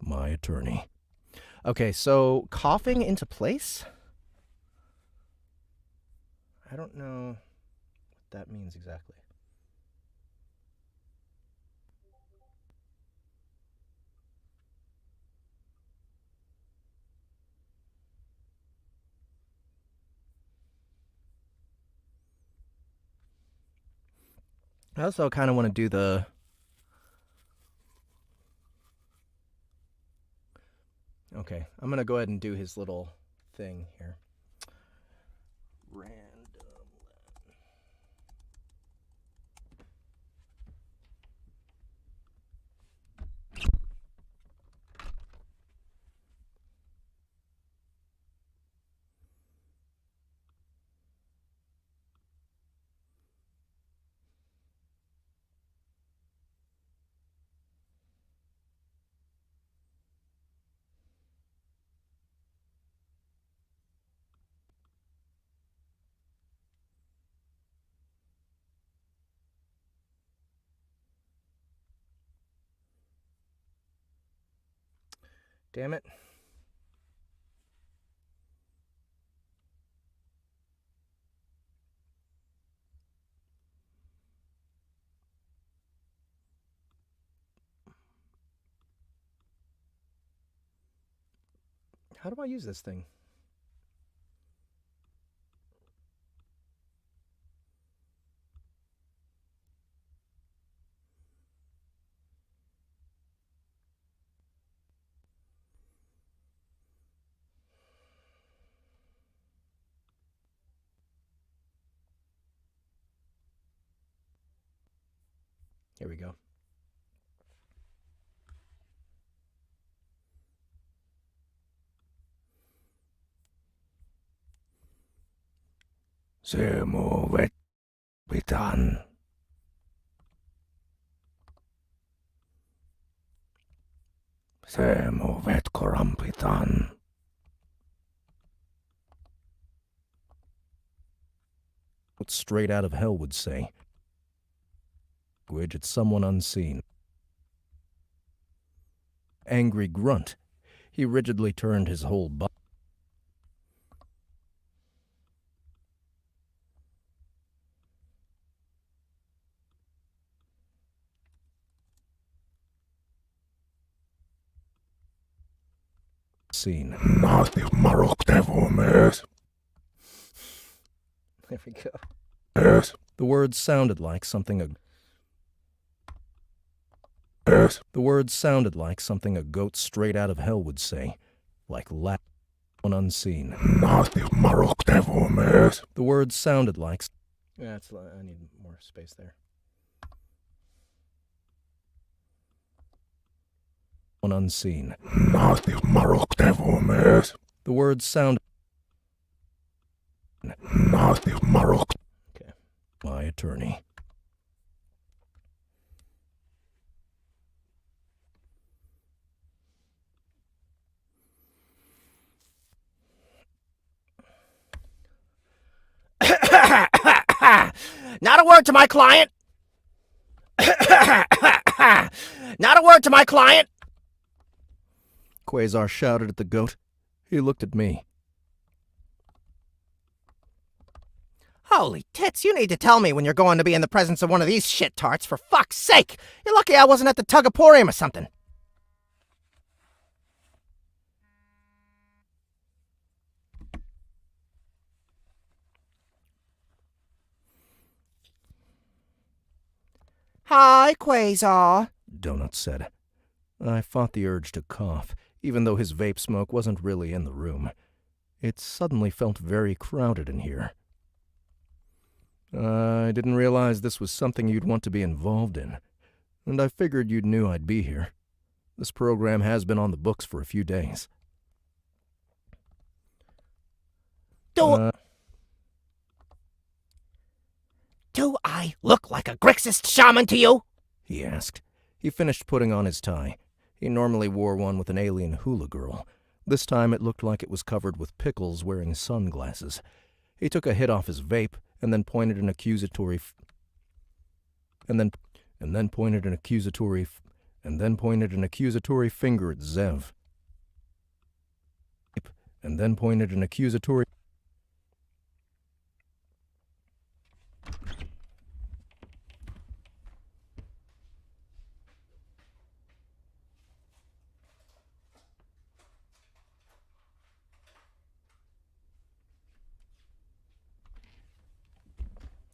my attorney. Okay, so coughing into place? I don't know what that means exactly. I also kind of want to do the... Okay, I'm going to go ahead and do his little thing here. Random. Damn it. How do I use this thing? Here we go. Se muovet, pitan. Se muovet, korampitan. What straight out of hell would say. Language at someone unseen. Angry grunt. He rigidly turned his whole body. Scene. There we go. The words sounded like something a goat straight out of hell would say, like Latin. One unseen. The The words sounded like... Yeah, I need more space there. One unseen. The The words sound... Okay. My attorney. Not a word to my client! Not a word to my client! Quasar shouted at the goat. He looked at me. Holy tits, you need to tell me when you're going to be in the presence of one of these shit tarts, for fuck's sake! You're lucky I wasn't at the Tugaporium or something. Hi, Quasar. Donut said. I fought the urge to cough, even though his vape smoke wasn't really in the room. It suddenly felt very crowded in here. I didn't realize this was something you'd want to be involved in, and I figured you knew I'd be here. This program has been on the books for a few days. Do I look like a Grixis shaman to you? He asked. He finished putting on his tie. He normally wore one with an alien hula girl. This time it looked like it was covered with pickles wearing sunglasses. He took a hit off his vape and then pointed an accusatory pointed an accusatory finger at Zev. And then pointed an accusatory...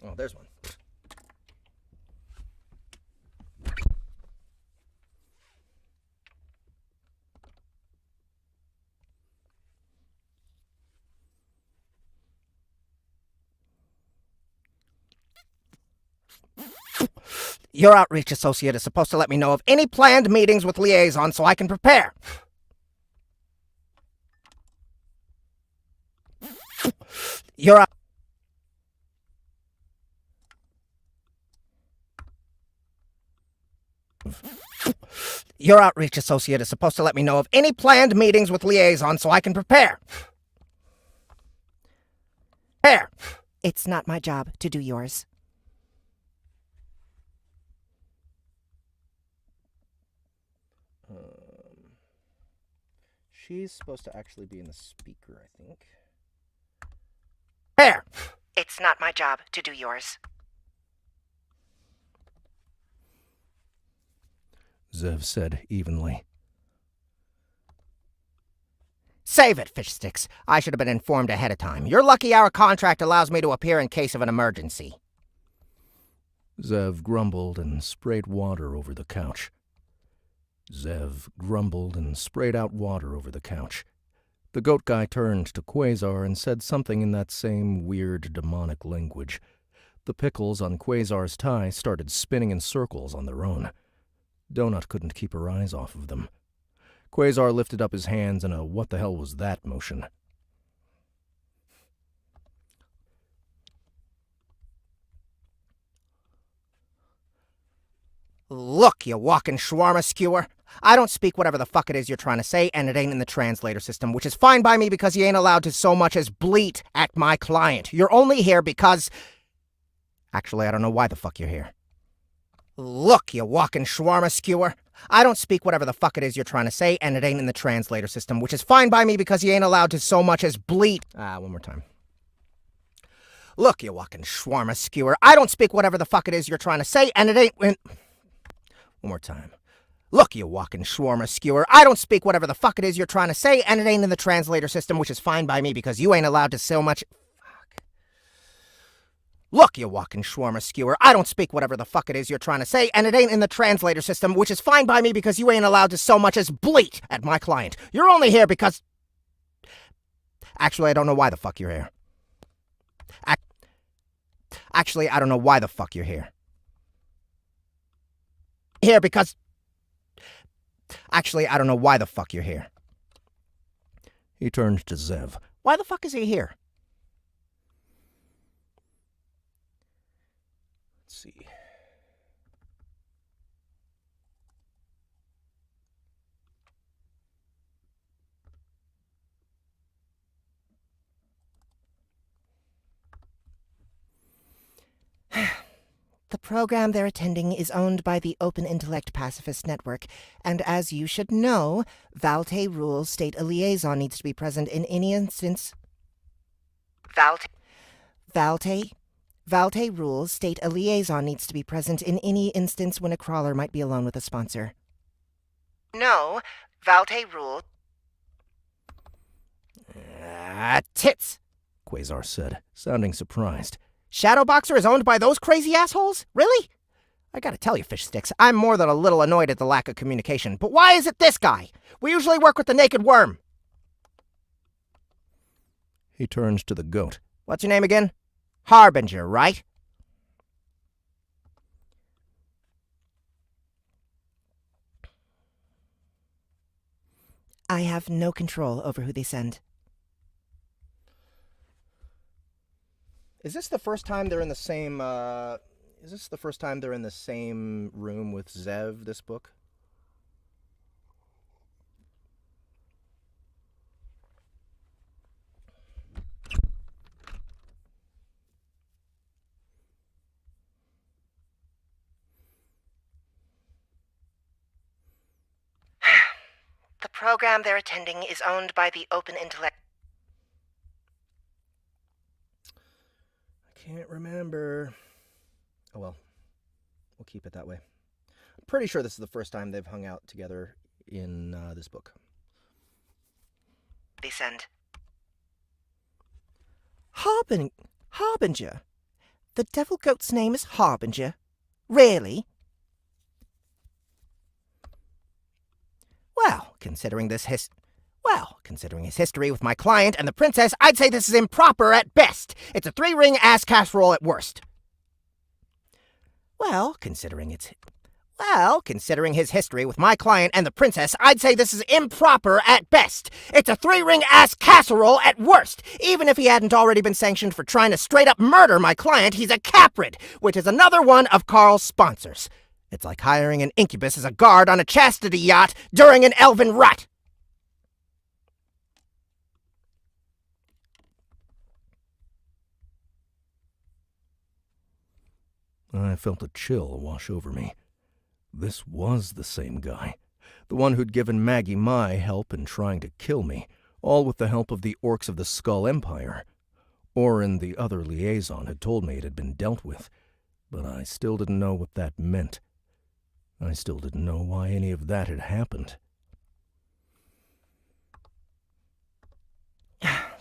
Oh, there's one. Your outreach associate is supposed to let me know of any planned meetings with liaison so I can prepare. Your outreach associate is supposed to let me know of any planned meetings with liaison so I can prepare. It's not my job to do yours. She's supposed to actually be in the speaker, I think. It's not my job to do yours. Zev said evenly. Save it, fish sticks. I should have been informed ahead of time. You're lucky our contract allows me to appear in case of an emergency. Zev grumbled and sprayed water over the couch. Zev grumbled and sprayed out water over the couch. The goat guy turned to Quasar and said something in that same weird demonic language. The pickles on Quasar's tie started spinning in circles on their own. Donut couldn't keep her eyes off of them. Quasar lifted up his hands in a what-the-hell-was-that motion. Look, you walking shawarma skewer. I don't speak whatever the fuck it is you're trying to say, and it ain't in the translator system, which is fine by me because you ain't allowed to so much as bleat at my client. You're only here because... Actually, I don't know why the fuck you're here. Look, you walking shawarma skewer. I don't speak whatever the fuck it is you're trying to say, and it ain't in the translator system, which is fine by me because you ain't allowed to so much as bleat... One more time. Look, you walking shawarma skewer. I don't speak whatever the fuck it is you're trying to say, and it ain't... One more time. Look, you walking shawarma skewer. I don't speak whatever the fuck it is you're trying to say, and it ain't in the translator system, which is fine by me because you ain't allowed to so much... Fuck. Look, you walking shawarma skewer. I don't speak whatever the fuck it is you're trying to say, and it ain't in the translator system, which is fine by me because you ain't allowed to so much as bleat at my client. You're only here because... Actually, I don't know why the fuck you're here. Actually, I don't know why the fuck you're here. Here because... Actually, I don't know why the fuck you're here. He turned to Zev. Why the fuck is he here? Let's see. The program they're attending is owned by the Open Intellect Pacifist Network, and as you should know, Valte rules state a liaison needs to be present in any instance... Valte rules state a liaison needs to be present in any instance when a crawler might be alone with a sponsor. No, Valte rule... Tits, Quasar said, sounding surprised. Shadowboxer is owned by those crazy assholes? Really? I gotta tell you, Fish Sticks, I'm more than a little annoyed at the lack of communication, but why is it this guy? We usually work with the Naked Worm. He turned to the goat. What's your name again? Harbinger, right? I have no control over who they send. Is this the first time they're in the same, room with Zev, this book? The program they're attending is owned by the Open Intellect... Can't remember. Oh well, we'll keep it that way. I'm pretty sure this is the first time they've hung out together in this book. They send. Harbinger? The devil goat's name is Harbinger? Really? Well, considering his history with my client and the princess, I'd say this is improper at best. It's a 3-ring ass casserole at worst. Considering his history with my client and the princess, I'd say this is improper at best. It's a 3-ring ass casserole at worst. Even if he hadn't already been sanctioned for trying to straight up murder my client, he's a caprid, which is another one of Carl's sponsors. It's like hiring an incubus as a guard on a chastity yacht during an elven rut. I felt a chill wash over me. This was the same guy. The one who'd given Maggie my help in trying to kill me, all with the help of the orcs of the Skull Empire. Orin, the other liaison, had told me it had been dealt with, but I still didn't know what that meant. I still didn't know why any of that had happened.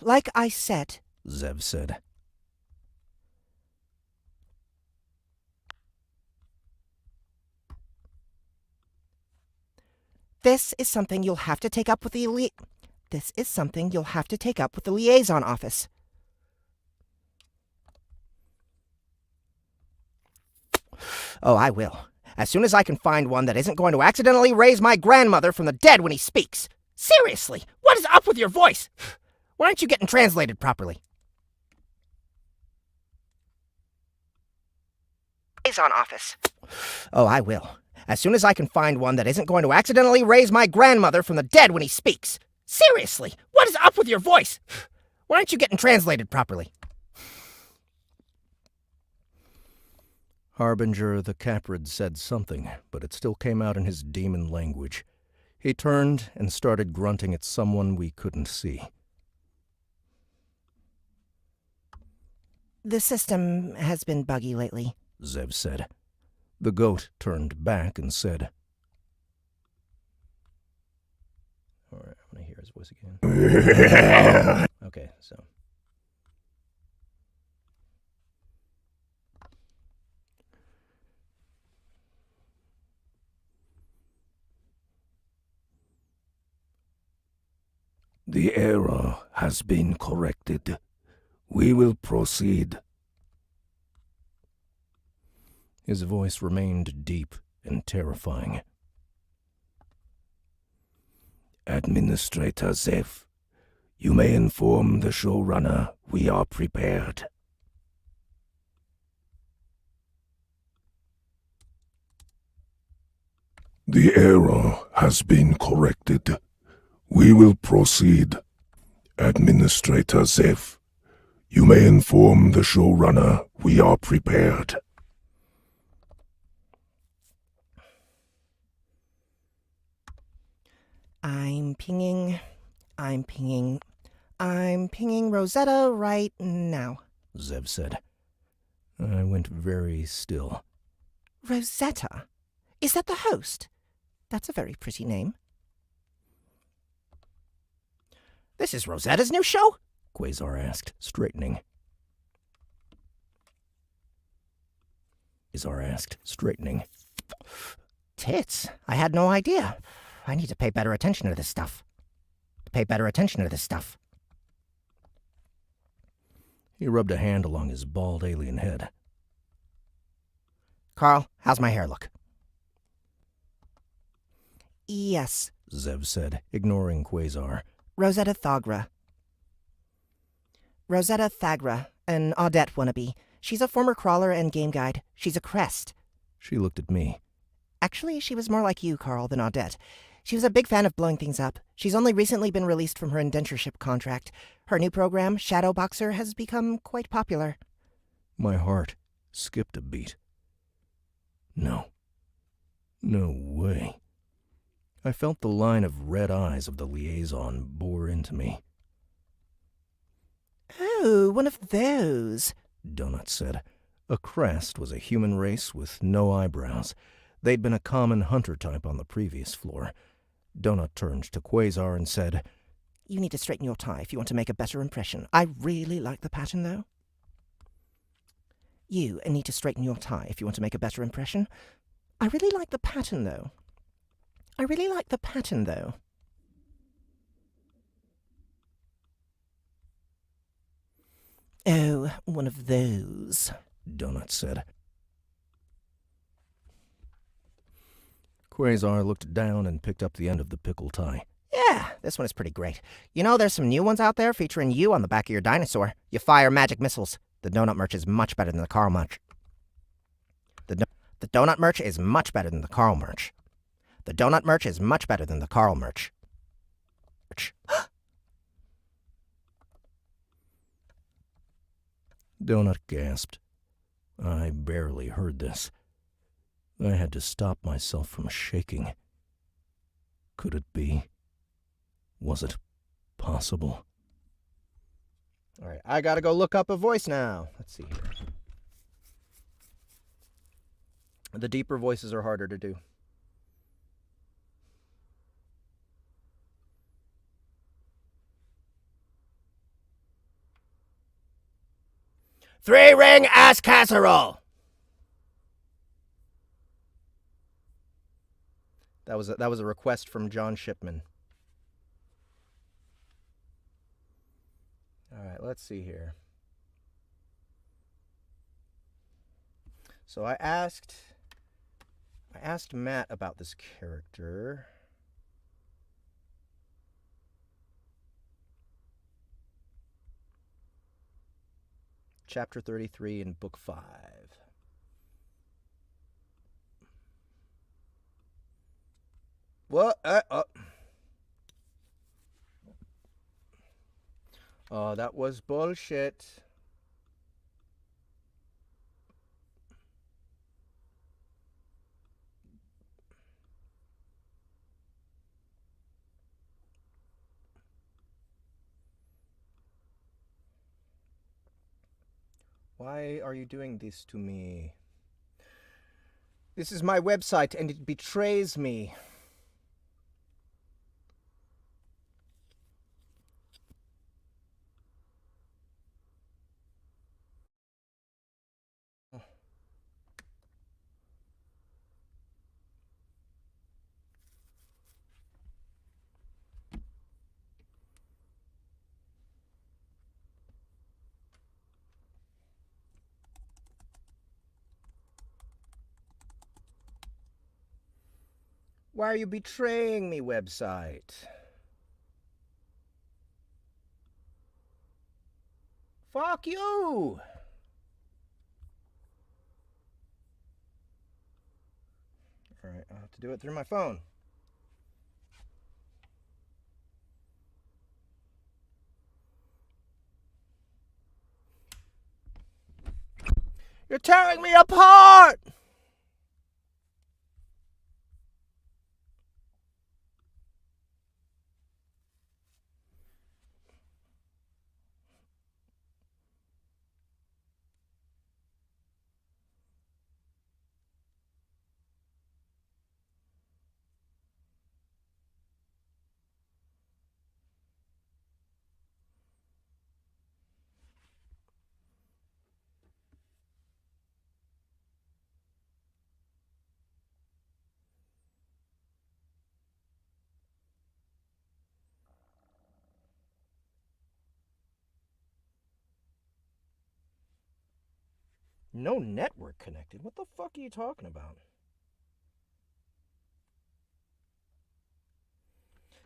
Like I said, Zev said. this is something you'll have to take up with the liaison office. Oh, I will. As soon as I can find one that isn't going to accidentally raise my grandmother from the dead when he speaks. Seriously, what is up with your voice? Why aren't you getting translated properly? Liaison office. Oh, I will. As soon as I can find one that isn't going to accidentally raise my grandmother from the dead when he speaks. Seriously, what is up with your voice? Why aren't you getting translated properly? Harbinger the Caprid said something, but it still came out in his demon language. He turned and started grunting at someone we couldn't see. The system has been buggy lately, Zev said. The goat turned back and said, All right, I want to hear his voice again. Okay, so. The error has been corrected. We will proceed. His voice remained deep and terrifying. Administrator Zeph, you may inform the showrunner we are prepared. The error has been corrected. We will proceed. Administrator Zeph, you may inform the showrunner we are prepared. I'm pinging Rosetta right now. Zev said. I went very still. Rosetta? Is that the host? That's a very pretty name. This is Rosetta's new show? Quasar asked, straightening. Tits, I had no idea. I need to pay better attention to this stuff. He rubbed a hand along his bald alien head. Carl, how's my hair look? Yes, Zev said, ignoring Quasar. Rosetta Thagra, an Odette wannabe. She's a former crawler and game guide. She's a crest. She looked at me. Actually, she was more like you, Carl, than Odette. She was a big fan of blowing things up. She's only recently been released from her indentureship contract. Her new program, Shadow Boxer, has become quite popular. My heart skipped a beat. No way. I felt the line of red eyes of the liaison bore into me. Oh, one of those, Donut said. A crest was a human race with no eyebrows. They'd been a common hunter type on the previous floor. Donut turned to Quasar and said, You need to straighten your tie if you want to make a better impression. I really like the pattern, though. You need to straighten your tie if you want to make a better impression. I really like the pattern, though. Oh, one of those, Donut said. Quasar looked down and picked up the end of the pickle tie. Yeah, this one is pretty great. You know, there's some new ones out there featuring you on the back of your dinosaur. You fire magic missiles. The donut merch is much better than the Carl merch. The donut merch is much better than the Carl merch. The donut merch is much better than the Carl merch. Donut gasped. I barely heard this. I had to stop myself from shaking. Could it be? Was it possible? All right, I gotta go look up a voice now. Let's see here. The deeper voices are harder to do. Three-ring ass casserole! That was a request from John Shipman. All right, let's see here. So I asked Matt about this character. Chapter 33 in Book 5. What? Oh, that was bullshit. Why are you doing this to me? This is my website and it betrays me. Why are you betraying me, website? Fuck you! Alright, I'll have to do it through my phone. You're tearing me apart! No network connected? What the fuck are you talking about?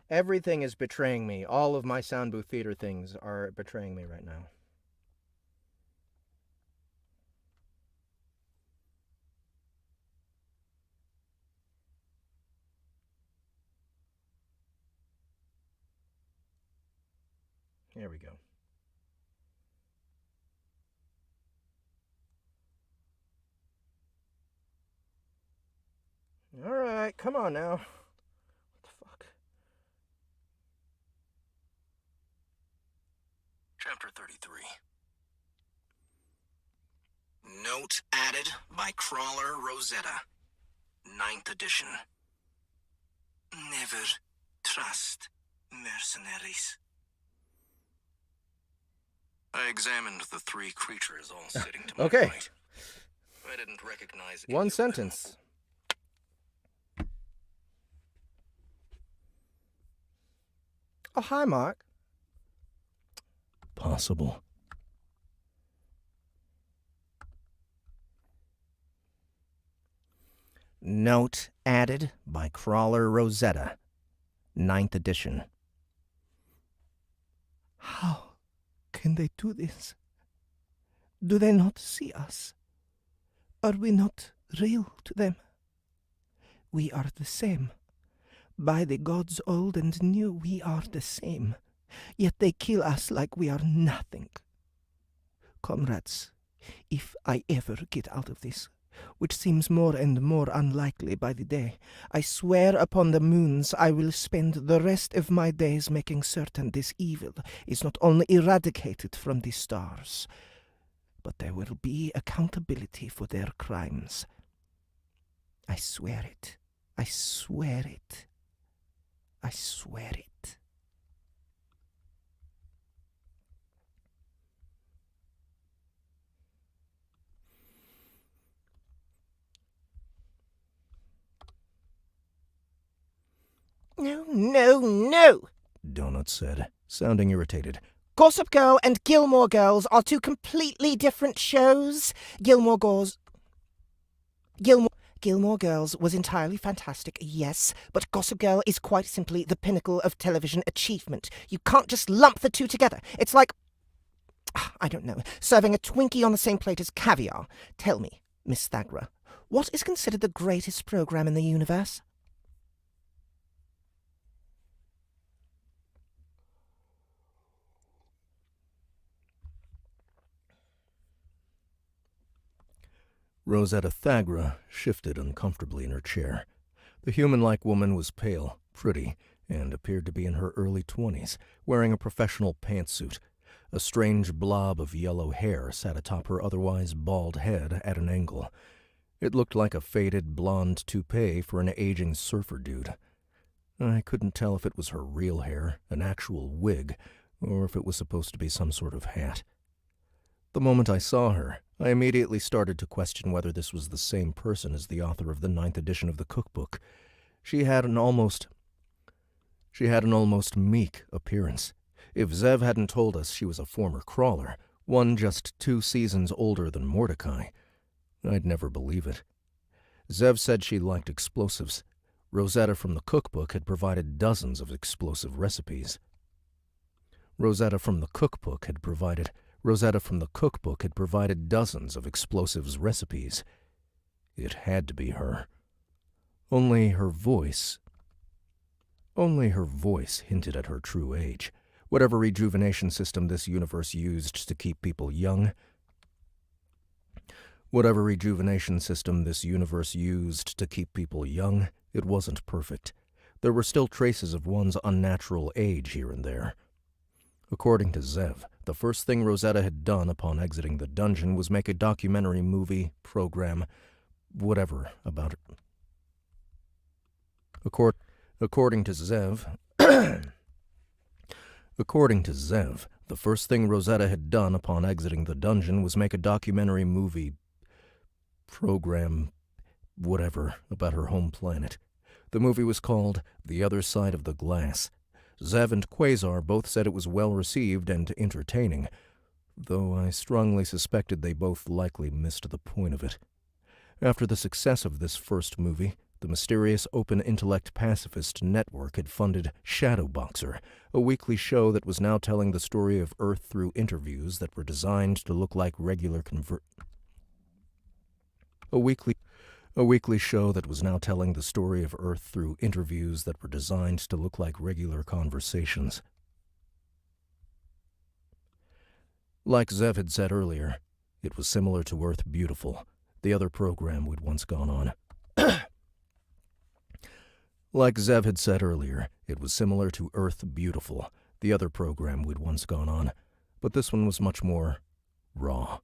Everything is betraying me. All of my sound booth theater things are betraying me right now. Here we go. Alright, come on now. What the fuck? Chapter 33. Note added by Crawler Rosetta. 9th edition. Never trust mercenaries. I examined the three creatures all sitting to my Okay. right. I didn't recognize One any of them. sentence. Oh, hi, Mark. Possible. Note added by Crawler Rosetta. 9th edition. How can they do this? Do they not see us? Are we not real to them? We are the same. By the gods old and new, we are the same. Yet they kill us like we are nothing. Comrades, if I ever get out of this, which seems more and more unlikely by the day, I swear upon the moons I will spend the rest of my days making certain this evil is not only eradicated from the stars, but there will be accountability for their crimes. I swear it. I swear it. I swear it. No, no, no! Donut said, sounding irritated. Gossip Girl and Gilmore Girls are two completely different shows. Gilmore Girls was entirely fantastic, yes, but Gossip Girl is quite simply the pinnacle of television achievement. You can't just lump the two together. It's like, I don't know, serving a Twinkie on the same plate as caviar. Tell me, Miss Thagra, what is considered the greatest program in the universe? Rosetta Thagra shifted uncomfortably in her chair. The human-like woman was pale, pretty, and appeared to be in her early 20s, wearing a professional pantsuit. A strange blob of yellow hair sat atop her otherwise bald head at an angle. It looked like a faded blonde toupee for an aging surfer dude. I couldn't tell if it was her real hair, an actual wig, or if it was supposed to be some sort of hat. The moment I saw her, I immediately started to question whether this was the same person as the author of the 9th edition of the cookbook. She had an almost meek appearance. If Zev hadn't told us she was a former crawler, one just 2 seasons older than Mordecai, I'd never believe it. Zev said she liked explosives. Rosetta from the cookbook had provided dozens of explosive recipes. Rosetta from the cookbook had provided dozens of explosives recipes. It had to be her. Only her voice hinted at her true age. Whatever rejuvenation system this universe used to keep people young, it wasn't perfect. There were still traces of one's unnatural age here and there. According to Zev, the first thing Rosetta had done upon exiting the dungeon was make a documentary movie, program, whatever about it. According to Zev, the first thing Rosetta had done upon exiting the dungeon was make a documentary movie, program, whatever about her home planet. The movie was called The Other Side of the Glass. Zev and Quasar both said it was well received and entertaining, though I strongly suspected they both likely missed the point of it. After the success of this first movie, the mysterious open-intellect pacifist network had funded Shadowboxer, a weekly show that was now telling the story of Earth through interviews that were designed to look like regular conversations. Like Zev had said earlier, it was similar to Earth Beautiful, the other program we'd once gone on. Like Zev had said earlier, it was similar to Earth Beautiful, the other program we'd once gone on, but this one was much more raw.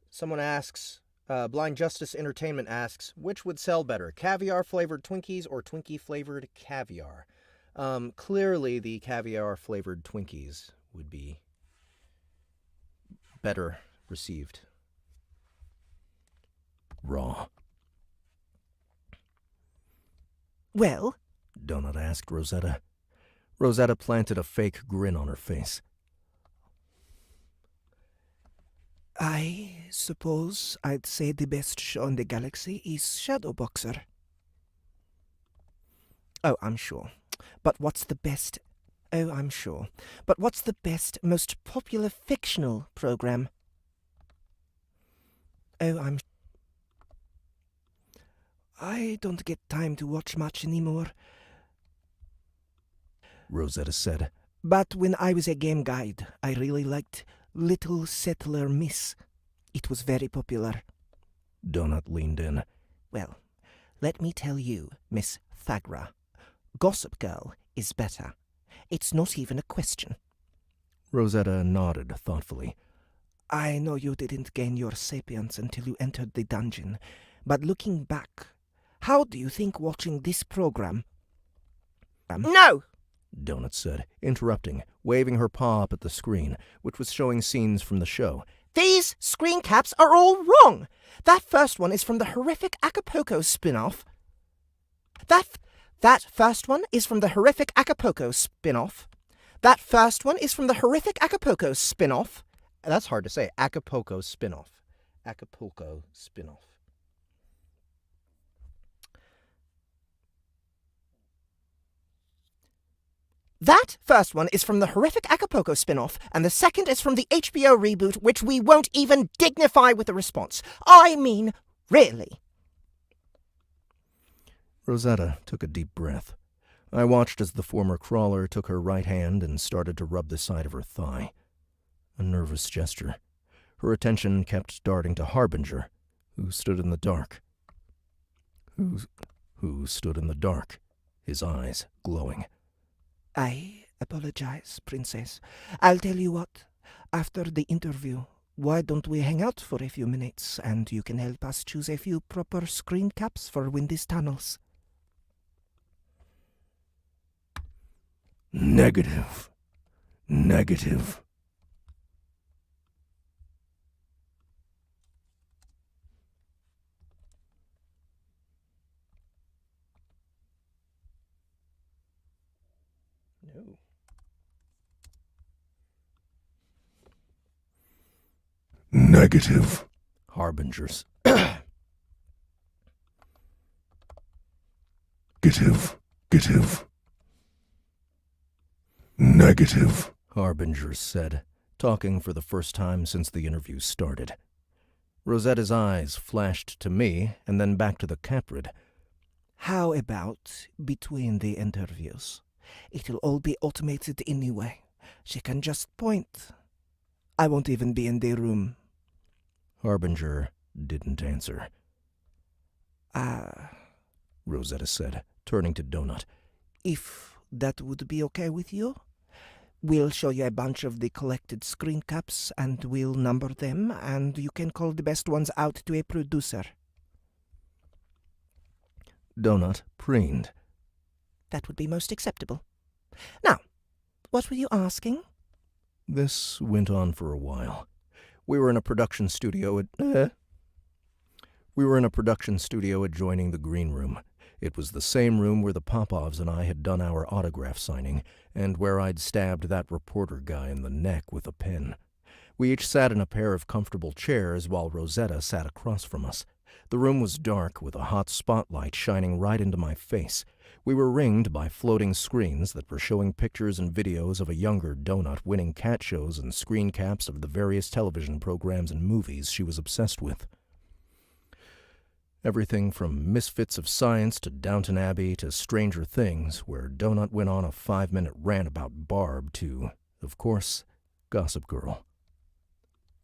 Someone asks, Blind Justice Entertainment asks, which would sell better, caviar-flavored Twinkies or Twinkie-flavored caviar? Clearly the caviar-flavored Twinkies would be better received. Raw. Well? Donut asked Rosetta. Rosetta planted a fake grin on her face. I suppose I'd say the best show in the galaxy is Shadowboxer. Oh, I'm sure. But what's the best... Oh, I'm sure. But what's the best, most popular fictional program? Oh, I don't get time to watch much anymore, Rosetta said. But when I was a game guide, I really liked Little Settler Miss. It was very popular. Donut leaned in. Well, let me tell you, Miss Thagra, Gossip Girl is better. It's not even a question. Rosetta nodded thoughtfully. I know you didn't gain your sapience until you entered the dungeon, but looking back, how do you think watching this program... No! Donut said, interrupting, waving her paw up at the screen, which was showing scenes from the show. These screen caps are all wrong! That first one is from the horrific Acapulco spin-off. That first one is from the horrific Acapulco spin-off. That first one is from the horrific Acapulco spin-off. That's hard to say. Acapulco spin-off. Acapulco spin-off. That first one is from the horrific Acapulco spin-off, and the second is from the HBO reboot, which we won't even dignify with a response. I mean, really. Rosetta took a deep breath. I watched as the former crawler took her right hand and started to rub the side of her thigh. A nervous gesture. Her attention kept darting to Harbinger, who stood in the dark. Who stood in the dark, his eyes glowing. I apologize, Princess. I'll tell you what. After the interview, why don't we hang out for a few minutes, and you can help us choose a few proper screen caps for Windy's tunnels? Negative. Negative. No. Negative. Harbingers. Negative. Negative. Harbingers said, talking for the first time since the interview started. Rosetta's eyes flashed to me and then back to the Caprid. How about between the interviews? It'll all be automated anyway. She can just point. I won't even be in the room. Harbinger didn't answer. Rosetta said, turning to Donut. If that would be okay with you, we'll show you a bunch of the collected screen caps and we'll number them and you can call the best ones out to a producer. Donut preened. That would be most acceptable. Now, what were you asking? This went on for a while. We were in a production studio adjoining the green room. It was the same room where the Popovs and I had done our autograph signing, and where I'd stabbed that reporter guy in the neck with a pen. We each sat in a pair of comfortable chairs while Rosetta sat across from us. The room was dark, with a hot spotlight shining right into my face. We were ringed by floating screens that were showing pictures and videos of a younger Donut winning cat shows and screen caps of the various television programs and movies she was obsessed with. Everything from Misfits of Science to Downton Abbey to Stranger Things, where Donut went on a 5-minute rant about Barb, to, of course, Gossip Girl.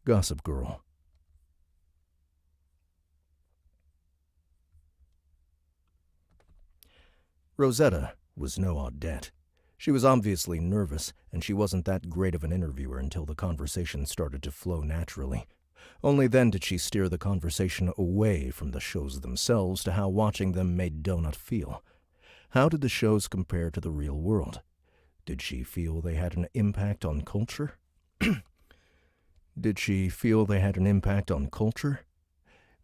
Gossip Girl. Rosetta was no Odette. She was obviously nervous, and she wasn't that great of an interviewer until the conversation started to flow naturally. Only then did she steer the conversation away from the shows themselves to how watching them made Donut feel. How did the shows compare to the real world? Did she feel they had an impact on culture? Did she feel they had an impact on culture?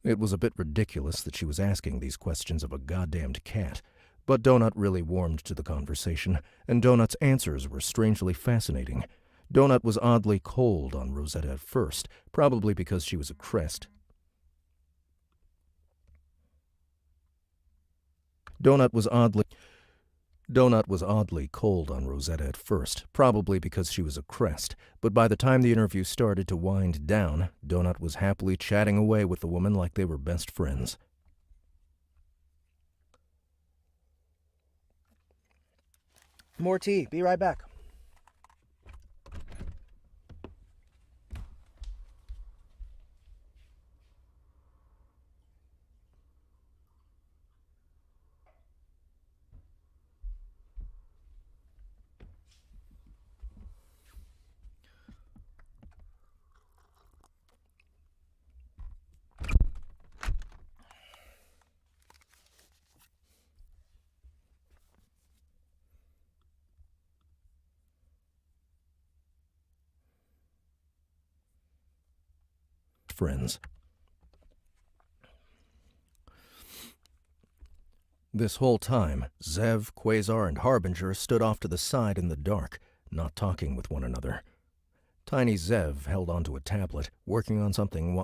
It was a bit ridiculous that she was asking these questions of a goddamned cat, but Donut really warmed to the conversation, and Donut's answers were strangely fascinating. Donut was oddly cold on Rosetta at first, probably because she was a crest. Donut was oddly cold on Rosetta at first, probably because she was a crest, but by the time the interview started to wind down, Donut was happily chatting away with the woman like they were best friends. More tea. Be right back. Friends. This whole time, Zev, Quasar, and Harbinger stood off to the side in the dark, not talking with one another. Tiny Zev held onto a tablet, working on something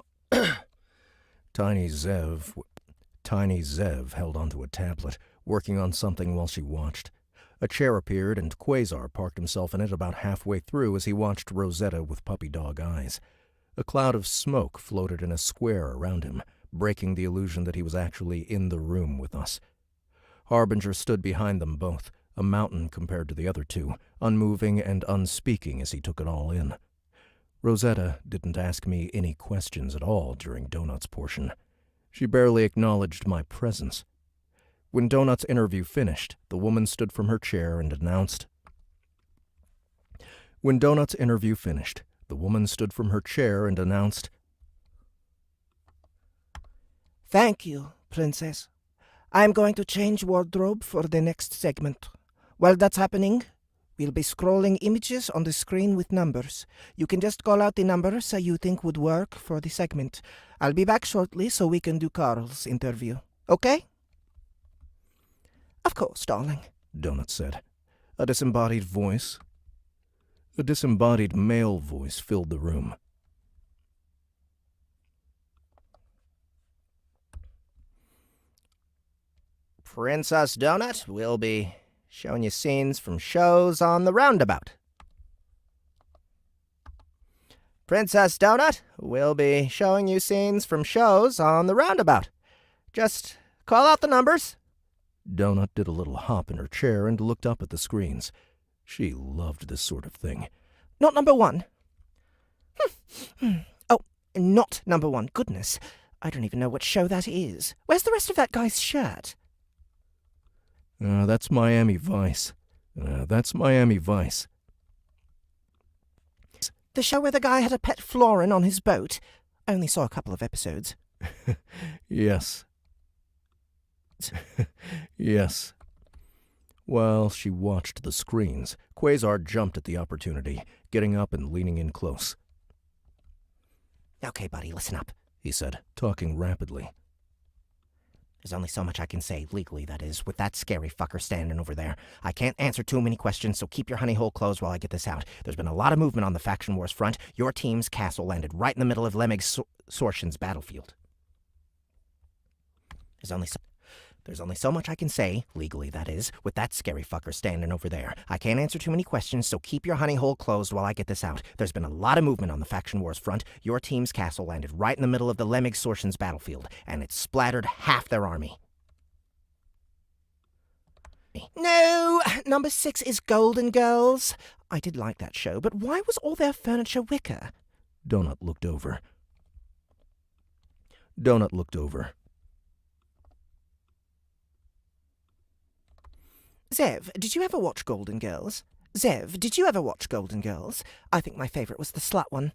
Tiny Zev held onto a tablet, working on something while she watched. A chair appeared, and Quasar parked himself in it about halfway through as he watched Rosetta with puppy dog eyes. A cloud of smoke floated in a square around him, breaking the illusion that he was actually in the room with us. Harbinger stood behind them both, a mountain compared to the other two, unmoving and unspeaking as he took it all in. Rosetta didn't ask me any questions at all during Donut's portion. She barely acknowledged my presence. When Donut's interview finished, the woman stood from her chair and announced, Thank you, Princess. I'm going to change wardrobe for the next segment. While that's happening, We'll be scrolling images on the screen with numbers. You can just call out the numbers you think would work for the segment. I'll be back shortly so we can do Carl's interview. Okay? Of course, darling, Donut said. A disembodied male voice filled the room. Princess Donut, we'll be showing you scenes from shows on the roundabout. Princess Donut, we'll be showing you scenes from shows on the roundabout. Just call out the numbers. Donut did a little hop in her chair and looked up at the screens. She loved this sort of thing. Not number one. Oh, not number one. Goodness, I don't even know what show that is. Where's the rest of that guy's shirt? That's Miami Vice. The show where the guy had a pet florin on his boat. I only saw a couple of episodes. Yes. Yes. While she watched the screens, Quasar jumped at the opportunity, getting up and leaning in close. Okay, buddy, listen up, He said, talking rapidly. There's only so much I can say, legally that is, with that scary fucker standing over there. I can't answer too many questions, so keep your honey hole closed while I get this out. There's been a lot of movement on the faction wars front. Your team's castle landed right in the middle of Lemig-Sorshin's battlefield. There's only so much I can say, legally that is, with that scary fucker standing over there. I can't answer too many questions, so keep your honey hole closed while I get this out. There's been a lot of movement on the faction wars front. Your team's castle landed right in the middle of the Lemig-Sorshin's battlefield, and it splattered half their army. No, number 6 is Golden Girls. I did like that show, but why was all their furniture wicker? Donut looked over. Zev, did you ever watch Golden Girls? I think my favorite was the slut one.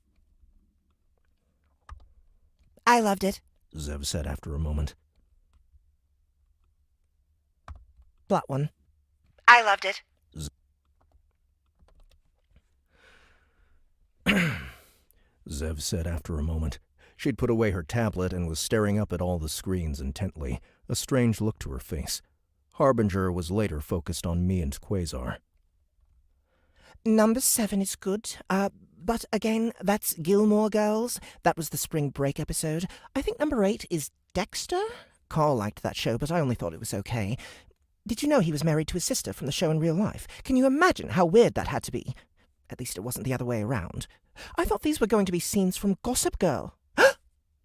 I loved it. Zev said after a moment. Slut one. I loved it. Zev said after a moment. She'd put away her tablet and was staring up at all the screens intently, a strange look to her face. Harbinger was later focused on me and Quasar. Number 7 is good, but again, that's Gilmore Girls. That was the spring break episode. I think number 8 is Dexter. Carl liked that show, but I only thought it was okay. Did you know he was married to his sister from the show in real life? Can you imagine how weird that had to be? At least it wasn't the other way around. I thought these were going to be scenes from Gossip Girl.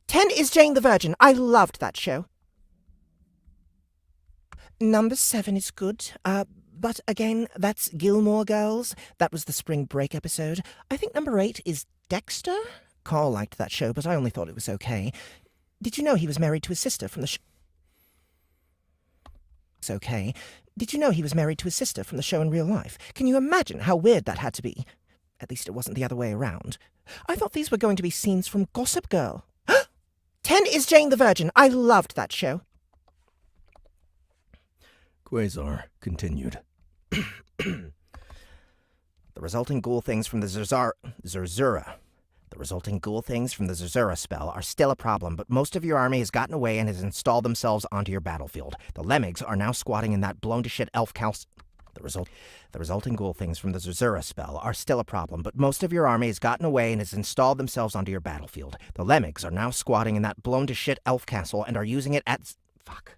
10 is Jane the Virgin. I loved that show. Number 7 is good, but again, that's Gilmore Girls. That was the spring break episode. I think number 8 is Dexter. Carl liked that show, but I only thought it was okay. Did you know he was married to his sister from the show? It's okay. Did you know he was married to his sister from the show in real life? Can you imagine how weird that had to be? At least it wasn't the other way around. I thought these were going to be scenes from Gossip Girl. 10 is Jane the Virgin. I loved that show. Quasar continued. The resulting ghoul things from the Zerzura spell are still a problem, but most of your army has gotten away and has installed themselves onto your battlefield. The Lemmings are now squatting in that blown-to-shit elf house. The resulting ghoul things from the Zerzura spell are still a problem, but most of your army has gotten away and has installed themselves onto your battlefield. The Lemmings are now squatting in that blown-to-shit elf castle and are using it as... Fuck.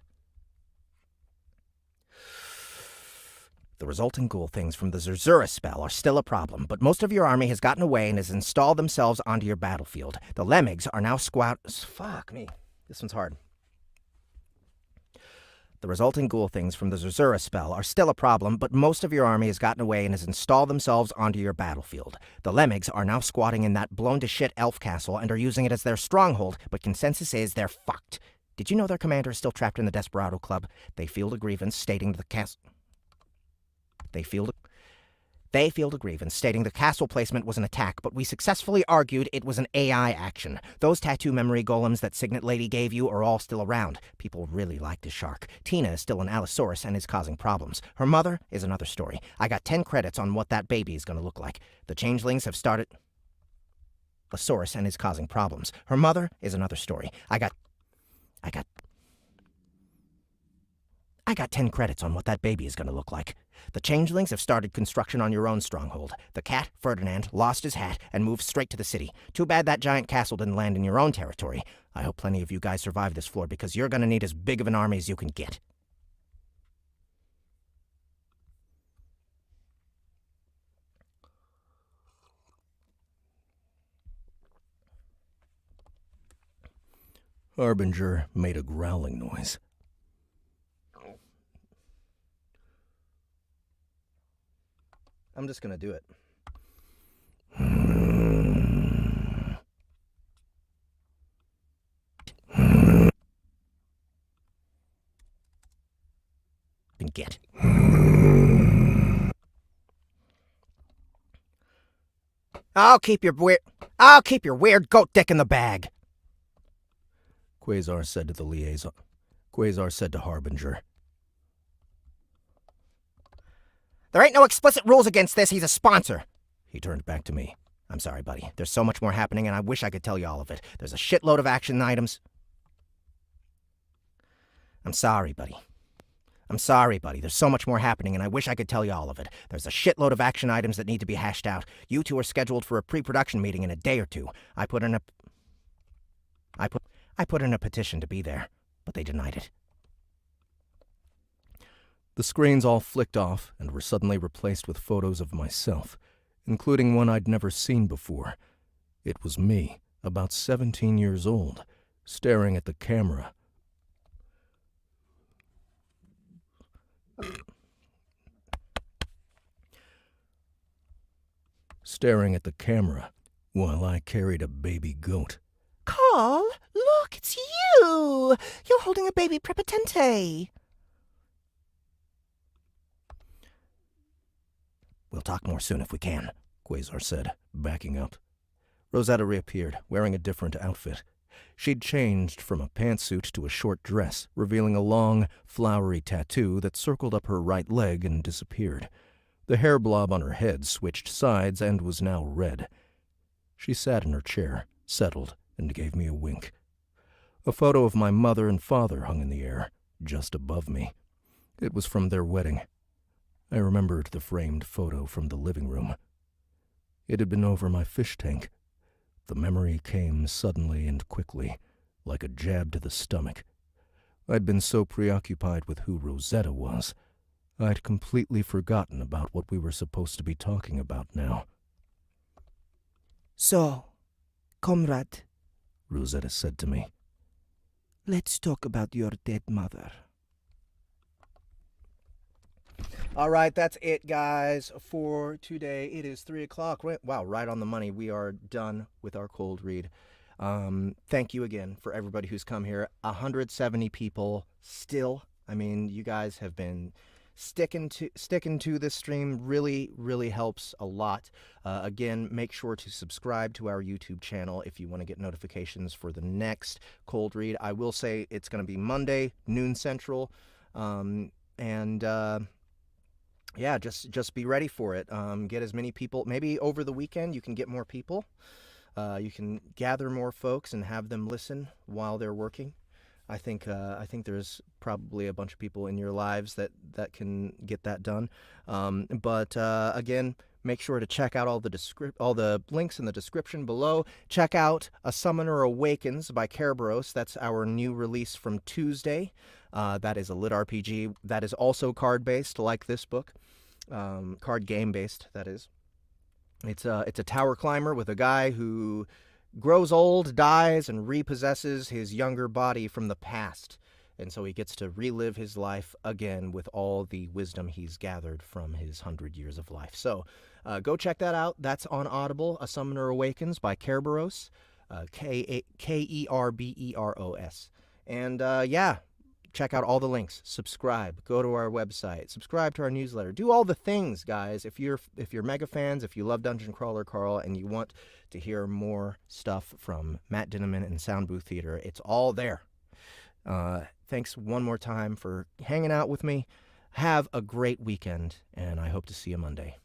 The resulting ghoul things from the Zerzura spell are still a problem, but most of your army has gotten away and has installed themselves onto your battlefield. The Lemmings are now Fuck me. This one's hard. The resulting ghoul things from the Zerzura spell are still a problem, but most of your army has gotten away and has installed themselves onto your battlefield. The Lemmings are now squatting in that blown-to-shit elf castle and are using it as their stronghold, but consensus is they're fucked. Did you know their commander is still trapped in the Desperado Club? They filed a grievance stating the castle... They They filed a grievance stating the castle placement was an attack, but we successfully argued it was an AI action. Those tattoo memory golems that Signet Lady gave you are all still around. People really like this shark. Tina is still an Allosaurus and is causing problems. Her mother is another story. I got 10 credits on what that baby is going to look like. The changelings have started... Allosaurus and is causing problems. Her mother is another story. I got 10 credits on what that baby is going to look like. The changelings have started construction on your own stronghold. The cat, Ferdinand, lost his hat and moved straight to the city. Too bad that giant castle didn't land in your own territory. I hope plenty of you guys survive this floor because you're going to need as big of an army as you can get. Harbinger made a growling noise. I'm just gonna do it. And get. I'll keep your weird goat dick in the bag. Quasar said to the liaison. Quasar said to Harbinger. There ain't no explicit rules against this. He's a sponsor. He turned back to me. I'm sorry, buddy. There's so much more happening, and I wish I could tell you all of it. There's a shitload of action items. I'm sorry, buddy. There's so much more happening, and I wish I could tell you all of it. There's a shitload of action items that need to be hashed out. You two are scheduled for a pre-production meeting in a day or two. I put in a petition to be there, but they denied it. The screens all flicked off and were suddenly replaced with photos of myself, including one I'd never seen before. It was me, about 17 years old, staring at the camera. While I carried a baby goat. Carl, look, it's you! You're holding a baby prepotente. We'll talk more soon if we can, Quasar said, backing up. Rosetta reappeared, wearing a different outfit. She'd changed from a pantsuit to a short dress, revealing a long, flowery tattoo that circled up her right leg and disappeared. The hair blob on her head switched sides and was now red. She sat in her chair, settled, and gave me a wink. A photo of my mother and father hung in the air, just above me. It was from their wedding. I remembered the framed photo from the living room. It had been over my fish tank. The memory came suddenly and quickly, like a jab to the stomach. I'd been so preoccupied with who Rosetta was, I'd completely forgotten about what we were supposed to be talking about now. So, comrade, Rosetta said to me. Let's talk about your dead mother. All right, that's it, guys, for today. It is 3 o'clock. Wow, right on the money. We are done with our cold read. Thank you again for everybody who's come here. 170 people still. I mean, you guys have been sticking to this stream. Really helps a lot. Again, make sure to subscribe to our YouTube channel if you want to get notifications for the next cold read. I will say it's going to be Monday, noon Central, yeah, just be ready for it. Get as many people. Maybe over the weekend you can get more people. You can gather more folks and have them listen while they're working. I think there's probably a bunch of people in your lives that can get that done. But again, make sure to check out all the links in the description below. Check out A Summoner Awakens by Kerberos. That's our new release from Tuesday. That is a lit RPG that is also card-based, like this book. Card game-based, that is. It's a tower climber with a guy who grows old, dies, and repossesses his younger body from the past. And so he gets to relive his life again with all the wisdom he's gathered from his 100 years of life. So go check that out. That's on Audible, A Summoner Awakens by Kerberos, Kerberos. And yeah, check out all the links. Subscribe. Go to our website. Subscribe to our newsletter. Do all the things, guys. If you're mega fans, if you love Dungeon Crawler Carl, and you want to hear more stuff from Matt Dinneman and Sound Booth Theater, it's all there. Thanks one more time for hanging out with me. Have a great weekend, and I hope to see you Monday.